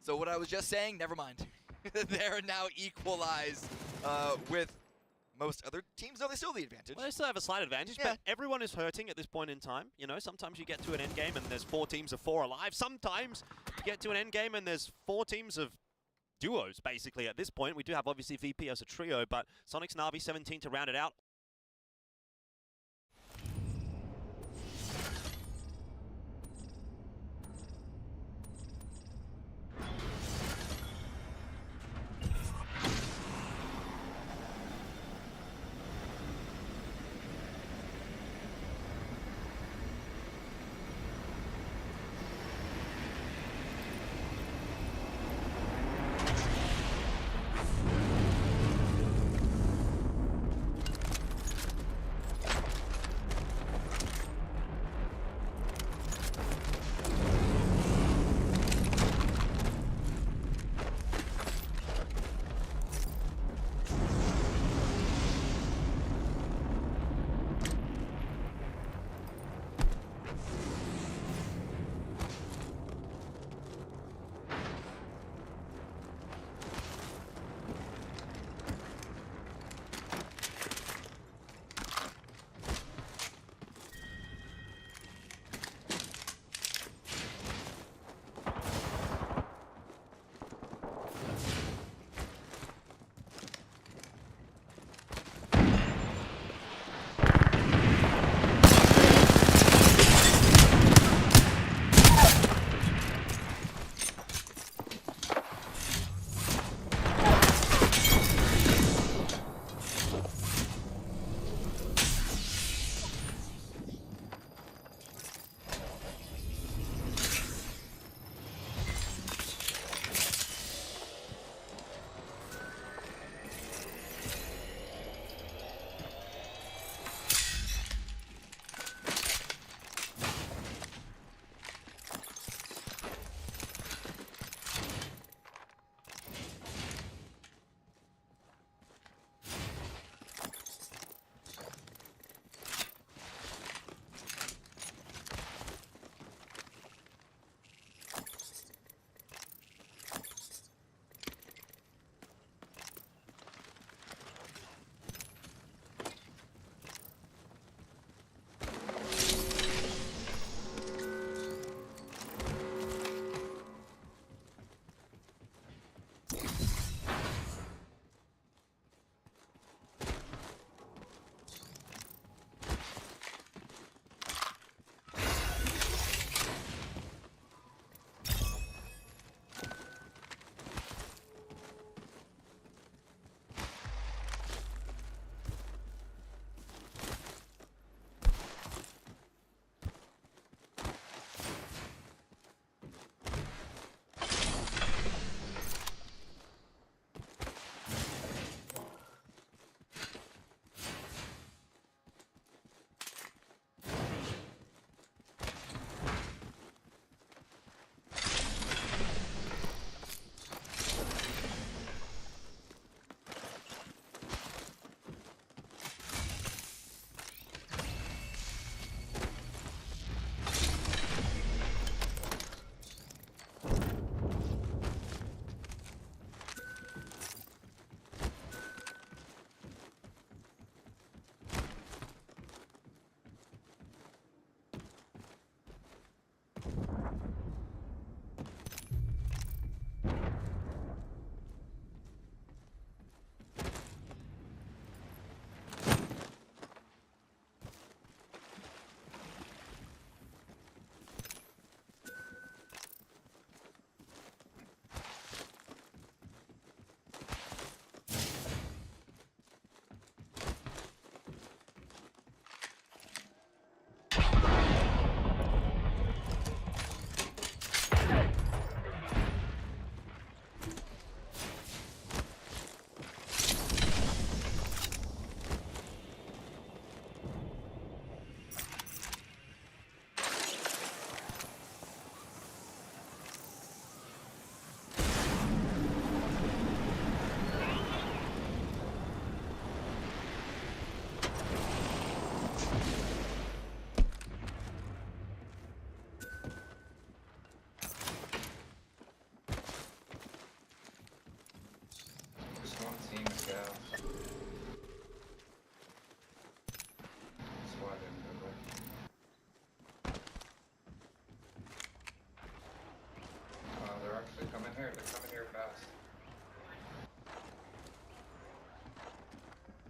So what I was just saying, never mind. They're now equalized with most other teams. No, they still have the advantage. Well, they still have a slight advantage, but everyone is hurting at this point in time. You know, sometimes you get to an end game and there's 4 teams of 4 alive. Sometimes you get to an end game and there's 4 teams of duos, basically, at this point. We do have, obviously, VP as a trio, but Sonic's Na'Vi 17 to round it out.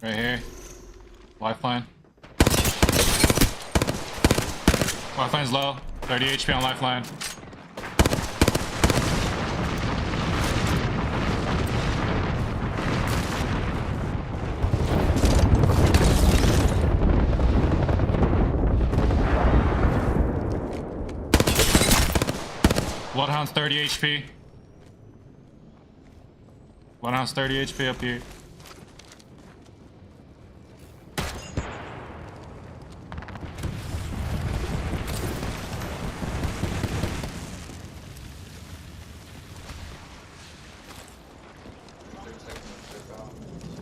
Right here. Lifeline. Lifeline's low. 30 HP on lifeline. Bloodhound's 30 HP. Bloodhound's 30 HP up here.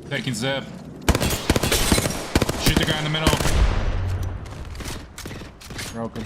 Taking zip. Shoot the guy in the middle. Broken.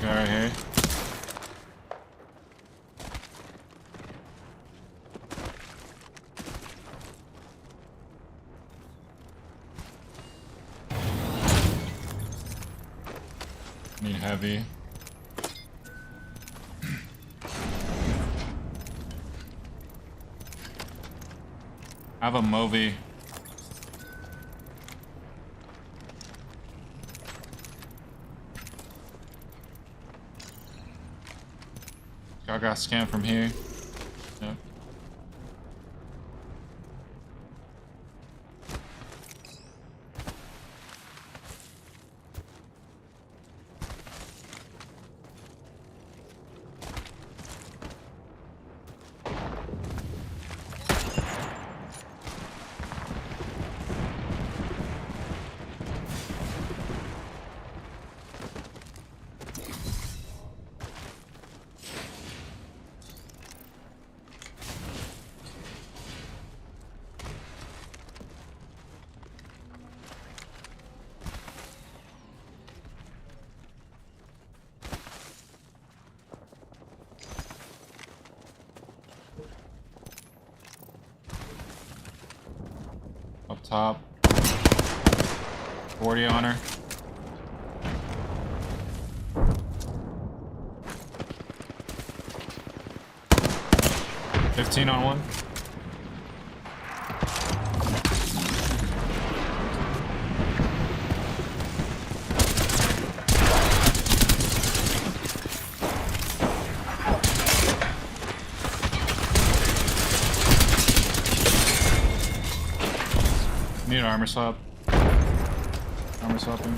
Guy right here. Need heavy. I have a Movi. I got scanned from here. Yep. Up top. 40 on her. $15 on one. Need an armor swap. Armor swapping.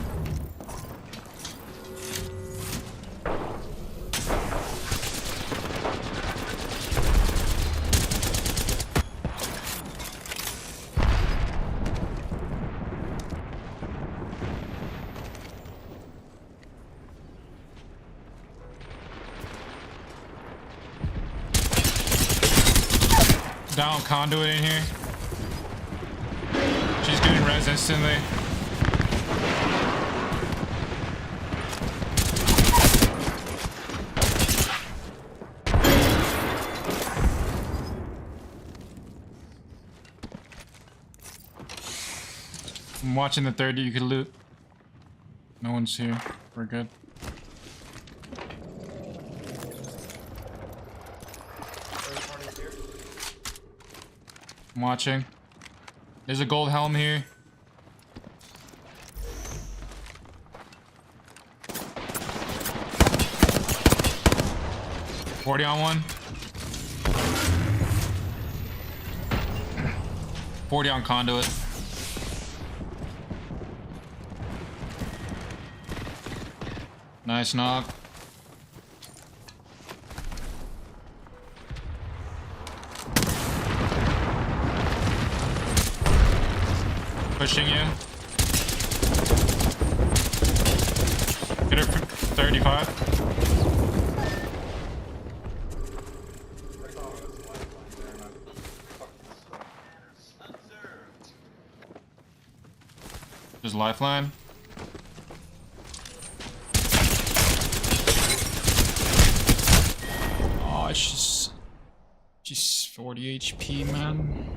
Down conduit in here. She's getting res instantly. I'm watching the 30, you could loot. No one's here. We're good. I'm watching. There's a gold helm here. $40 on one. 40 on conduit. Nice knock. Pushing you. Get her 35. There's lifeline. Oh, it's just 40 HP, man.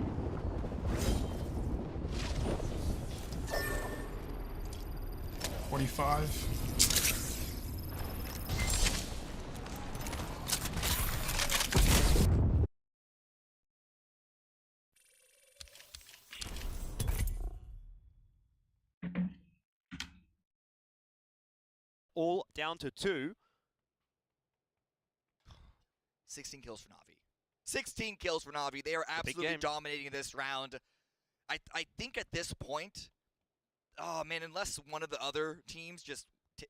All down to 2. 16 kills for Na'Vi. 16 kills for Na'Vi. They are absolutely game. dominating this round. I think at this point, oh man, unless one of the other teams just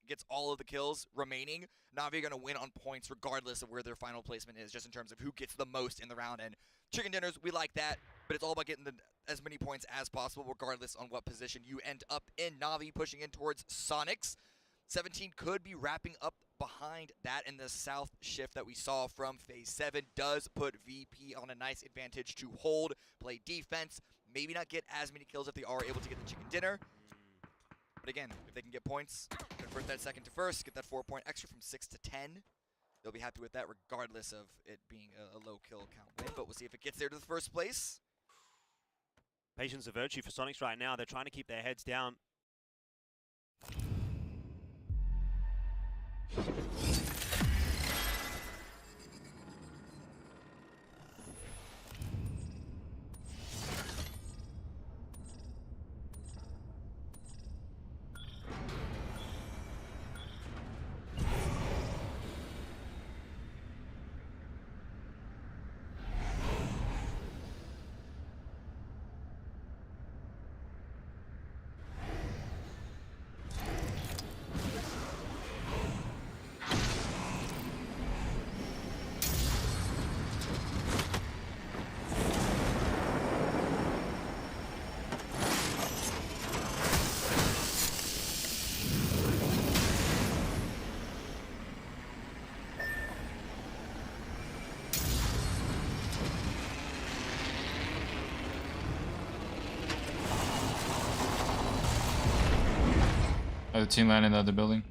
gets all of the kills remaining, Na'Vi are going to win on points regardless of where their final placement is, just in terms of who gets the most in the round. And chicken dinners, we like that, but it's all about getting as many points as possible regardless on what position you end up in. Na'Vi pushing in towards Sonics. 17 could be wrapping up behind that, in the south shift that we saw from Phase 7 does put VP on a nice advantage to hold, play defense, maybe not get as many kills if they are able to get the chicken dinner. But again, if they can get points, convert that second to first, get that 4-point extra from 6 to 10, they'll be happy with that regardless of it being a low kill count win. But we'll see if it gets there to the first place. Patience of virtue for Sonics right now. They're trying to keep their heads down. The team landed in the other building.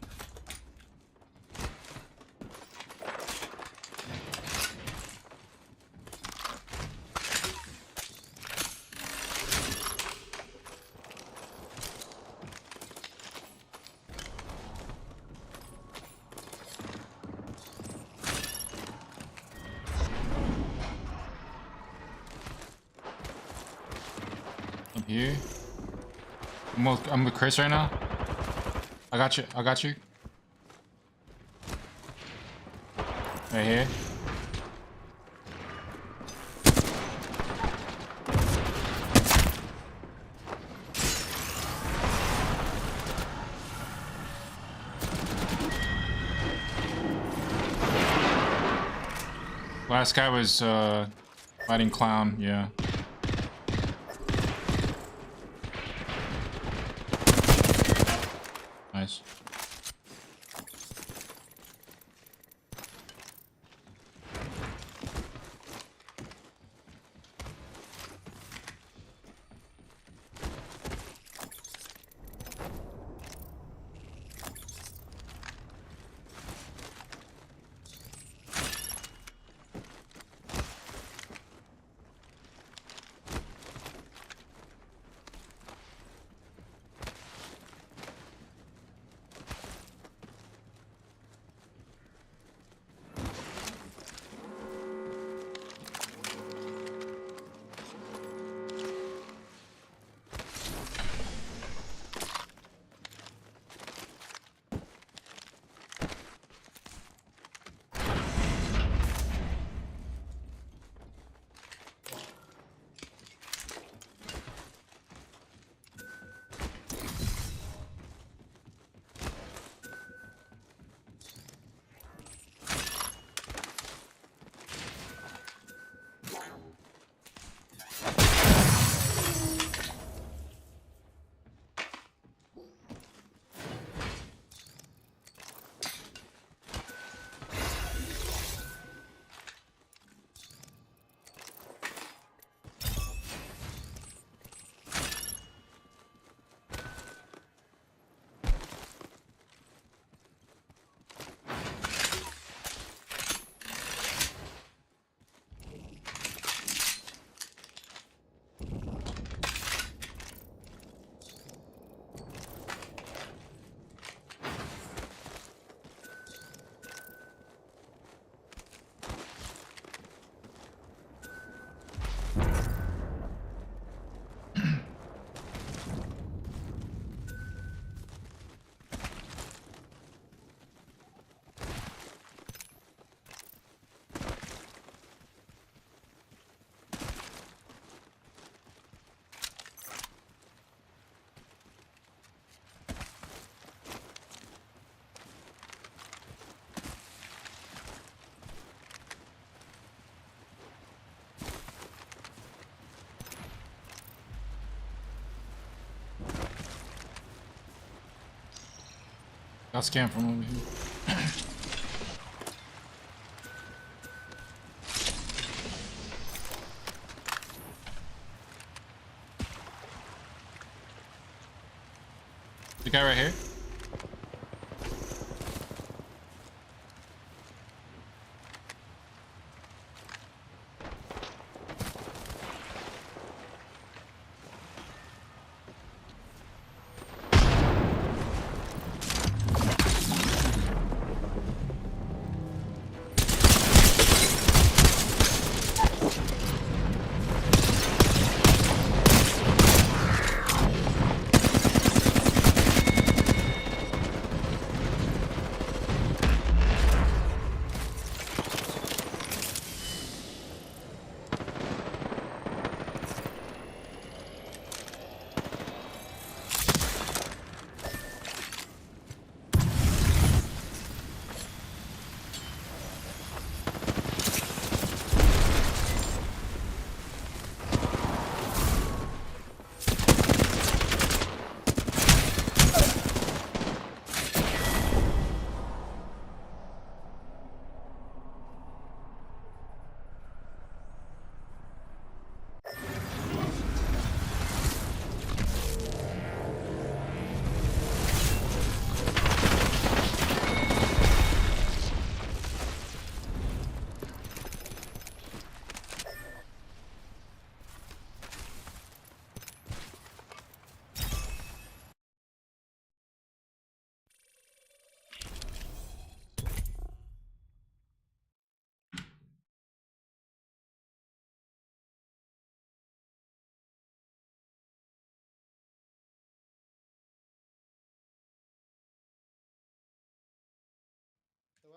Up here. I'm with Chris right now. I got you. I got you. Right here. Last guy was fighting clown. Yeah. Nice. Got scammed from over here. The guy right here.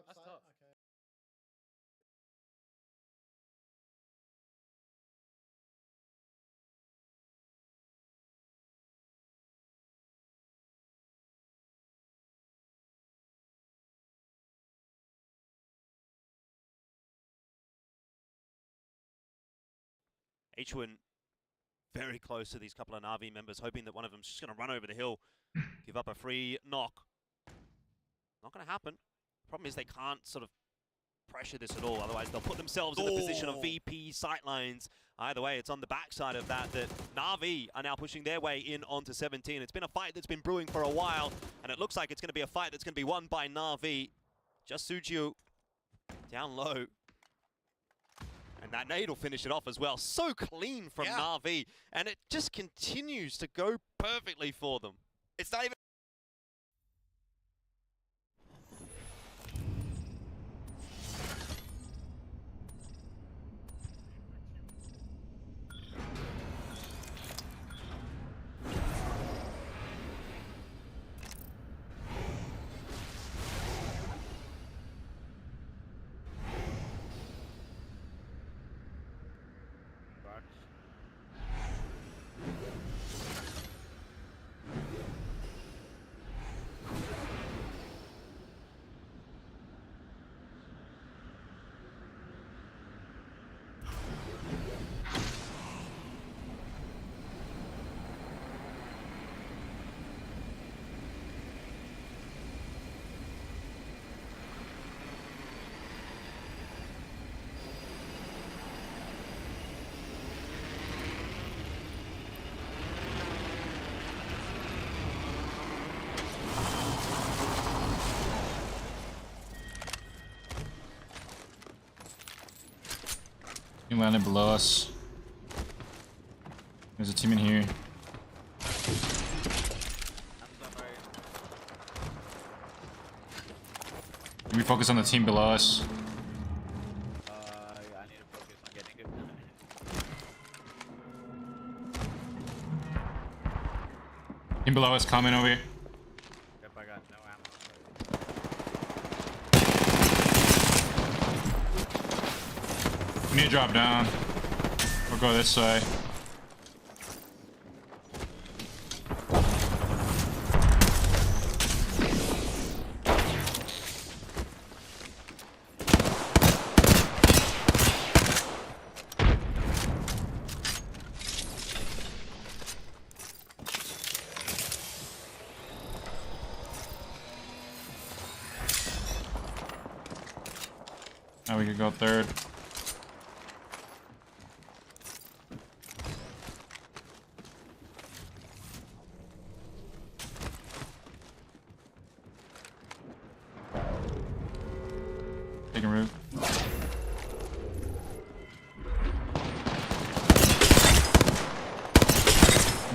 That's tough. H1 very close to these couple of Na'Vi members, hoping that one of them's just going to run over the hill, give up a free knock. Not going to happen. Problem is they can't sort of pressure this at all, otherwise they'll put themselves in the position of VP sightlines. Either way, it's on the backside of that Na'Vi are now pushing their way in onto 17. It's been a fight that's been brewing for a while, and it looks like it's going to be a fight that's going to be won by Na'Vi. Just Suju down low. And that nade will finish it off as well. So clean from Na'Vi, and it just continues to go perfectly for them. It's not even... He landed below us. There's a team in here. We focus on the team below us. Yeah, I need to focus on getting it. Team below us coming over here. Yep, I got no ammo. We need to drop down. We'll go this way. Now we could go third. Taking root.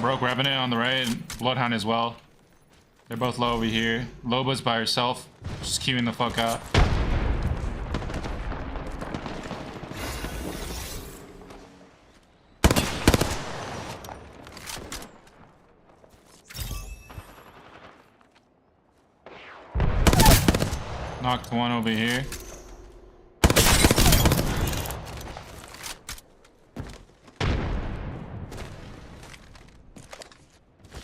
Broke Revenant on the right, and Bloodhound as well. They're both low over here. Loba's by herself, just queuing the fuck out. Knocked one over here.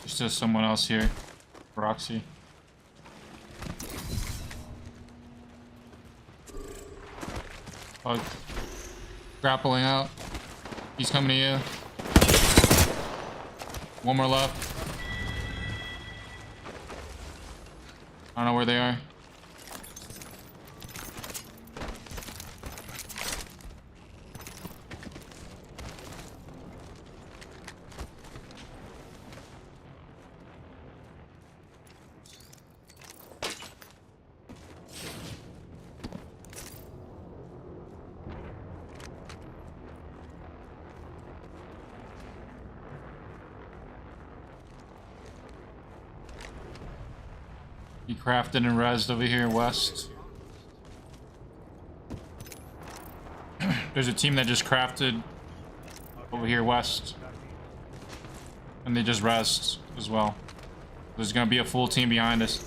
There's just someone else here. Roxy. Bug. Grappling out. He's coming to you. One more left. I don't know where they are. He crafted and rezzed over here west. There's a team that just crafted over here west. And they just rezzed as well. There's gonna be a full team behind us.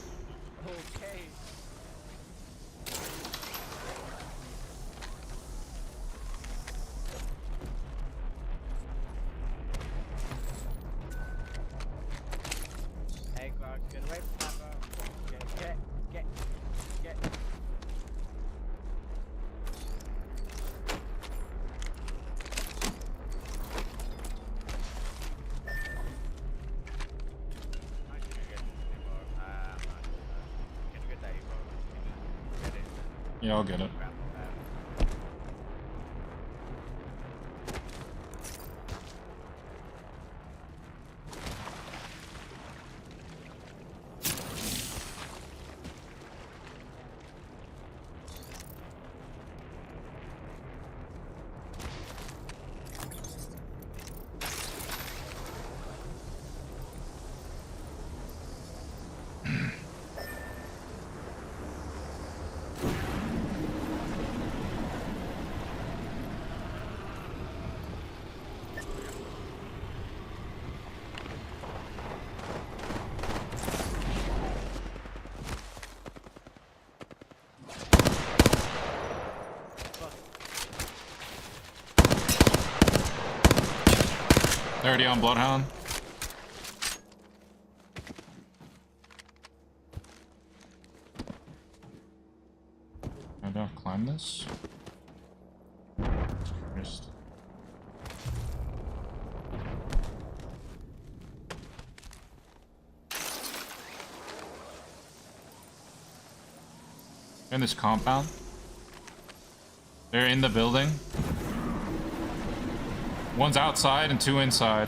Yeah, I'll get it. They're already on Bloodhound. I don't climb this. Christ. They're in this compound. They're in the building. One's outside and two inside.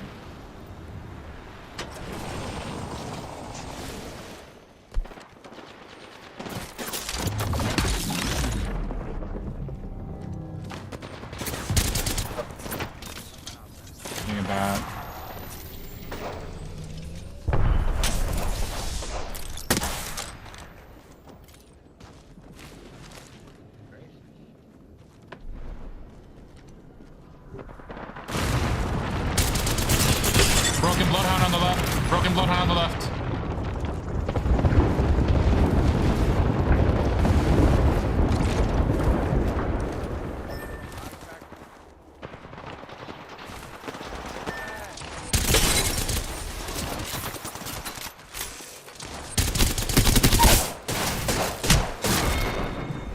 Taking it back. Broken Bloodhound on the left. Broken Bloodhound on the left.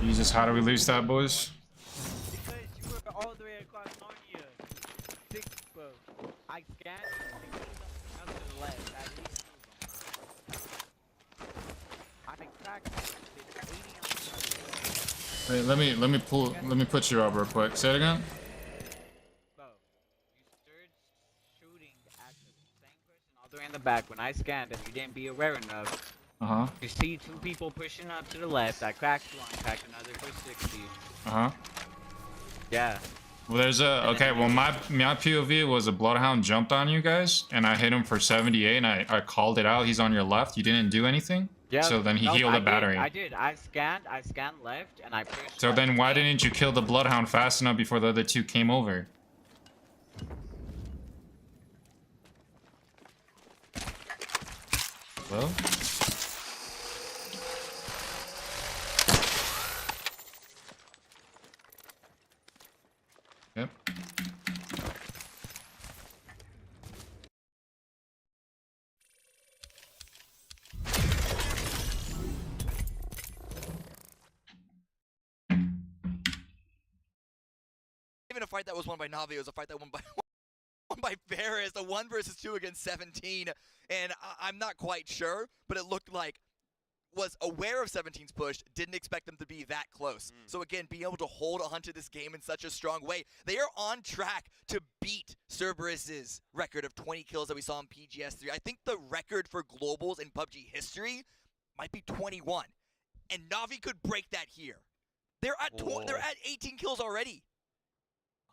Jesus, how do we lose that, boys? Because you were all the way across Narnia. Six, bro. I scanned. I was to the left. I didn't move on. I cracked. Wait, let me put you up real quick. Say it again. Bro, you started shooting at the same person all the way in the back when I scanned and you didn't be aware enough. Uh-huh. You see two people pushing up to the left. I cracked one, cracked another for 60. Uh-huh. Yeah. Well, there's a... Okay, well, my POV was a Bloodhound jumped on you guys, and I hit him for 78, and I called it out. He's on your left. You didn't do anything? Yeah. So then he nope, healed the battery. I did. I scanned left and I pushed. So left. then why didn't you kill the Bloodhound fast enough before the other two came over? Well? Yep. Even a fight that was won by Navi, it was a fight that won by Ferris, a 1 versus 2 against 17, and I'm not quite sure, but it looked like was aware of 17's push, didn't expect them to be that close. So again, being able to hold on to this game in such a strong way, they are on track to beat Cerberus's record of 20 kills that we saw in PGS3. I think the record for globals in PUBG history might be 21, and Navi could break that here. They're at 18 kills already.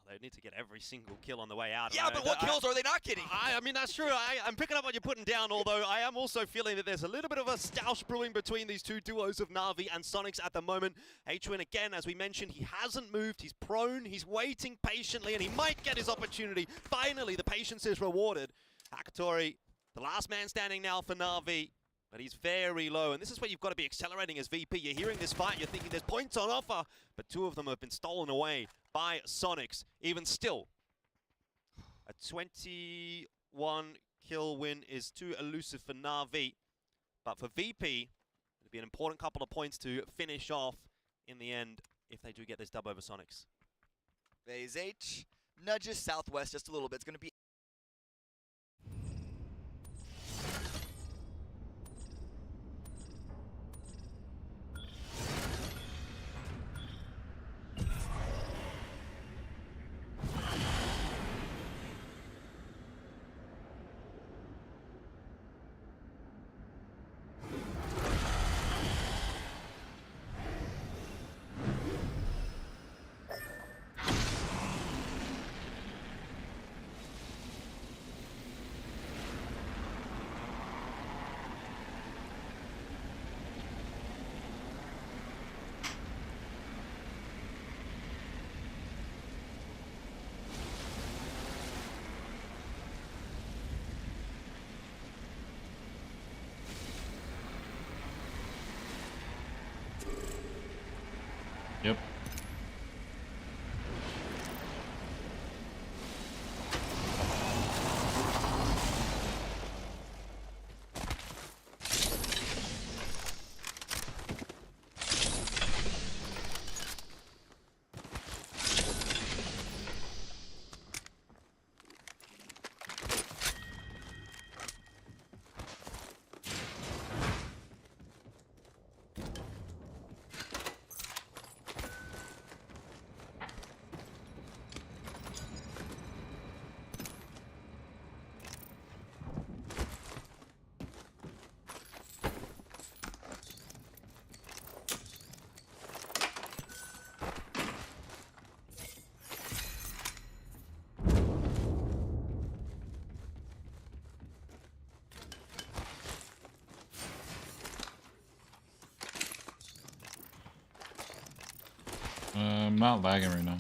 They need to get every single kill on the way out. Yeah, but what kills are they not getting? I mean, that's true. I'm picking up what you're putting down, although I am also feeling that there's a little bit of a stoush brewing between these two duos of Na'Vi and Sonics at the moment. H-Win, again, as we mentioned, he hasn't moved. He's prone. He's waiting patiently, and he might get his opportunity. Finally, the patience is rewarded. Akatori, the last man standing now for Na'Vi, but he's very low, and this is where you've got to be accelerating as VP. You're hearing this fight, you're thinking there's points on offer, but two of them have been stolen away by Sonics. Even still, a 21 kill win is too elusive for Na'Vi, but for VP, it'll be an important couple of points to finish off in the end if they do get this dub over Sonics. Phase H nudges southwest just a little bit. It's going to be Yep. I'm not lagging right now.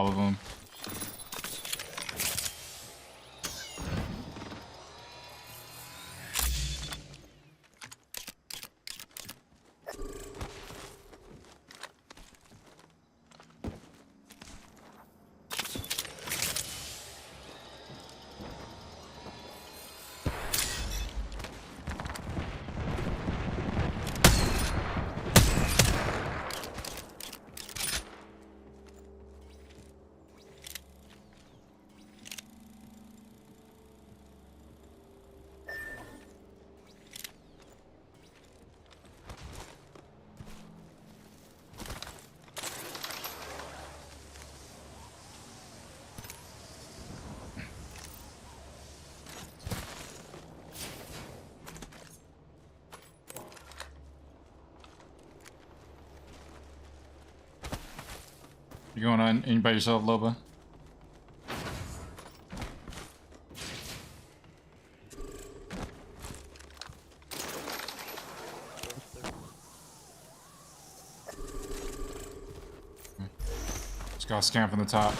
all of them. You going on in by yourself, Loba? Just got scanned from the top.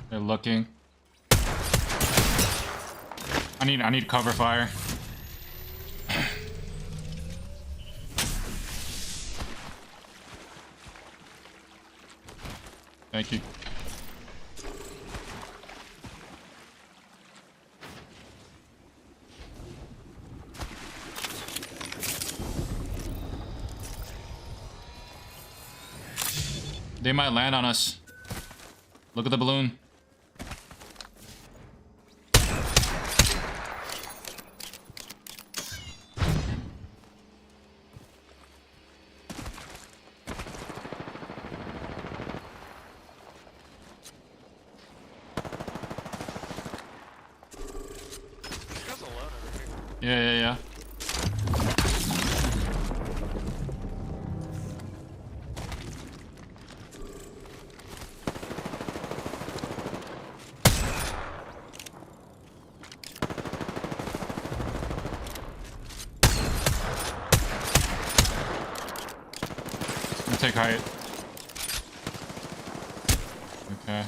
They're looking. I need cover fire. Thank you. They might land on us. Look at the balloon. Yeah. I'll take height. Okay.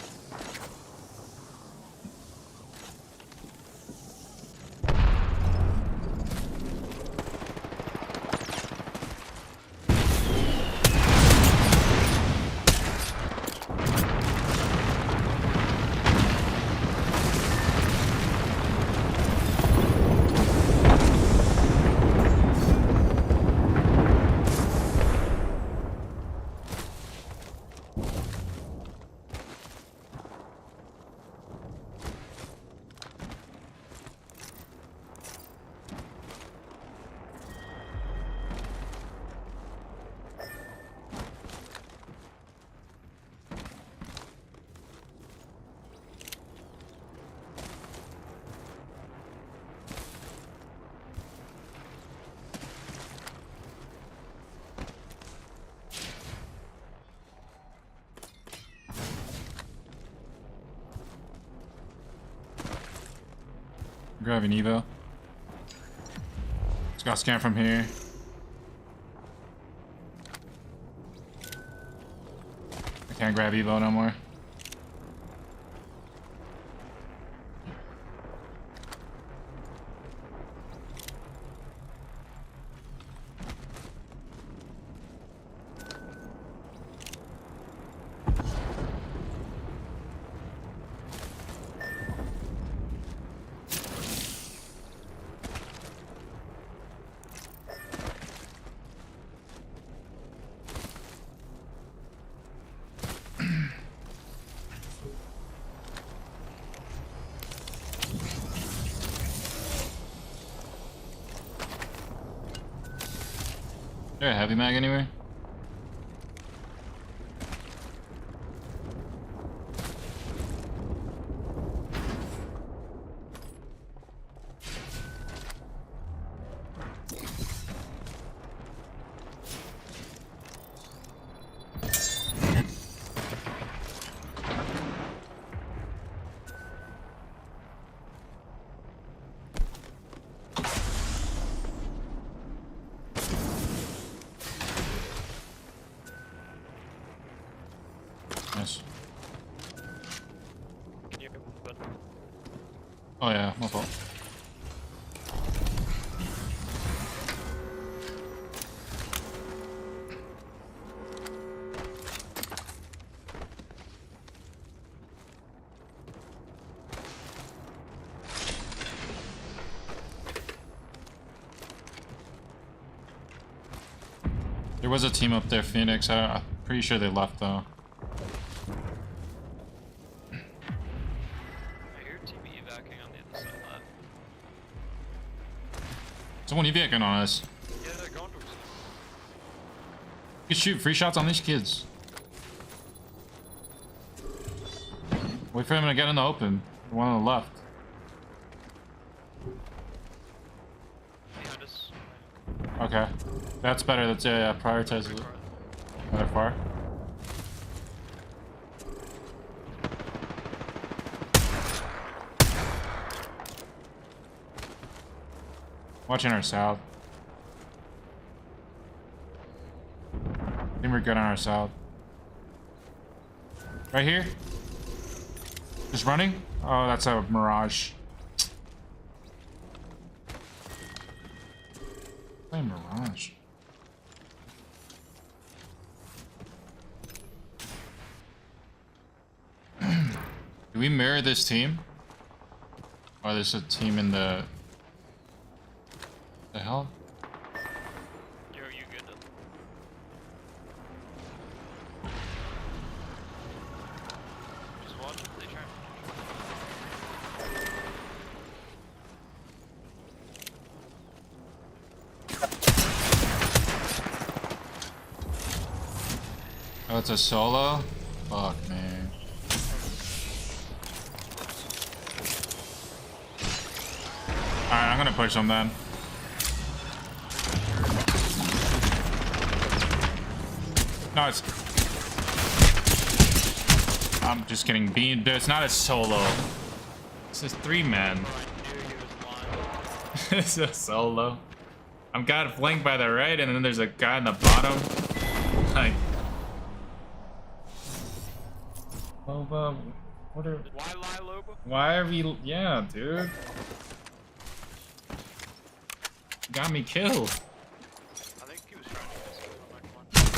Grab an Evo. Just got scanned from here. I can't grab Evo no more. Is there a heavy mag anywhere? Oh yeah, my fault. There was a team up there, Phoenix. I'm pretty sure they left though. I hear TV evacing on the other side left. Someone evacing on us. Yeah, they're going towards us. You can shoot free shots on these kids. Wait for him to get in the open. The one on the left. Behind us. Okay. That's better. That's prioritize it. They're far. Watching our south. I think we're good on our south. Right here? Just running? Oh, that's a mirage. Play mirage. Do we mirror this team? Or there's a team in the hell? Yo, you good? Just watch if they try. Oh, it's a solo? Fuck, man. Alright, I'm gonna push him then. No, it's... I'm just getting beamed. It's not a solo. It's a 3-man. It's a solo. I'm got flanked by the right, and then there's a guy in the bottom. Like... Loba, what are... Why lie, Loba? Why are we... Yeah, dude. Got me killed. I think he was trying to get us.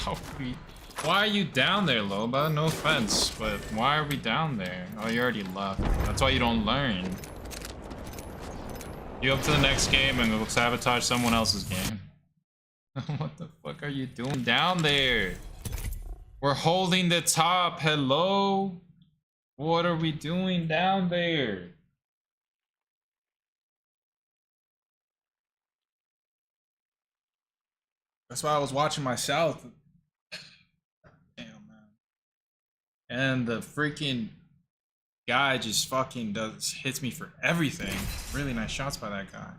How we... Why are you down there, Loba? No offense, but why are we down there? Oh, you already left. That's why you don't learn. You up to the next game and go sabotage someone else's game. What the fuck are you doing down there? We're holding the top. Hello? What are we doing down there? That's why I was watching my south. Damn, man. And the freaking guy just fucking hits me for everything. Really nice shots by that guy.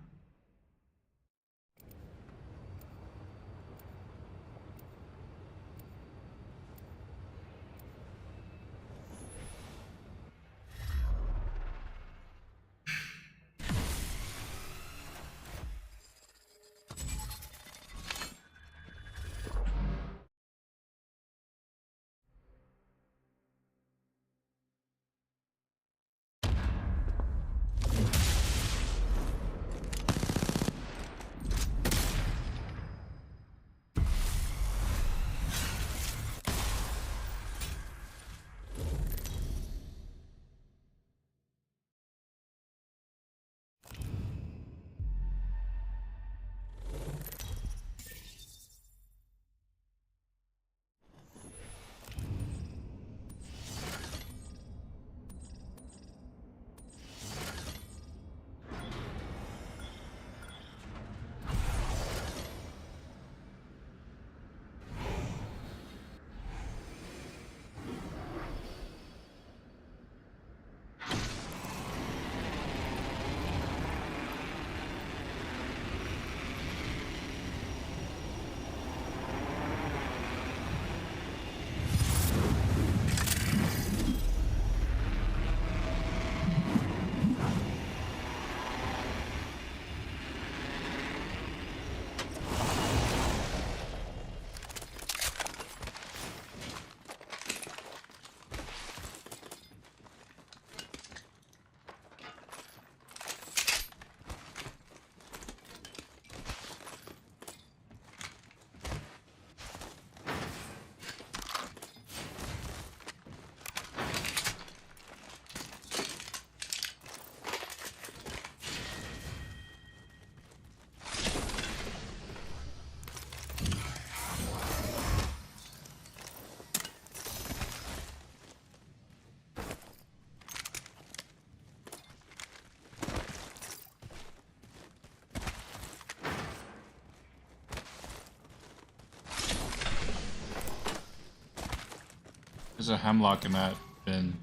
There's a hemlock in that bin.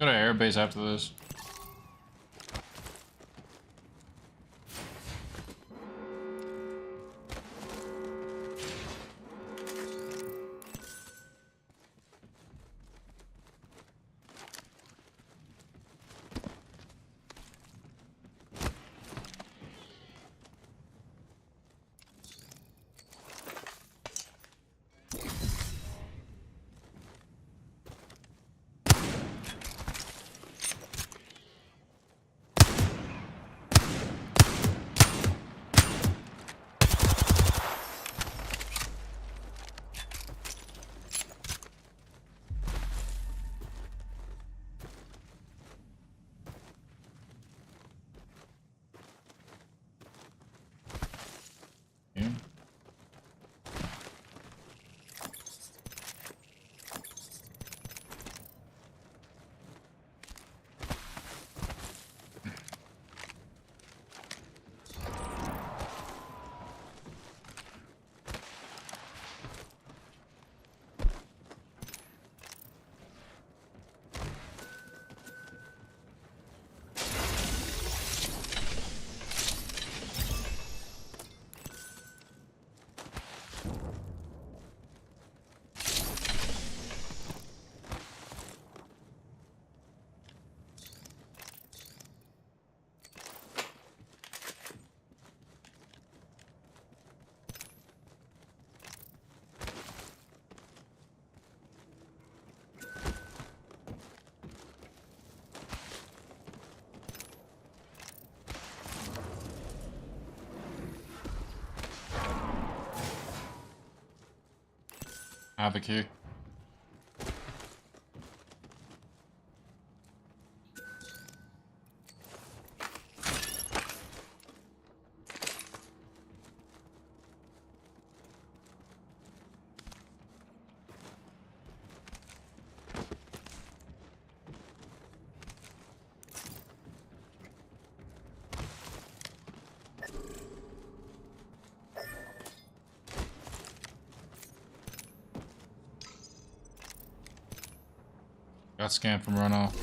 Go to airbase after this. Okay. I have a key. Got scanned from runoff.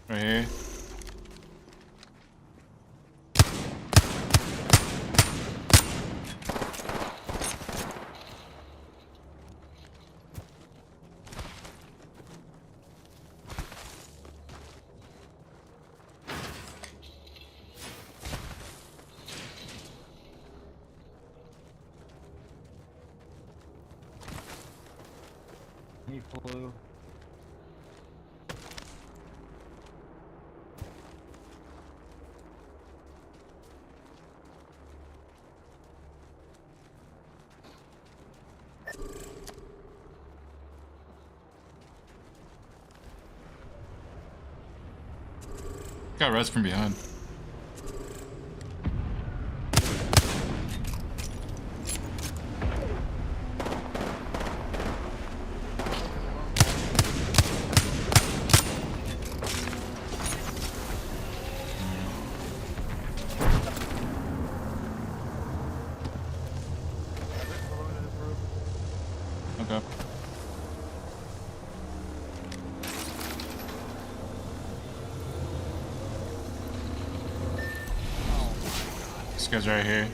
Right here. He flew. Got res from behind. Okay. This guy's right here.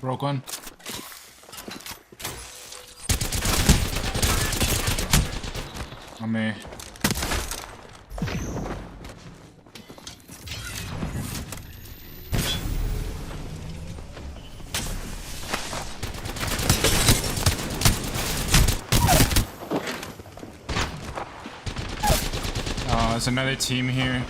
Broke one. On me. Oh, there's another team here.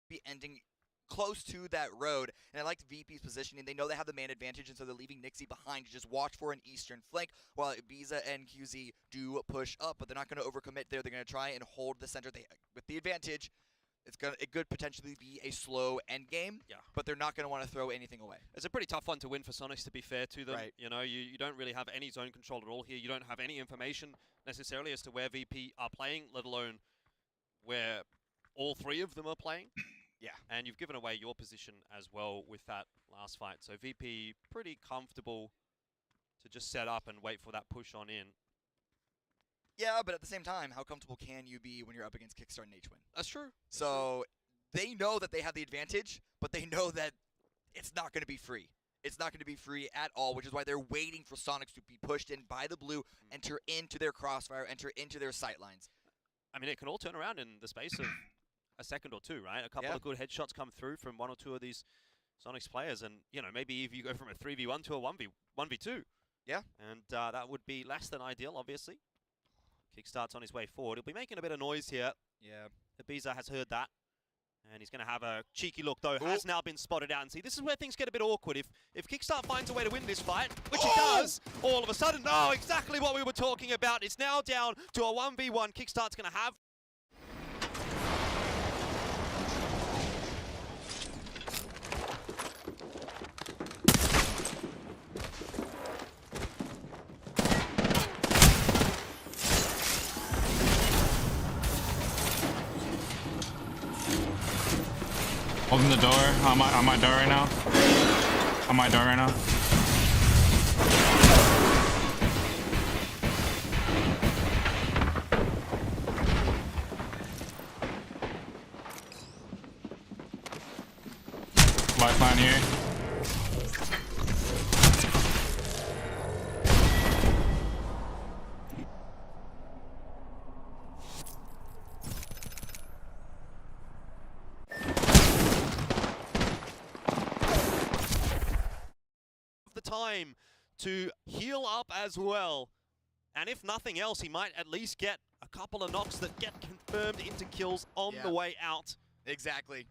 Be ending close to that road, and I liked VP's positioning. They know they have the man advantage, and so they're leaving Nixie behind to just watch for an eastern flank while Ibiza and QZ do push up, but they're not going to overcommit there. They're going to try and hold the center. With the advantage, it could potentially be a slow end game, but they're not going to want to throw anything away. It's a pretty tough one to win for Sonics, to be fair to them. Right. You know, you don't really have any zone control at all here. You don't have any information necessarily as to where VP are playing, let alone where all three of them are playing. Yeah. And you've given away your position as well with that last fight. So VP pretty comfortable to just set up and wait for that push on in. Yeah, but at the same time, how comfortable can you be when you're up against Kickstart and H-Win? That's true. So they know that they have the advantage, but they know that it's not going to be free. It's not going to be free at all, which is why they're waiting for Sonics to be pushed in by the blue, enter into their crossfire, enter into their sight lines. I mean, it can all turn around in the space of a second or two, right? A couple of good headshots come through from one or two of these Sonics players, and, you know, maybe if you go from a 3v1 to a 1v2. Yeah. And that would be less than ideal, obviously. Kickstart's on his way forward. He'll be making a bit of noise here. Yeah. Ibiza has heard that. And he's going to have a cheeky look, though. Has now been spotted out. And see, this is where things get a bit awkward. If Kickstart finds a way to win this fight, which it does, all of a sudden, exactly what we were talking about. It's now down to a 1v1. Kickstart's going to have... Holding the door. On my door right now. On my door right now. Lifeline here. Time to heal up as well, and if nothing else, he might at least get a couple of knocks that get confirmed into kills on the way out. Exactly,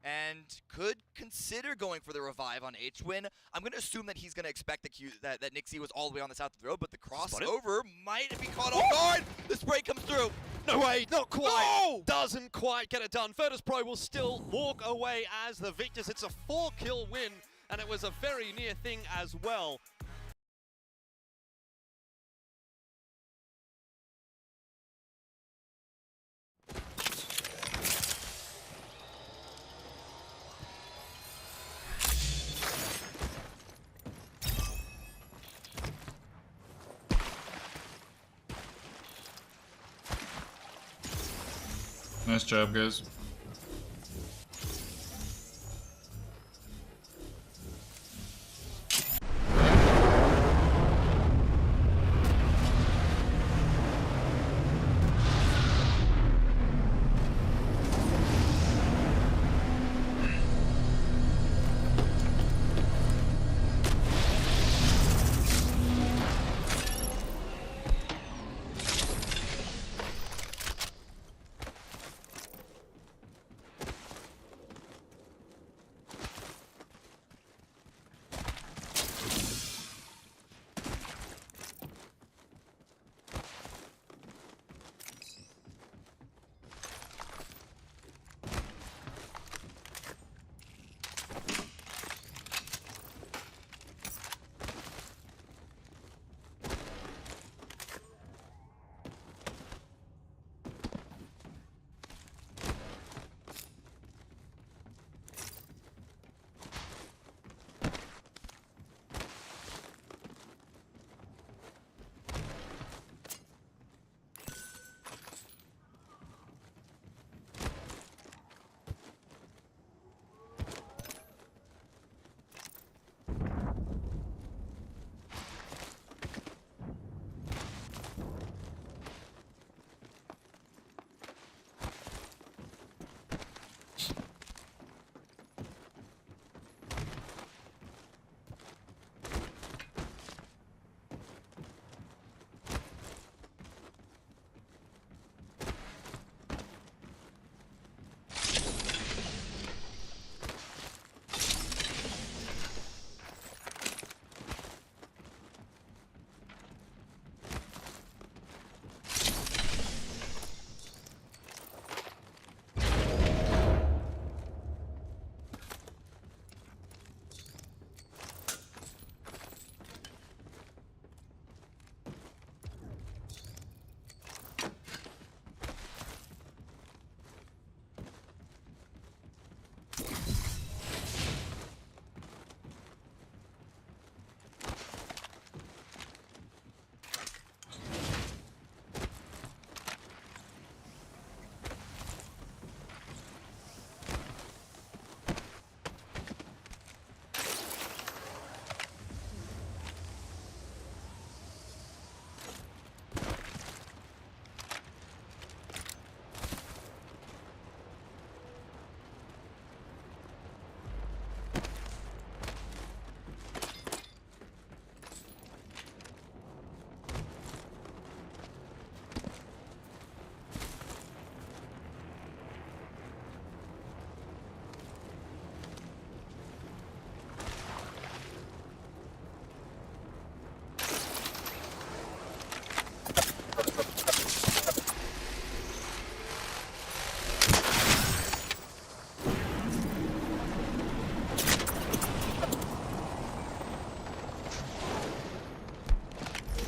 and could consider going for the revive on H-Win. I'm going to assume that he's going to expect that Nixie was all the way on the south of the road, but the crossover might be caught off guard. The spray comes through. No way, not quite. No! Doesn't quite get it done. Virtus Pro will still walk away as the victors. It's a 4-kill win. And it was a very near thing as well. Nice job, guys.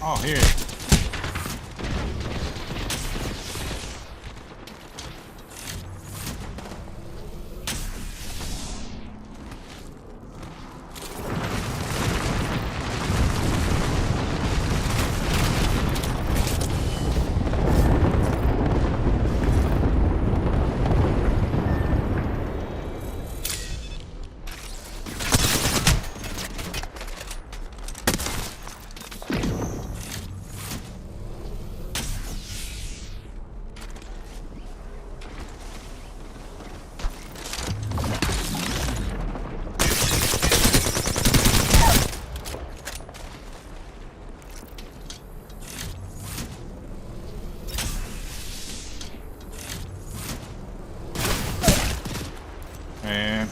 Oh, here. Okay.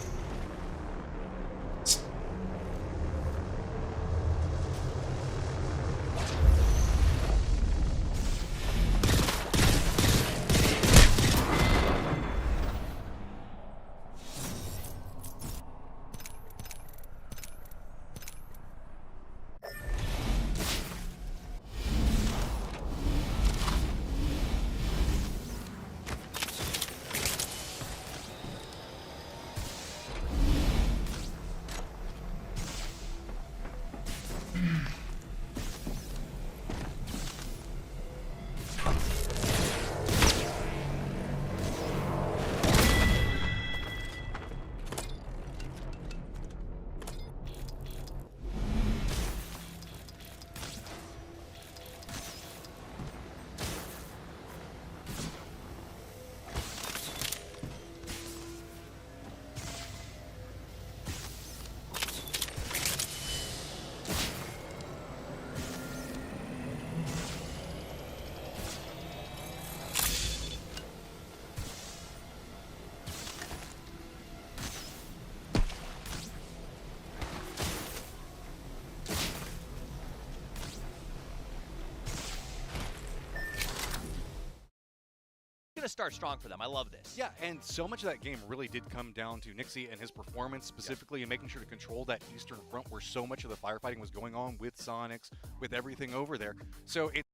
Gonna start strong for them. I love this. Yeah, and so much of that game really did come down to Nixie and his performance specifically, and making sure to control that eastern front where so much of the firefighting was going on with Sonics, with everything over there. So it.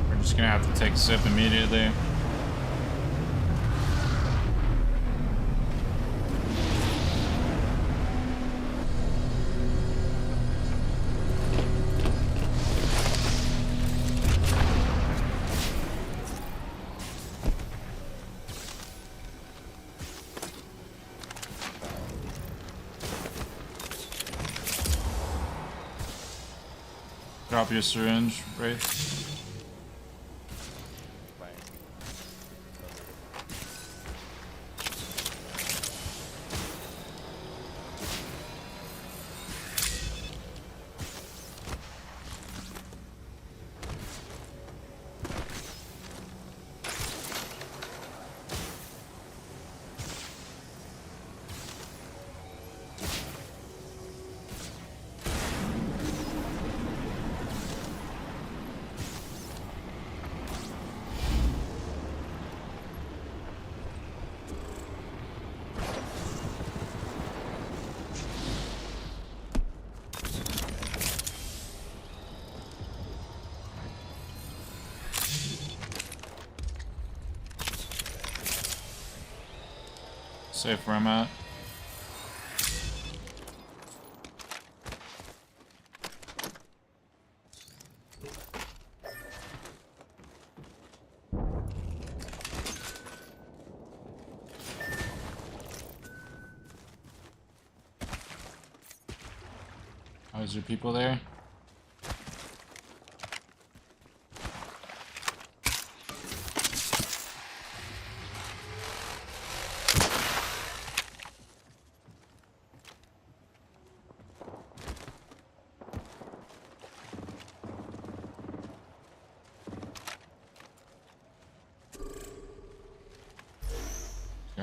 We're just gonna have to take a sip immediately. Drop your syringe, right? Safe where I'm at. Oh, is there people there?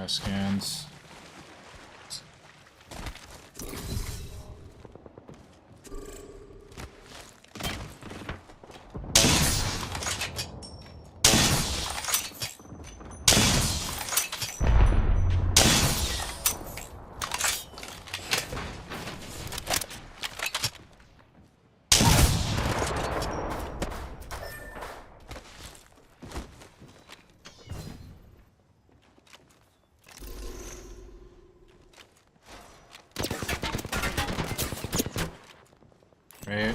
Yeah, scans. Right.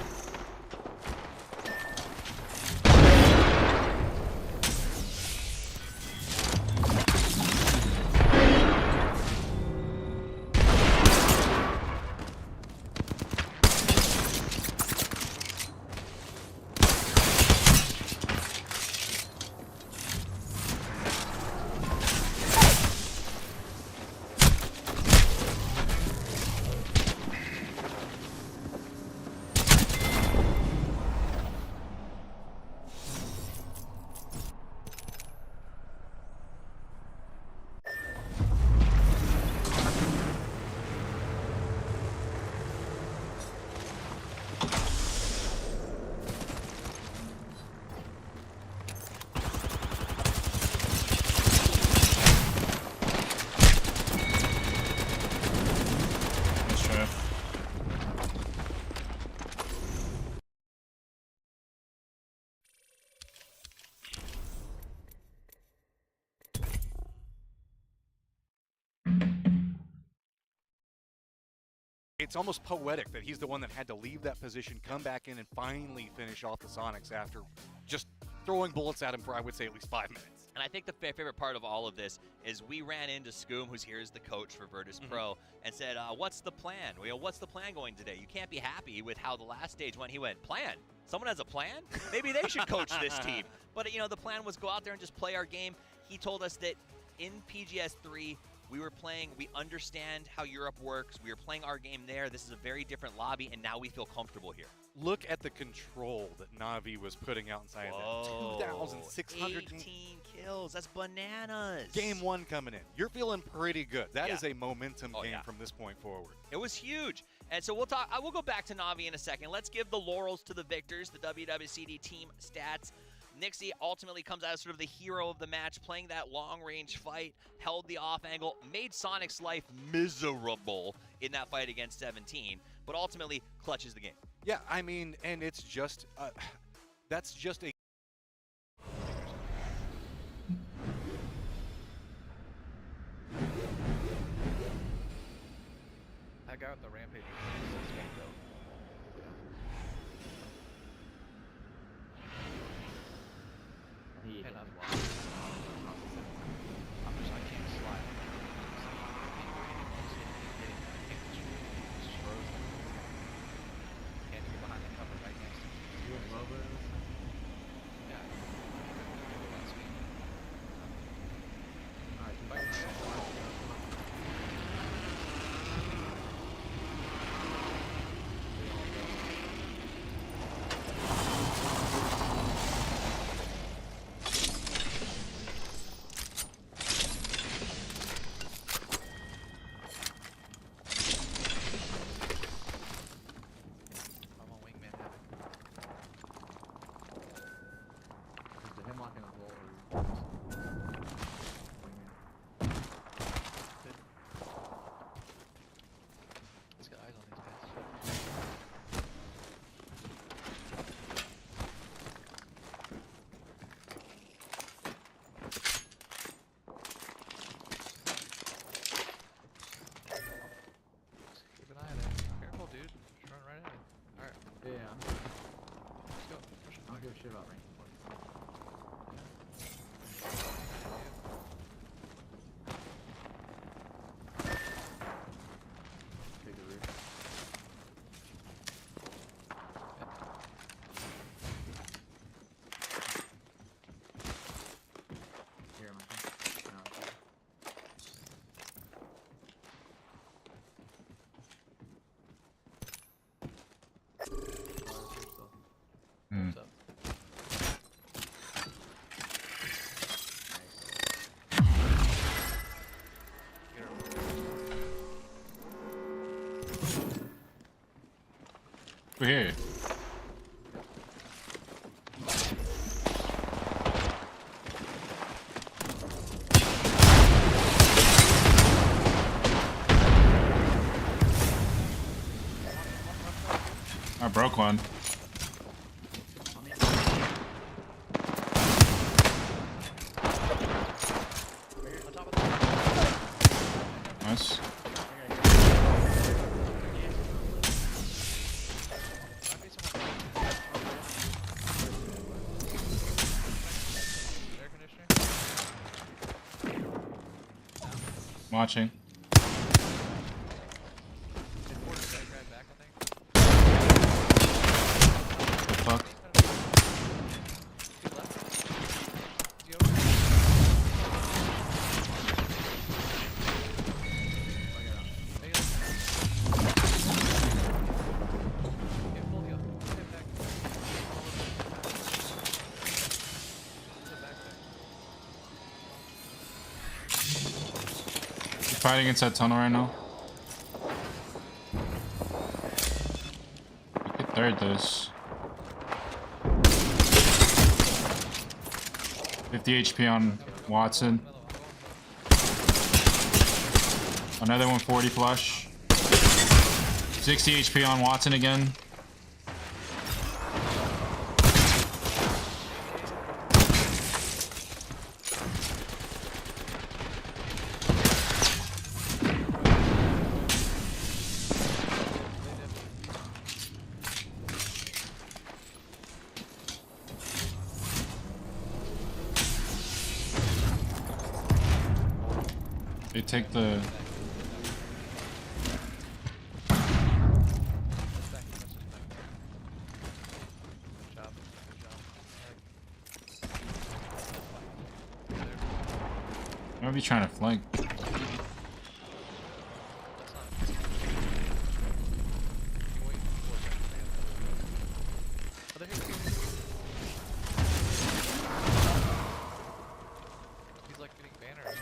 Let's try. It's almost poetic that he's the one that had to leave that position, come back in, and finally finish off the Sonics after just throwing bullets at him for, I would say, at least 5 minutes. And I think the favorite part of all of this is we ran into Scoom, who's here as the coach for Virtus Pro, and said, what's the plan? What's the plan going today? You can't be happy with how the last stage went. He went, plan? Someone has a plan? Maybe they should coach this team. But, you know, the plan was go out there and just play our game. He told us that in PGS 3, we were playing, we understand how Europe works. We were playing our game there. This is a very different lobby, and now we feel comfortable here. Look at the control that Na'Vi was putting out inside Whoa. that. 2,600 18 kills. That's bananas. Game 1 coming in. You're feeling pretty good. That is Yeah. a momentum game yeah. from this point forward. It was huge. And so we'll talk. I will go back to Na'Vi in a second. Let's give the laurels to the victors, the WWCD team stats. Nixie ultimately comes out as sort of the hero of the match, playing that long-range fight, held the off angle, made Sonic's life miserable in that fight against 17, but ultimately clutches the game. Yeah, I mean, and it's just, that's just a... That guy with the rampage is suspect though. And I'm wild. I can't slide. Can't get behind the cover right next to me. You and Lobo? Yeah. I'm on wingman heaven. Is the hemlock in a bowl or Let's get eyes on these guys. Keep an eye on it. Careful, dude. Just run right at it. Alright. Yeah. Let's go. I don't give a shit about ranking points. Take the roof. Here, my friend. No, it's Hmm. What's up? We're here. I broke one. Nice. Watching. Fuck. Fighting inside tunnel right now. We could third this. 50 HP on Watson. Another 140 flush. 60 HP on Watson again. They take the... Might be trying to flank. He's like getting banners.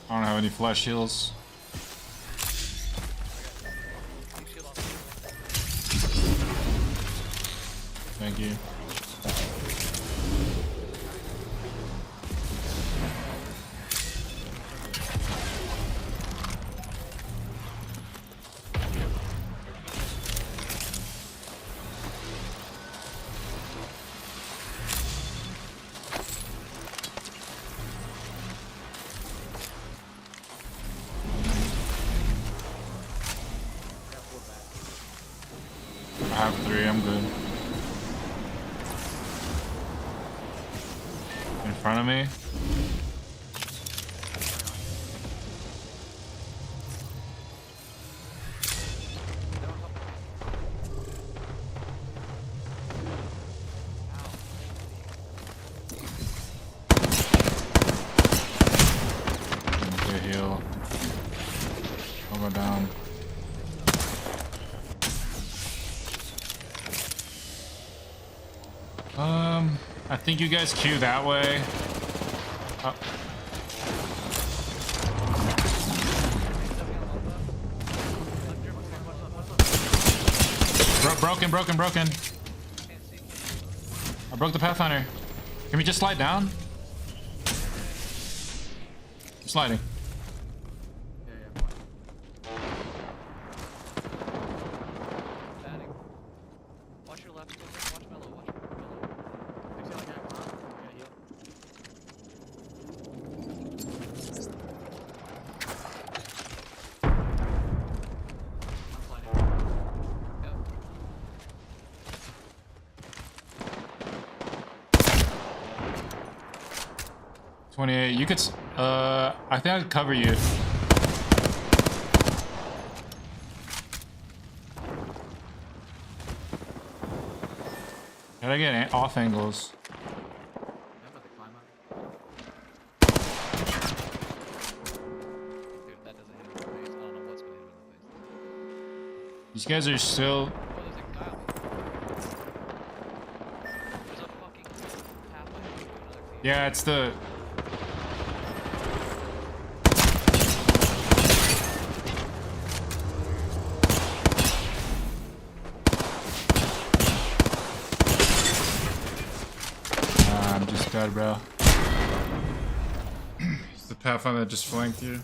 I don't have any flash heals. Thank you. I have 3, I'm good. In front of me. get a heal. I'll go down. I think you guys queue that way. Broken. I broke the Pathfinder. Can we just slide down? I'm sliding. Batting. Watch your left. Watch Melo. Watch Melo. Fix it like that. Come on. Yeah, heal. I'm sliding. Yep. 28. You could. I think I could cover you. Gotta get off angles. I'm about to climb up. Dude, that doesn't hit him in the face. I don't know what's gonna hit him in the face. These guys are still. Oh, there's a guy on me. There's a fucking pathway to another team. Yeah, it's the. I'm just dead, bro. It's the Pathfinder that just flanked you.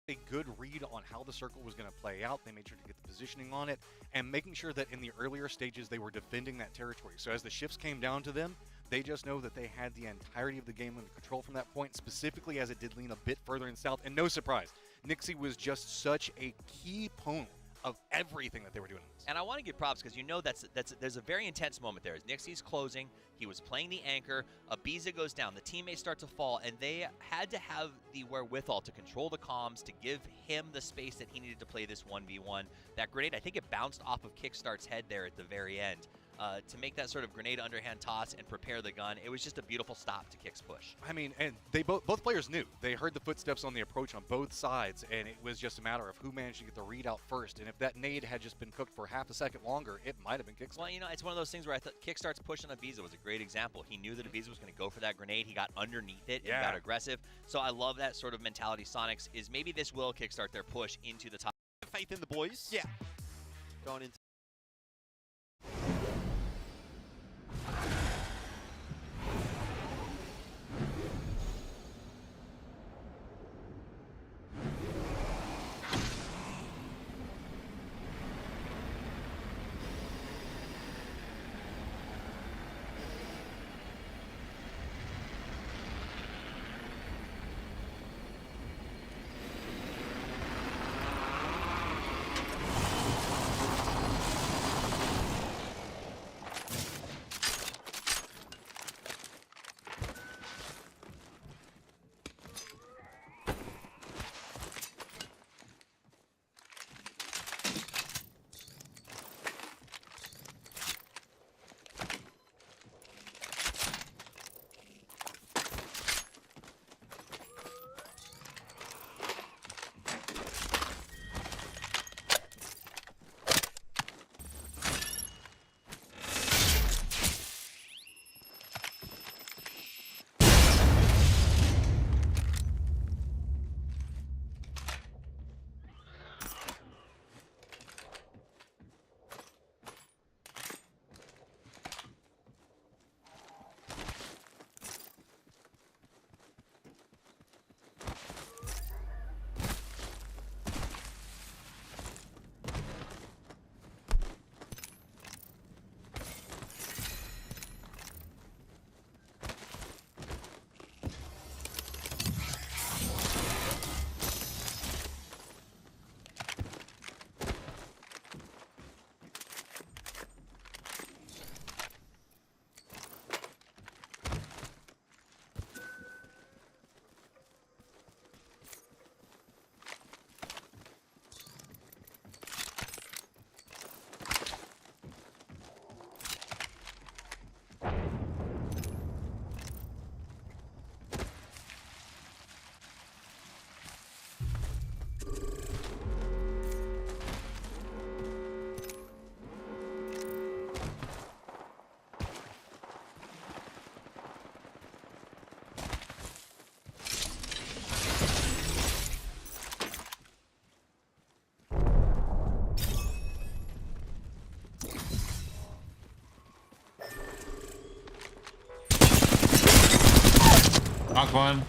A good read on how the circle was going to play out. They made sure to get the positioning on it and making sure that in the earlier stages they were defending that territory. So as the shifts came down to them, they just know that they had the entirety of the game under control from that point, specifically as it did lean a bit further in south. And no surprise, Nixie was just such a key opponent of everything that they were doing. And I want to give props because you know there's a very intense moment there. As Nixie's closing, he was playing the anchor, Ibiza goes down, the teammates start to fall, and they had to have the wherewithal to control the comms, to give him the space that he needed to play this 1v1. That grenade, I think it bounced off of Kickstart's head there at the very end. To make that sort of grenade underhand toss and prepare the gun, it was just a beautiful stop to Kick's push. I mean, and they both players knew. They heard the footsteps on the approach on both sides, and it was just a matter of who managed to get the read out first. And if that nade had just been cooked for half a second longer, it might have been Kick's. Well, you know, it's one of those things where I thought Kickstart's push on Ibiza was a great example. He knew that Ibiza was going to go for that grenade. He got underneath it and got aggressive. So I love that sort of mentality. Sonics is maybe this will kickstart their push into the top. Faith in the boys. Yeah. Going into. Knocked one.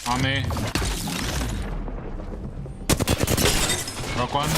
On me. Broke one.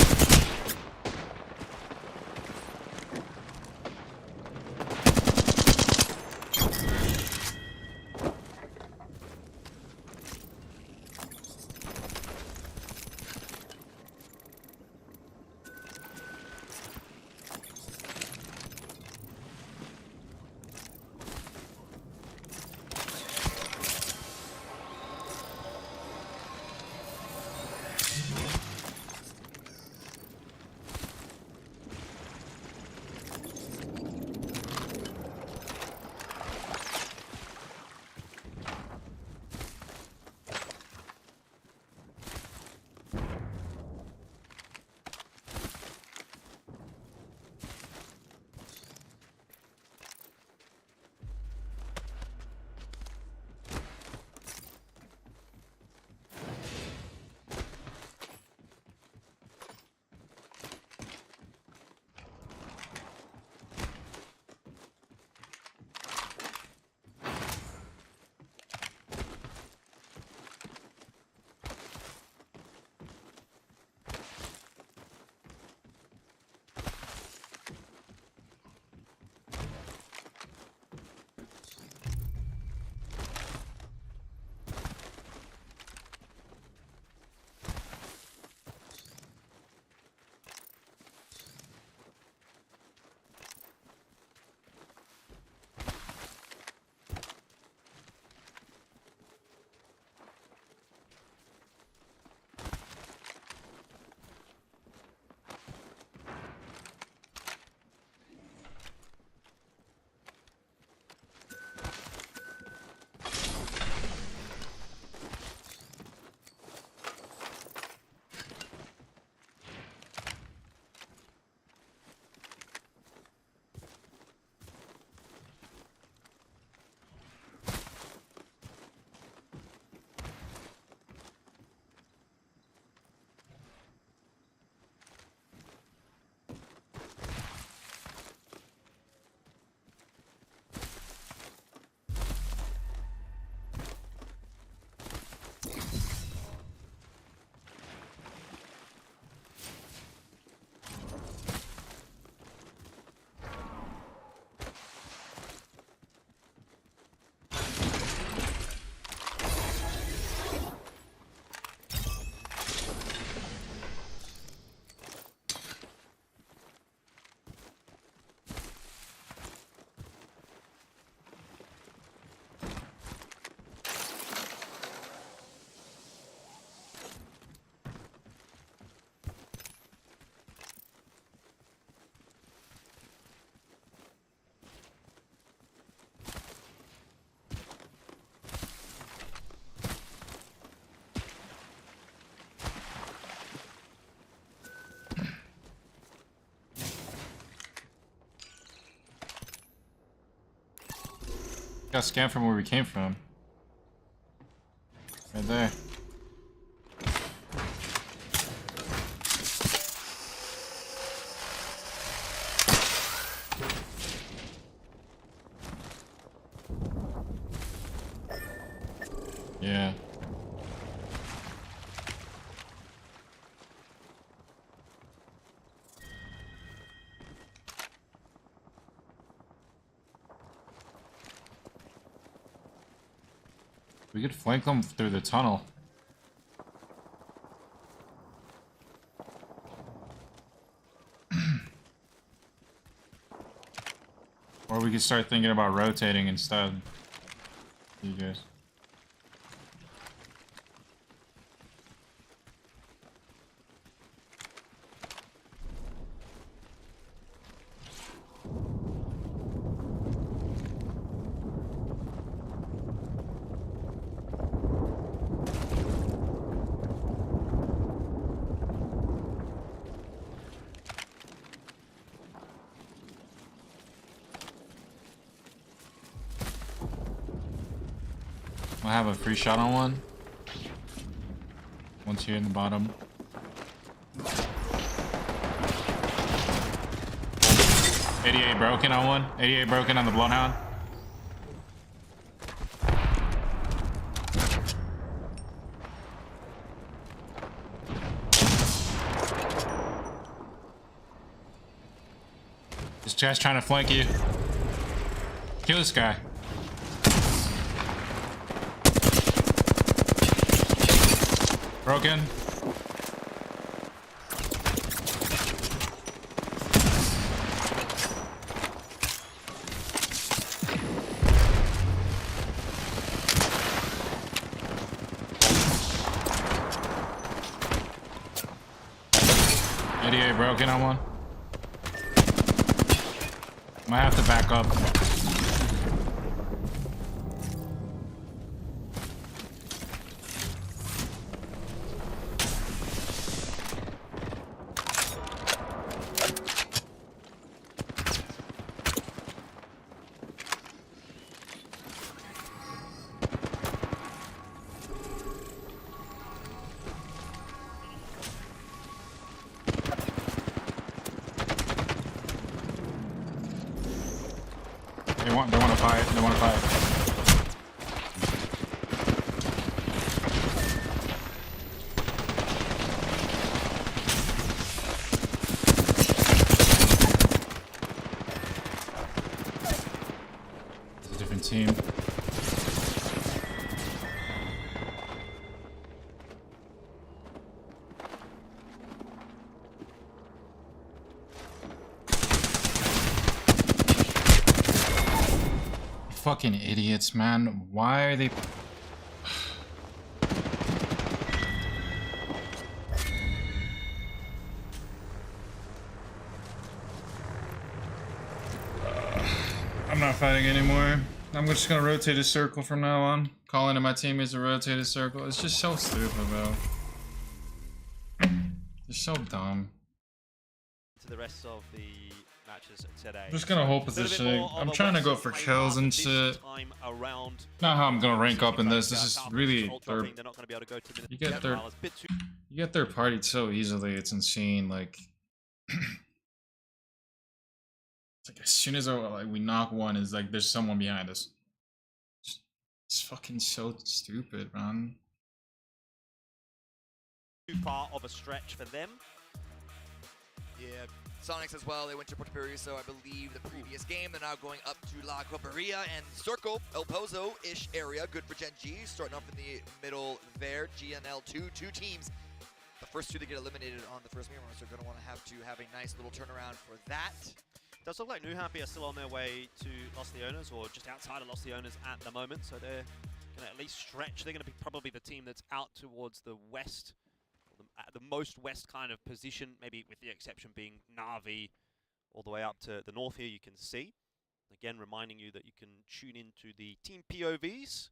Got scanned from where we came from. Right there. Yeah. We could flank them through the tunnel. Or we could start thinking about rotating instead. You guys. I have a free shot on one. One's here in the bottom. 88 broken on one. 88 broken on the Bloodhound. This guy's trying to flank you. Kill this guy. Broken. Broken on one. Might have to back up. They want to fight. They want to fight. It's a different team. Fucking idiots, man. Why are they... I'm not fighting anymore. I'm just gonna rotate a circle from now on. Calling to my teammates to rotate a circle. It's just so stupid, bro. They're so dumb. To the rest of the matches today. I'm just gonna hold positioning. I'm trying to go for kills and shit. Not how I'm gonna rank up in this. This is really third. You get third partied so easily. It's insane. Like, it's like as soon as we knock one, is like there's someone behind us. It's fucking so stupid, man. Too far of a stretch for them. Yeah. Sonics as well, they went to Puerto Perico, I believe, the previous game. They're now going up to La Coparia and Circle, El Pozo-ish area. Good for Gen G, starting off in the middle there. GNL2, two teams. The first two that get eliminated on the first game round, so they're going to want to have a nice little turnaround for that. It does look like New Happy are still on their way to Los Leones, or just outside of Los Leones at the moment, so they're going to at least stretch. They're going to be probably the team that's out towards the west. The most west kind of position, maybe with the exception being Na'Vi all the way up to the north here, you can see. Again, reminding you that you can tune into the team POVs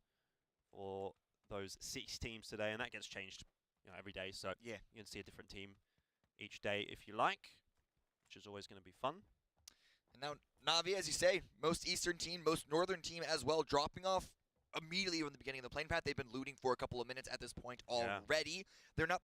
for those 6 teams today, and that gets changed every day. So yeah, you can see a different team each day if you like, which is always going to be fun. And now Na'Vi, as you say, most eastern team, most northern team as well, dropping off immediately from the beginning of the plane path. They've been looting for a couple of minutes at this point already. Yeah. They're not...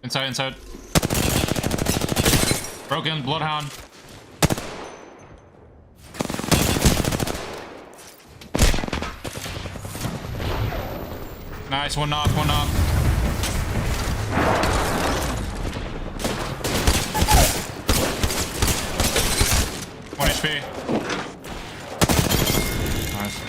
Inside, inside. Broken, Bloodhound. Nice, one knock, one knock. One HP. Nice.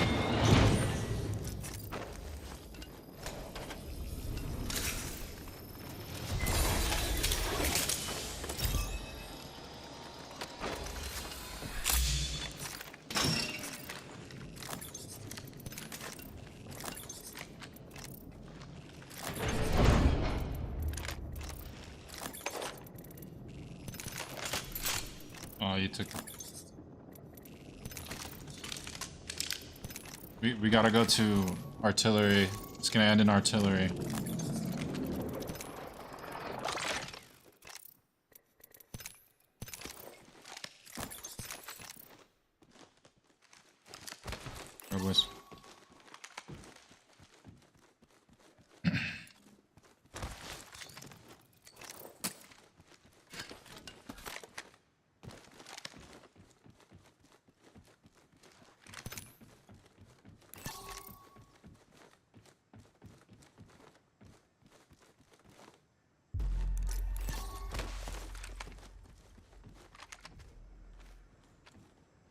Oh, you took it. We gotta go to artillery. It's gonna end in artillery. There, boys.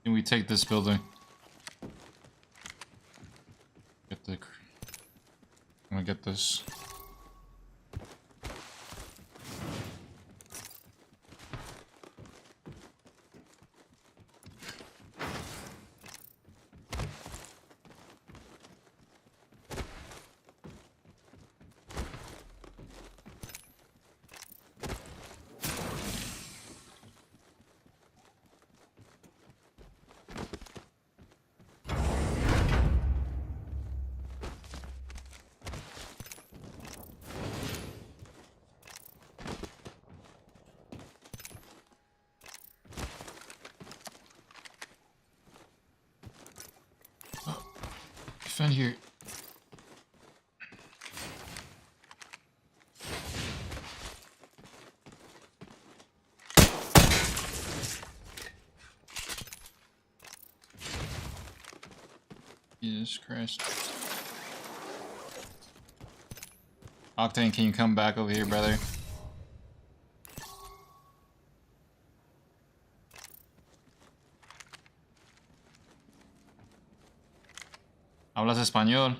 Can we take this building? Get the... I'm gonna get this. Defend here. Jesus Christ. Octane, can you come back over here, brother? ¿Hablas español?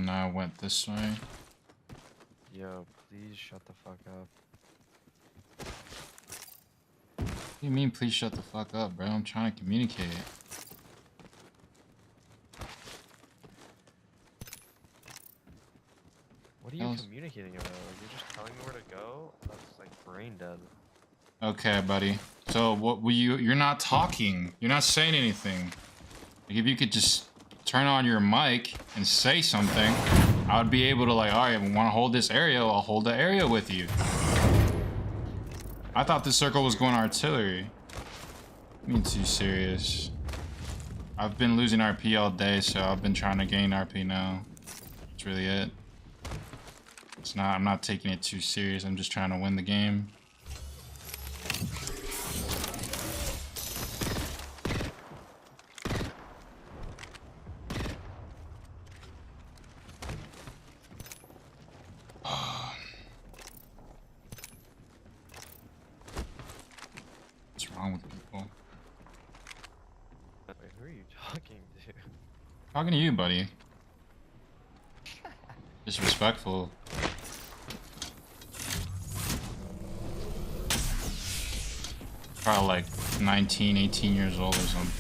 Now I went this way. Yo, please shut the fuck up. What do you mean, please shut the fuck up, bro? I'm trying to communicate. What are you communicating about? Like, you're just telling me where to go? That's like brain dead. Okay, buddy. So what will you're not talking. You're not saying anything. Like, if you could just turn on your mic and say something, I would be able to, like, all right, I want to hold this area, I'll hold the area with you. I thought this circle was going artillery. I mean, too serious. I've been losing RP all day, so I've been trying to gain RP now. That's really it. It's not, I'm not taking it too serious. I'm just trying to win the game. What's wrong with people? Wait, who are you talking to? Talking to you, buddy. Disrespectful. Probably like 19, 18 years old or something.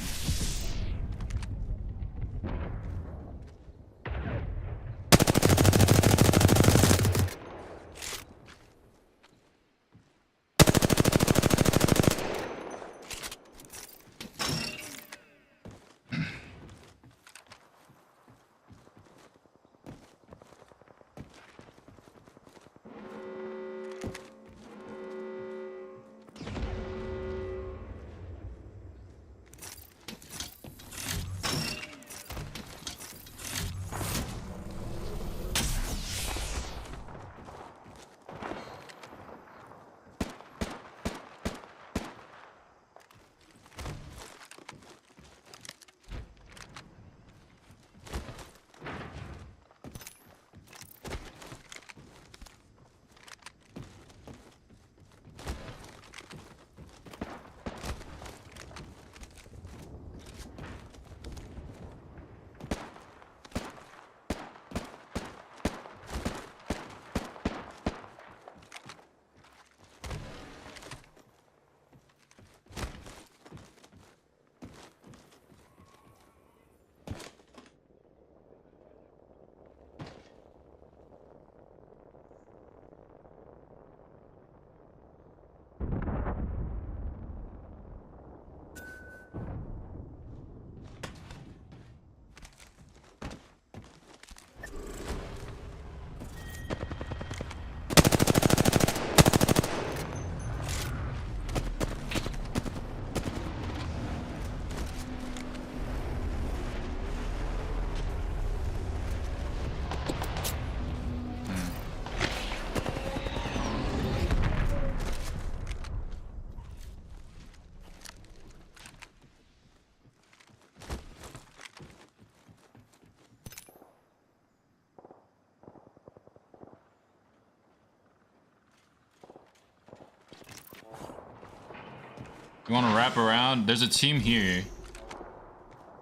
You want to wrap around? There's a team here.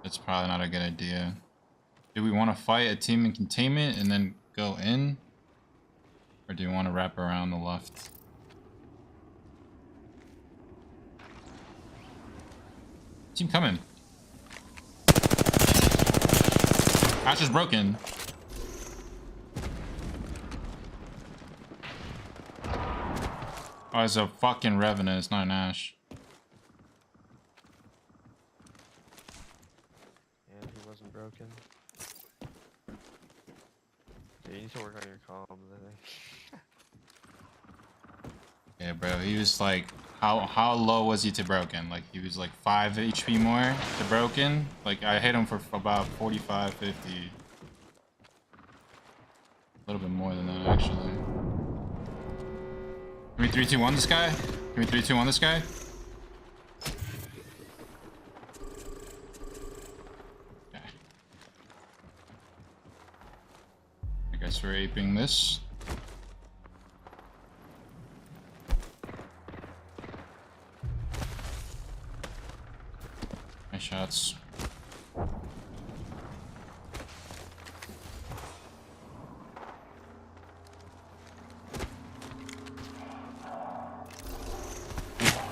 That's probably not a good idea. Do we want to fight a team in containment and then go in? Or do you want to wrap around the left? Team coming. Ash is broken. Oh, it's a fucking Revenant. It's not an Ash. Yeah, he wasn't broken. Yeah, you need to work on your comms, I think. Yeah, bro. He was like, how low was he to broken? Like, he was like 5 HP more to broken. Like, I hit him for about 45, 50. A little bit more than that, actually. Can we 3, 2, 1 this guy? Can we 3, 2, 1 this guy? Okay. I guess we're aping this. Nice shots.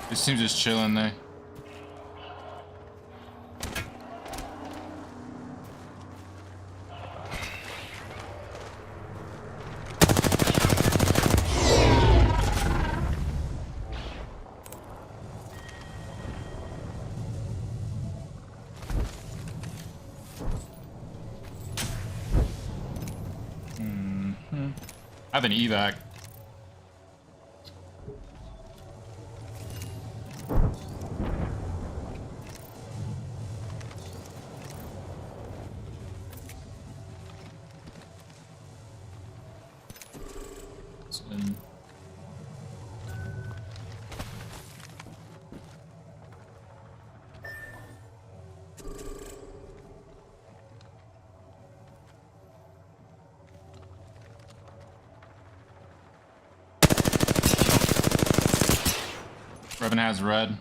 This team's just chilling there. I have an evac. Revan has red.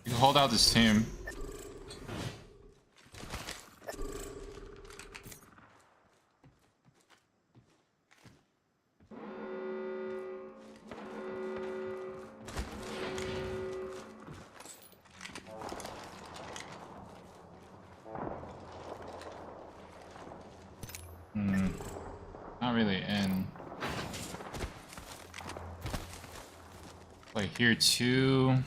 You can hold out this team. Not really in. Play here too.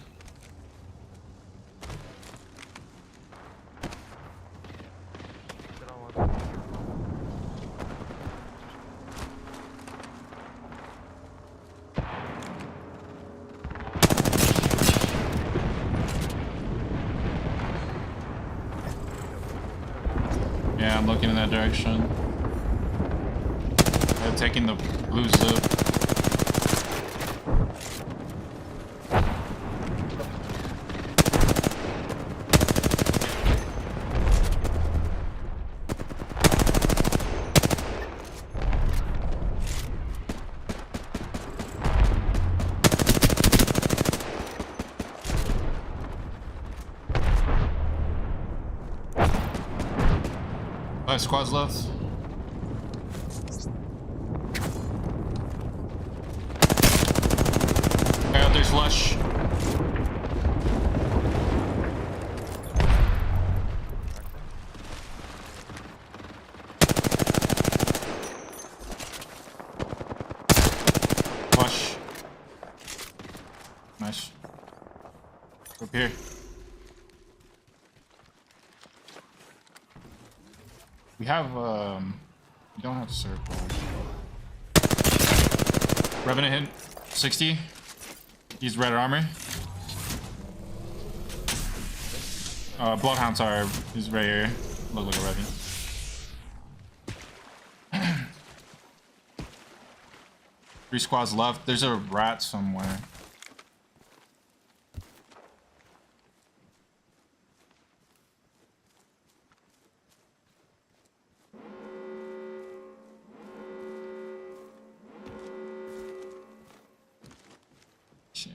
Yeah, I'm looking in that direction. They're taking the blue zip. Five squads left. Okay, there's Lush. Lush. Nice. Up here. We have, we don't have circle. Revenant hit 60. He's red armor. Bloodhound, sorry. He's right here. Look like a Revenant. Three squads left. There's a rat somewhere. Shit.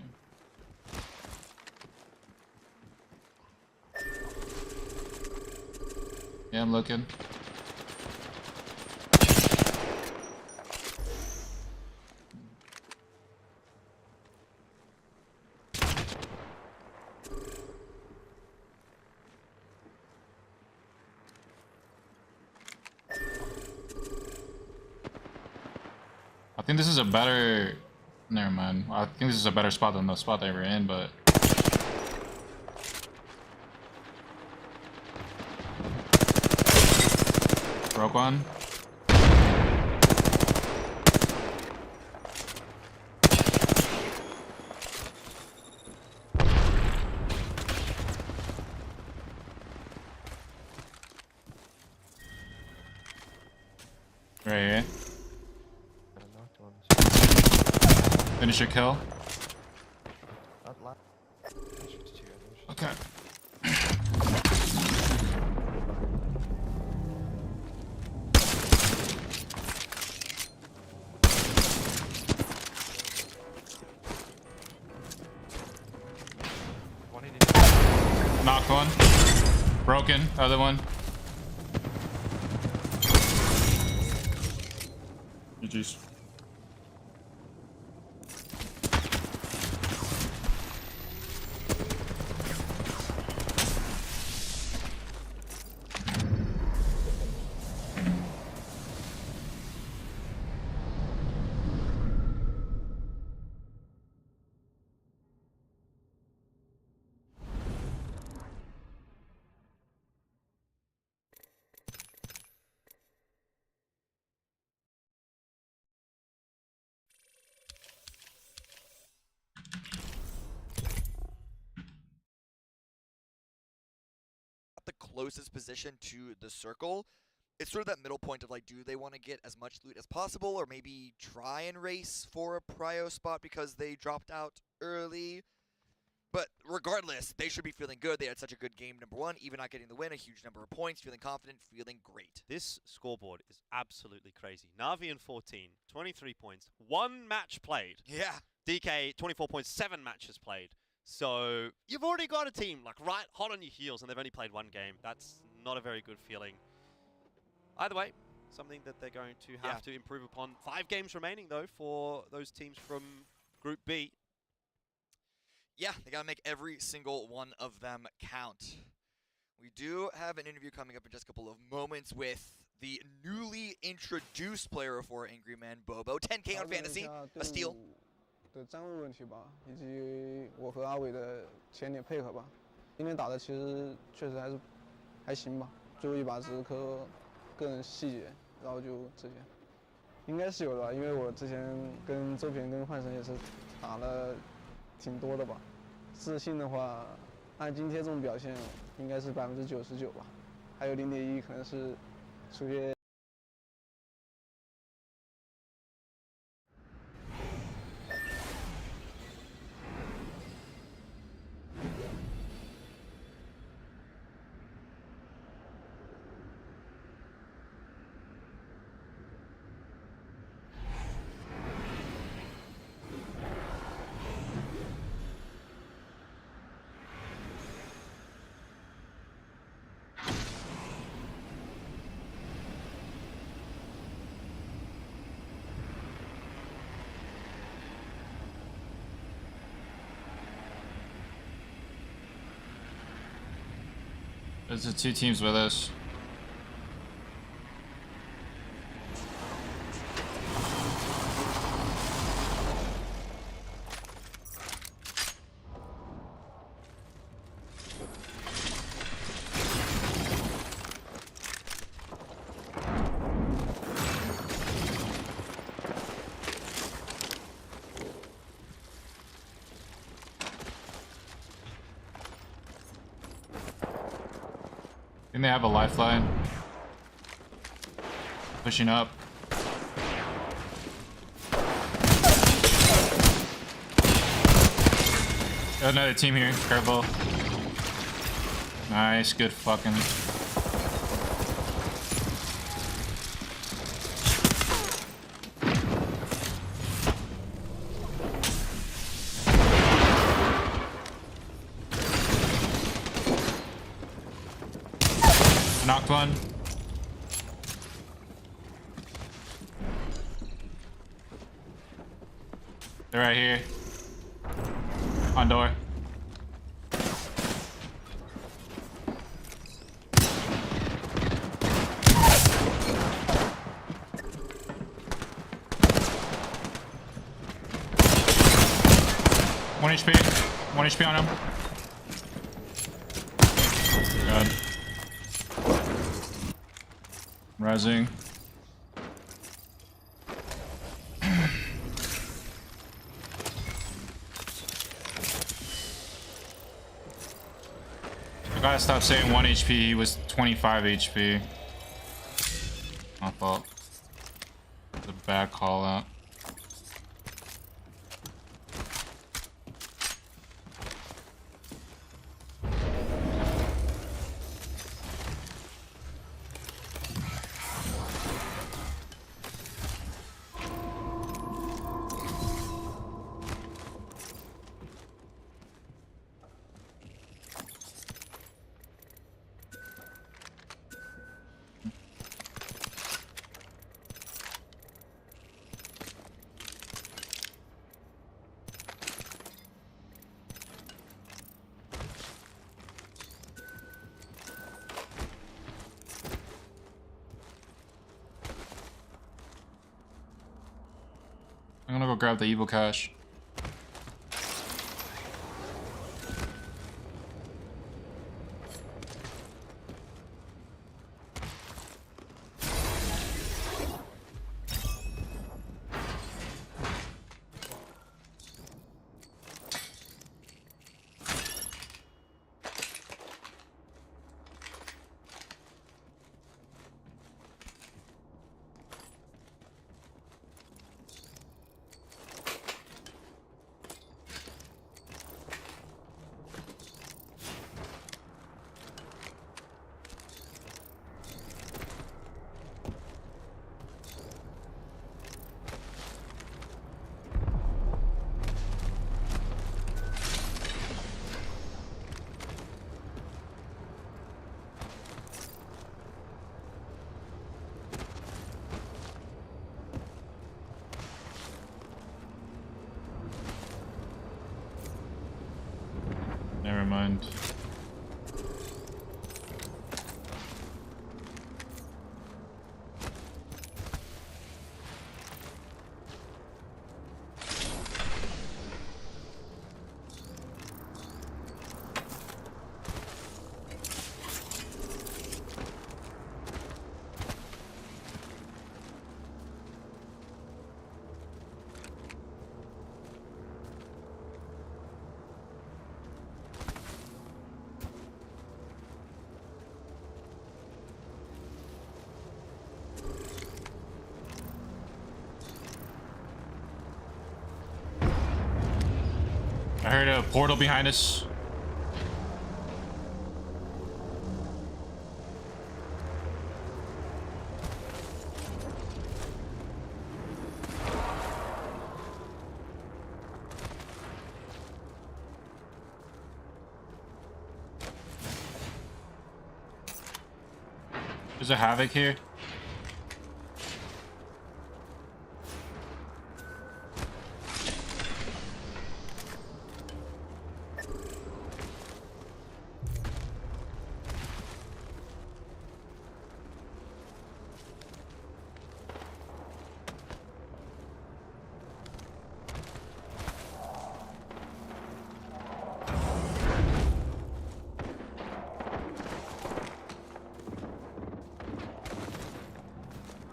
Yeah, I'm looking. I think this is a better... Never mind. I think this is a better spot than the spot they were in, but... Broke one. Right here. Finish your kill. Okay. Knocked one. Broken. Other one. GG's. The closest position to the circle. It's sort of that middle point of like, do they want to get as much loot as possible, or maybe try and race for a prio spot because they dropped out early? But regardless, they should be feeling good. They had such a good game, number one, even not getting the win, a huge number of points, feeling confident, feeling great. This scoreboard is absolutely crazy. Navi and 14, 23 points, 1 match played. Yeah. DK, 24 points, 7 matches played. So you've already got a team like right hot on your heels, and they've only played 1 game. That's not a very good feeling. Either way, something that they're going to have to improve upon. 5 games remaining though for those teams from Group B. Yeah, they gotta make every single one of them count. We do have an interview coming up in just a couple of moments with the newly introduced player for Angry Man, Bobo. 10K on Fantasy, a steal. 的站位问题吧，以及我和阿伟的前点配合吧。今天打的其实确实还行吧，最后一把只是颗个人细节，然后就这些，应该是有的吧，因为我之前跟周平跟幻神也是打了挺多的吧。自信的话，按今天这种表现，应该是99%吧，还有0.1可能是出现。 There's the 2 teams with us. think they have a lifeline. Pushing up. Another team here. Careful. Nice. Good fucking. Knocked one. They're right here. On door. One HP. 1 HP on him. Good. Rising. I gotta stop saying 1 HP. He was 25 HP. My fault. The bad call out. I'm gonna go grab the evil cache. Never mind. I heard a portal behind us. There's a Havoc here.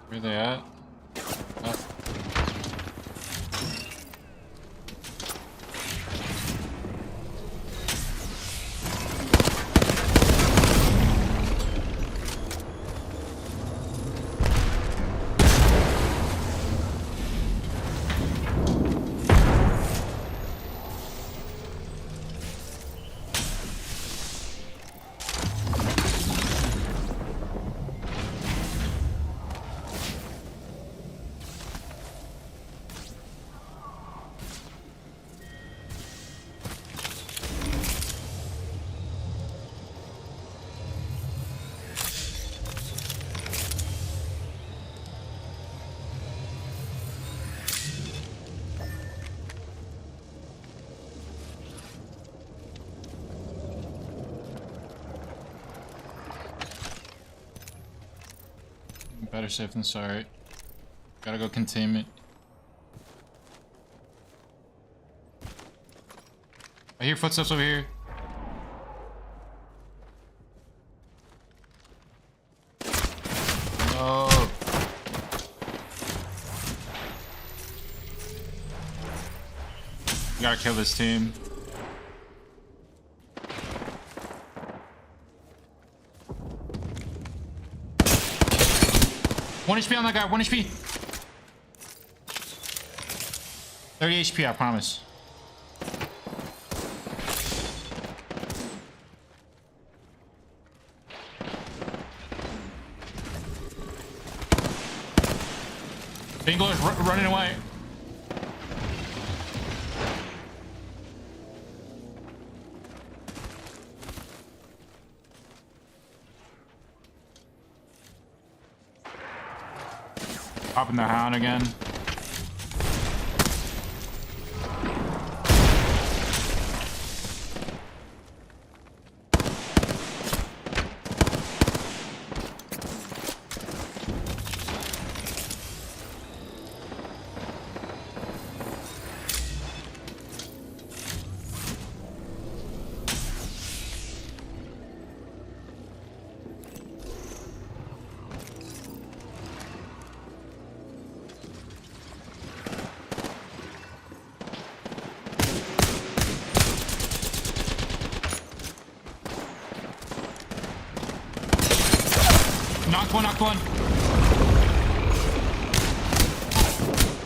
Where they at? Oh. Better safe than sorry. Gotta go containment. I hear footsteps over here. No. You gotta kill this team. One HP on that guy, 1 HP. 30 HP, I promise. Bingo is running away. Popping the hound again. Knocked one, knocked one.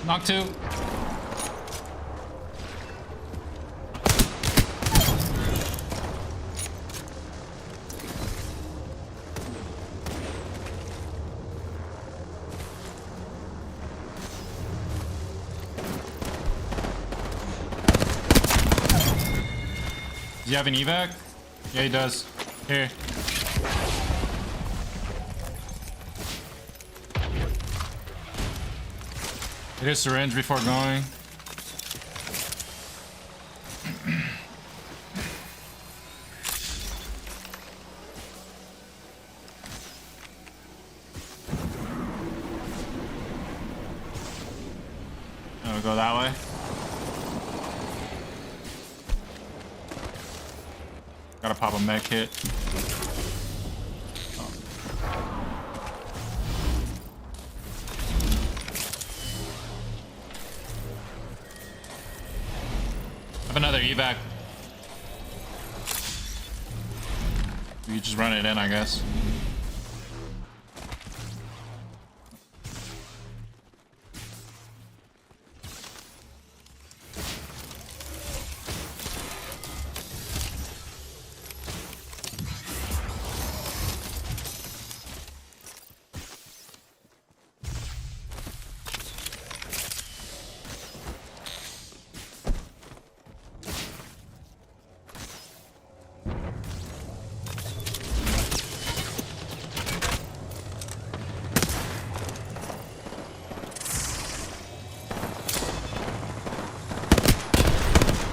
Knocked two. Does he have an evac? Yeah, he does. Here. Hit a syringe before going. Oh, go that way. Gotta pop a med kit. Another evac. You just run it in, I guess.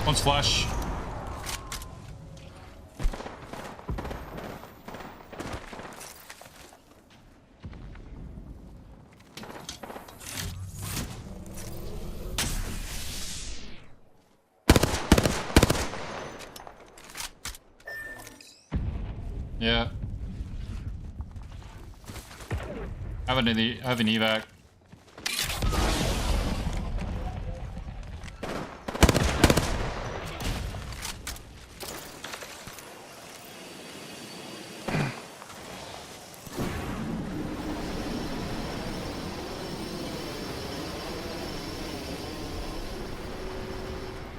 One's flush. Yeah. I have an evac.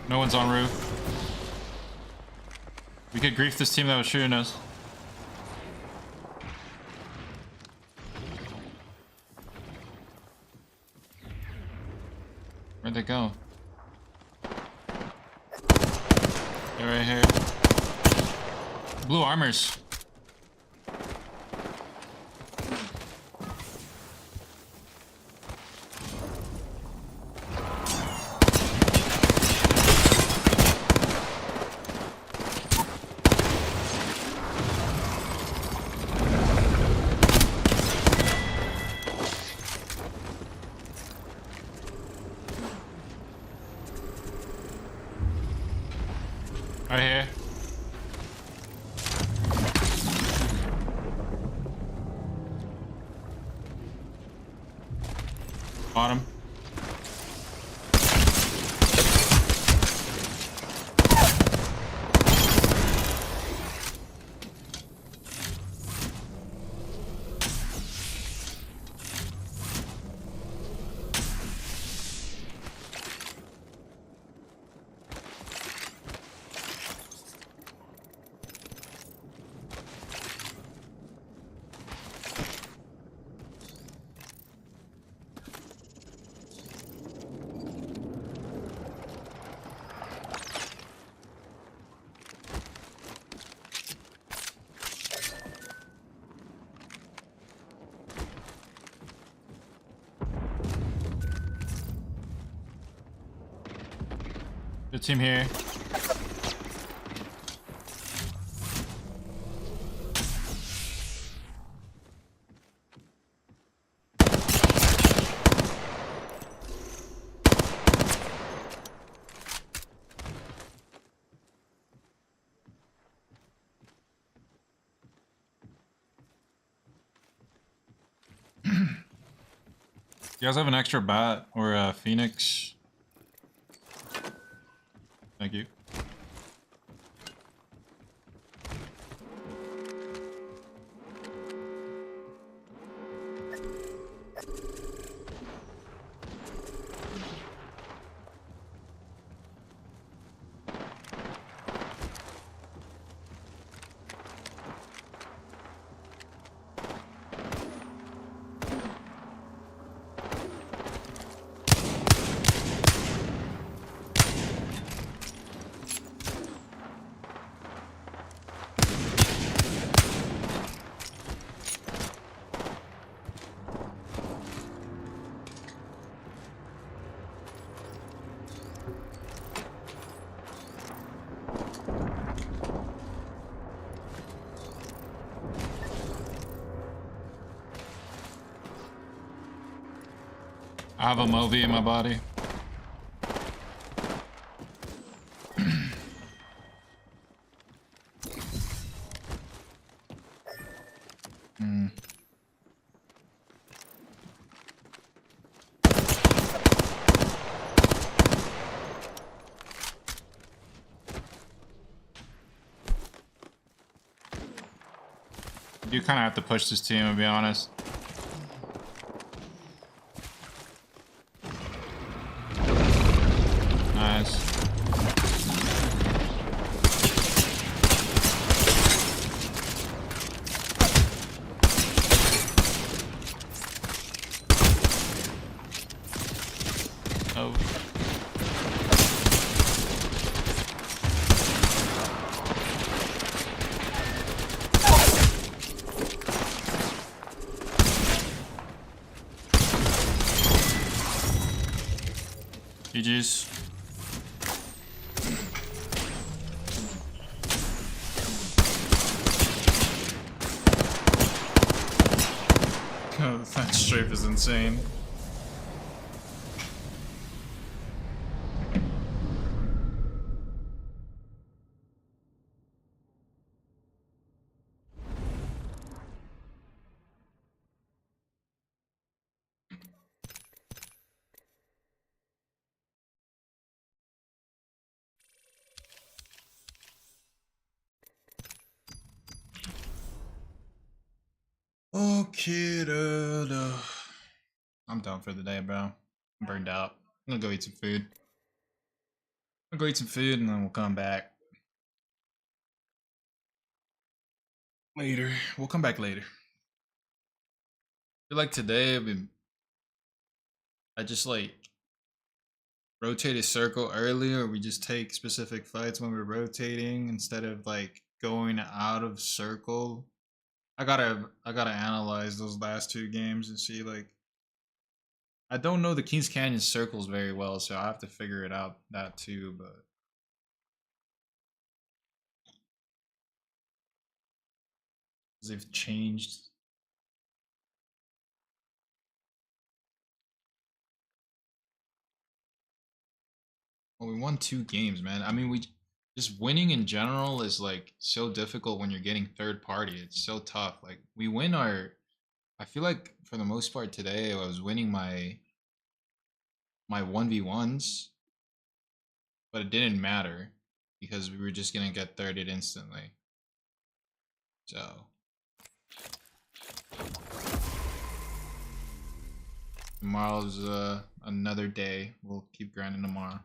No one's on roof. We could grief this team that was shooting us. Where'd they go? They're right here. Blue armors. Right here. Bottom. Good team here. You guys have an extra bat or a Phoenix? Thank you. I have a Movi in my body. You kind of have to push this team, to be honest. Nice. Oh. GG's. Oh, that strafe is insane. Okay, I'm done for the day, bro. I'm burned out. I'm gonna go eat some food. I'm gonna go eat some food and then we'll come back later. We'll come back later. I feel like today I just like rotate a circle earlier. We just take specific fights when we're rotating instead of like going out of circle. I gotta analyze those last two games and see, like, I don't know the Kings Canyon circles very well, so I have to figure it out that too, but they've changed. Well, we won 2 games, man. I mean, just winning in general is like so difficult when you're getting third party. It's so tough. Like we win our, I feel like for the most part today I was winning my 1v1s, but it didn't matter because we were just gonna get thirded instantly. So tomorrow's another day. We'll keep grinding tomorrow.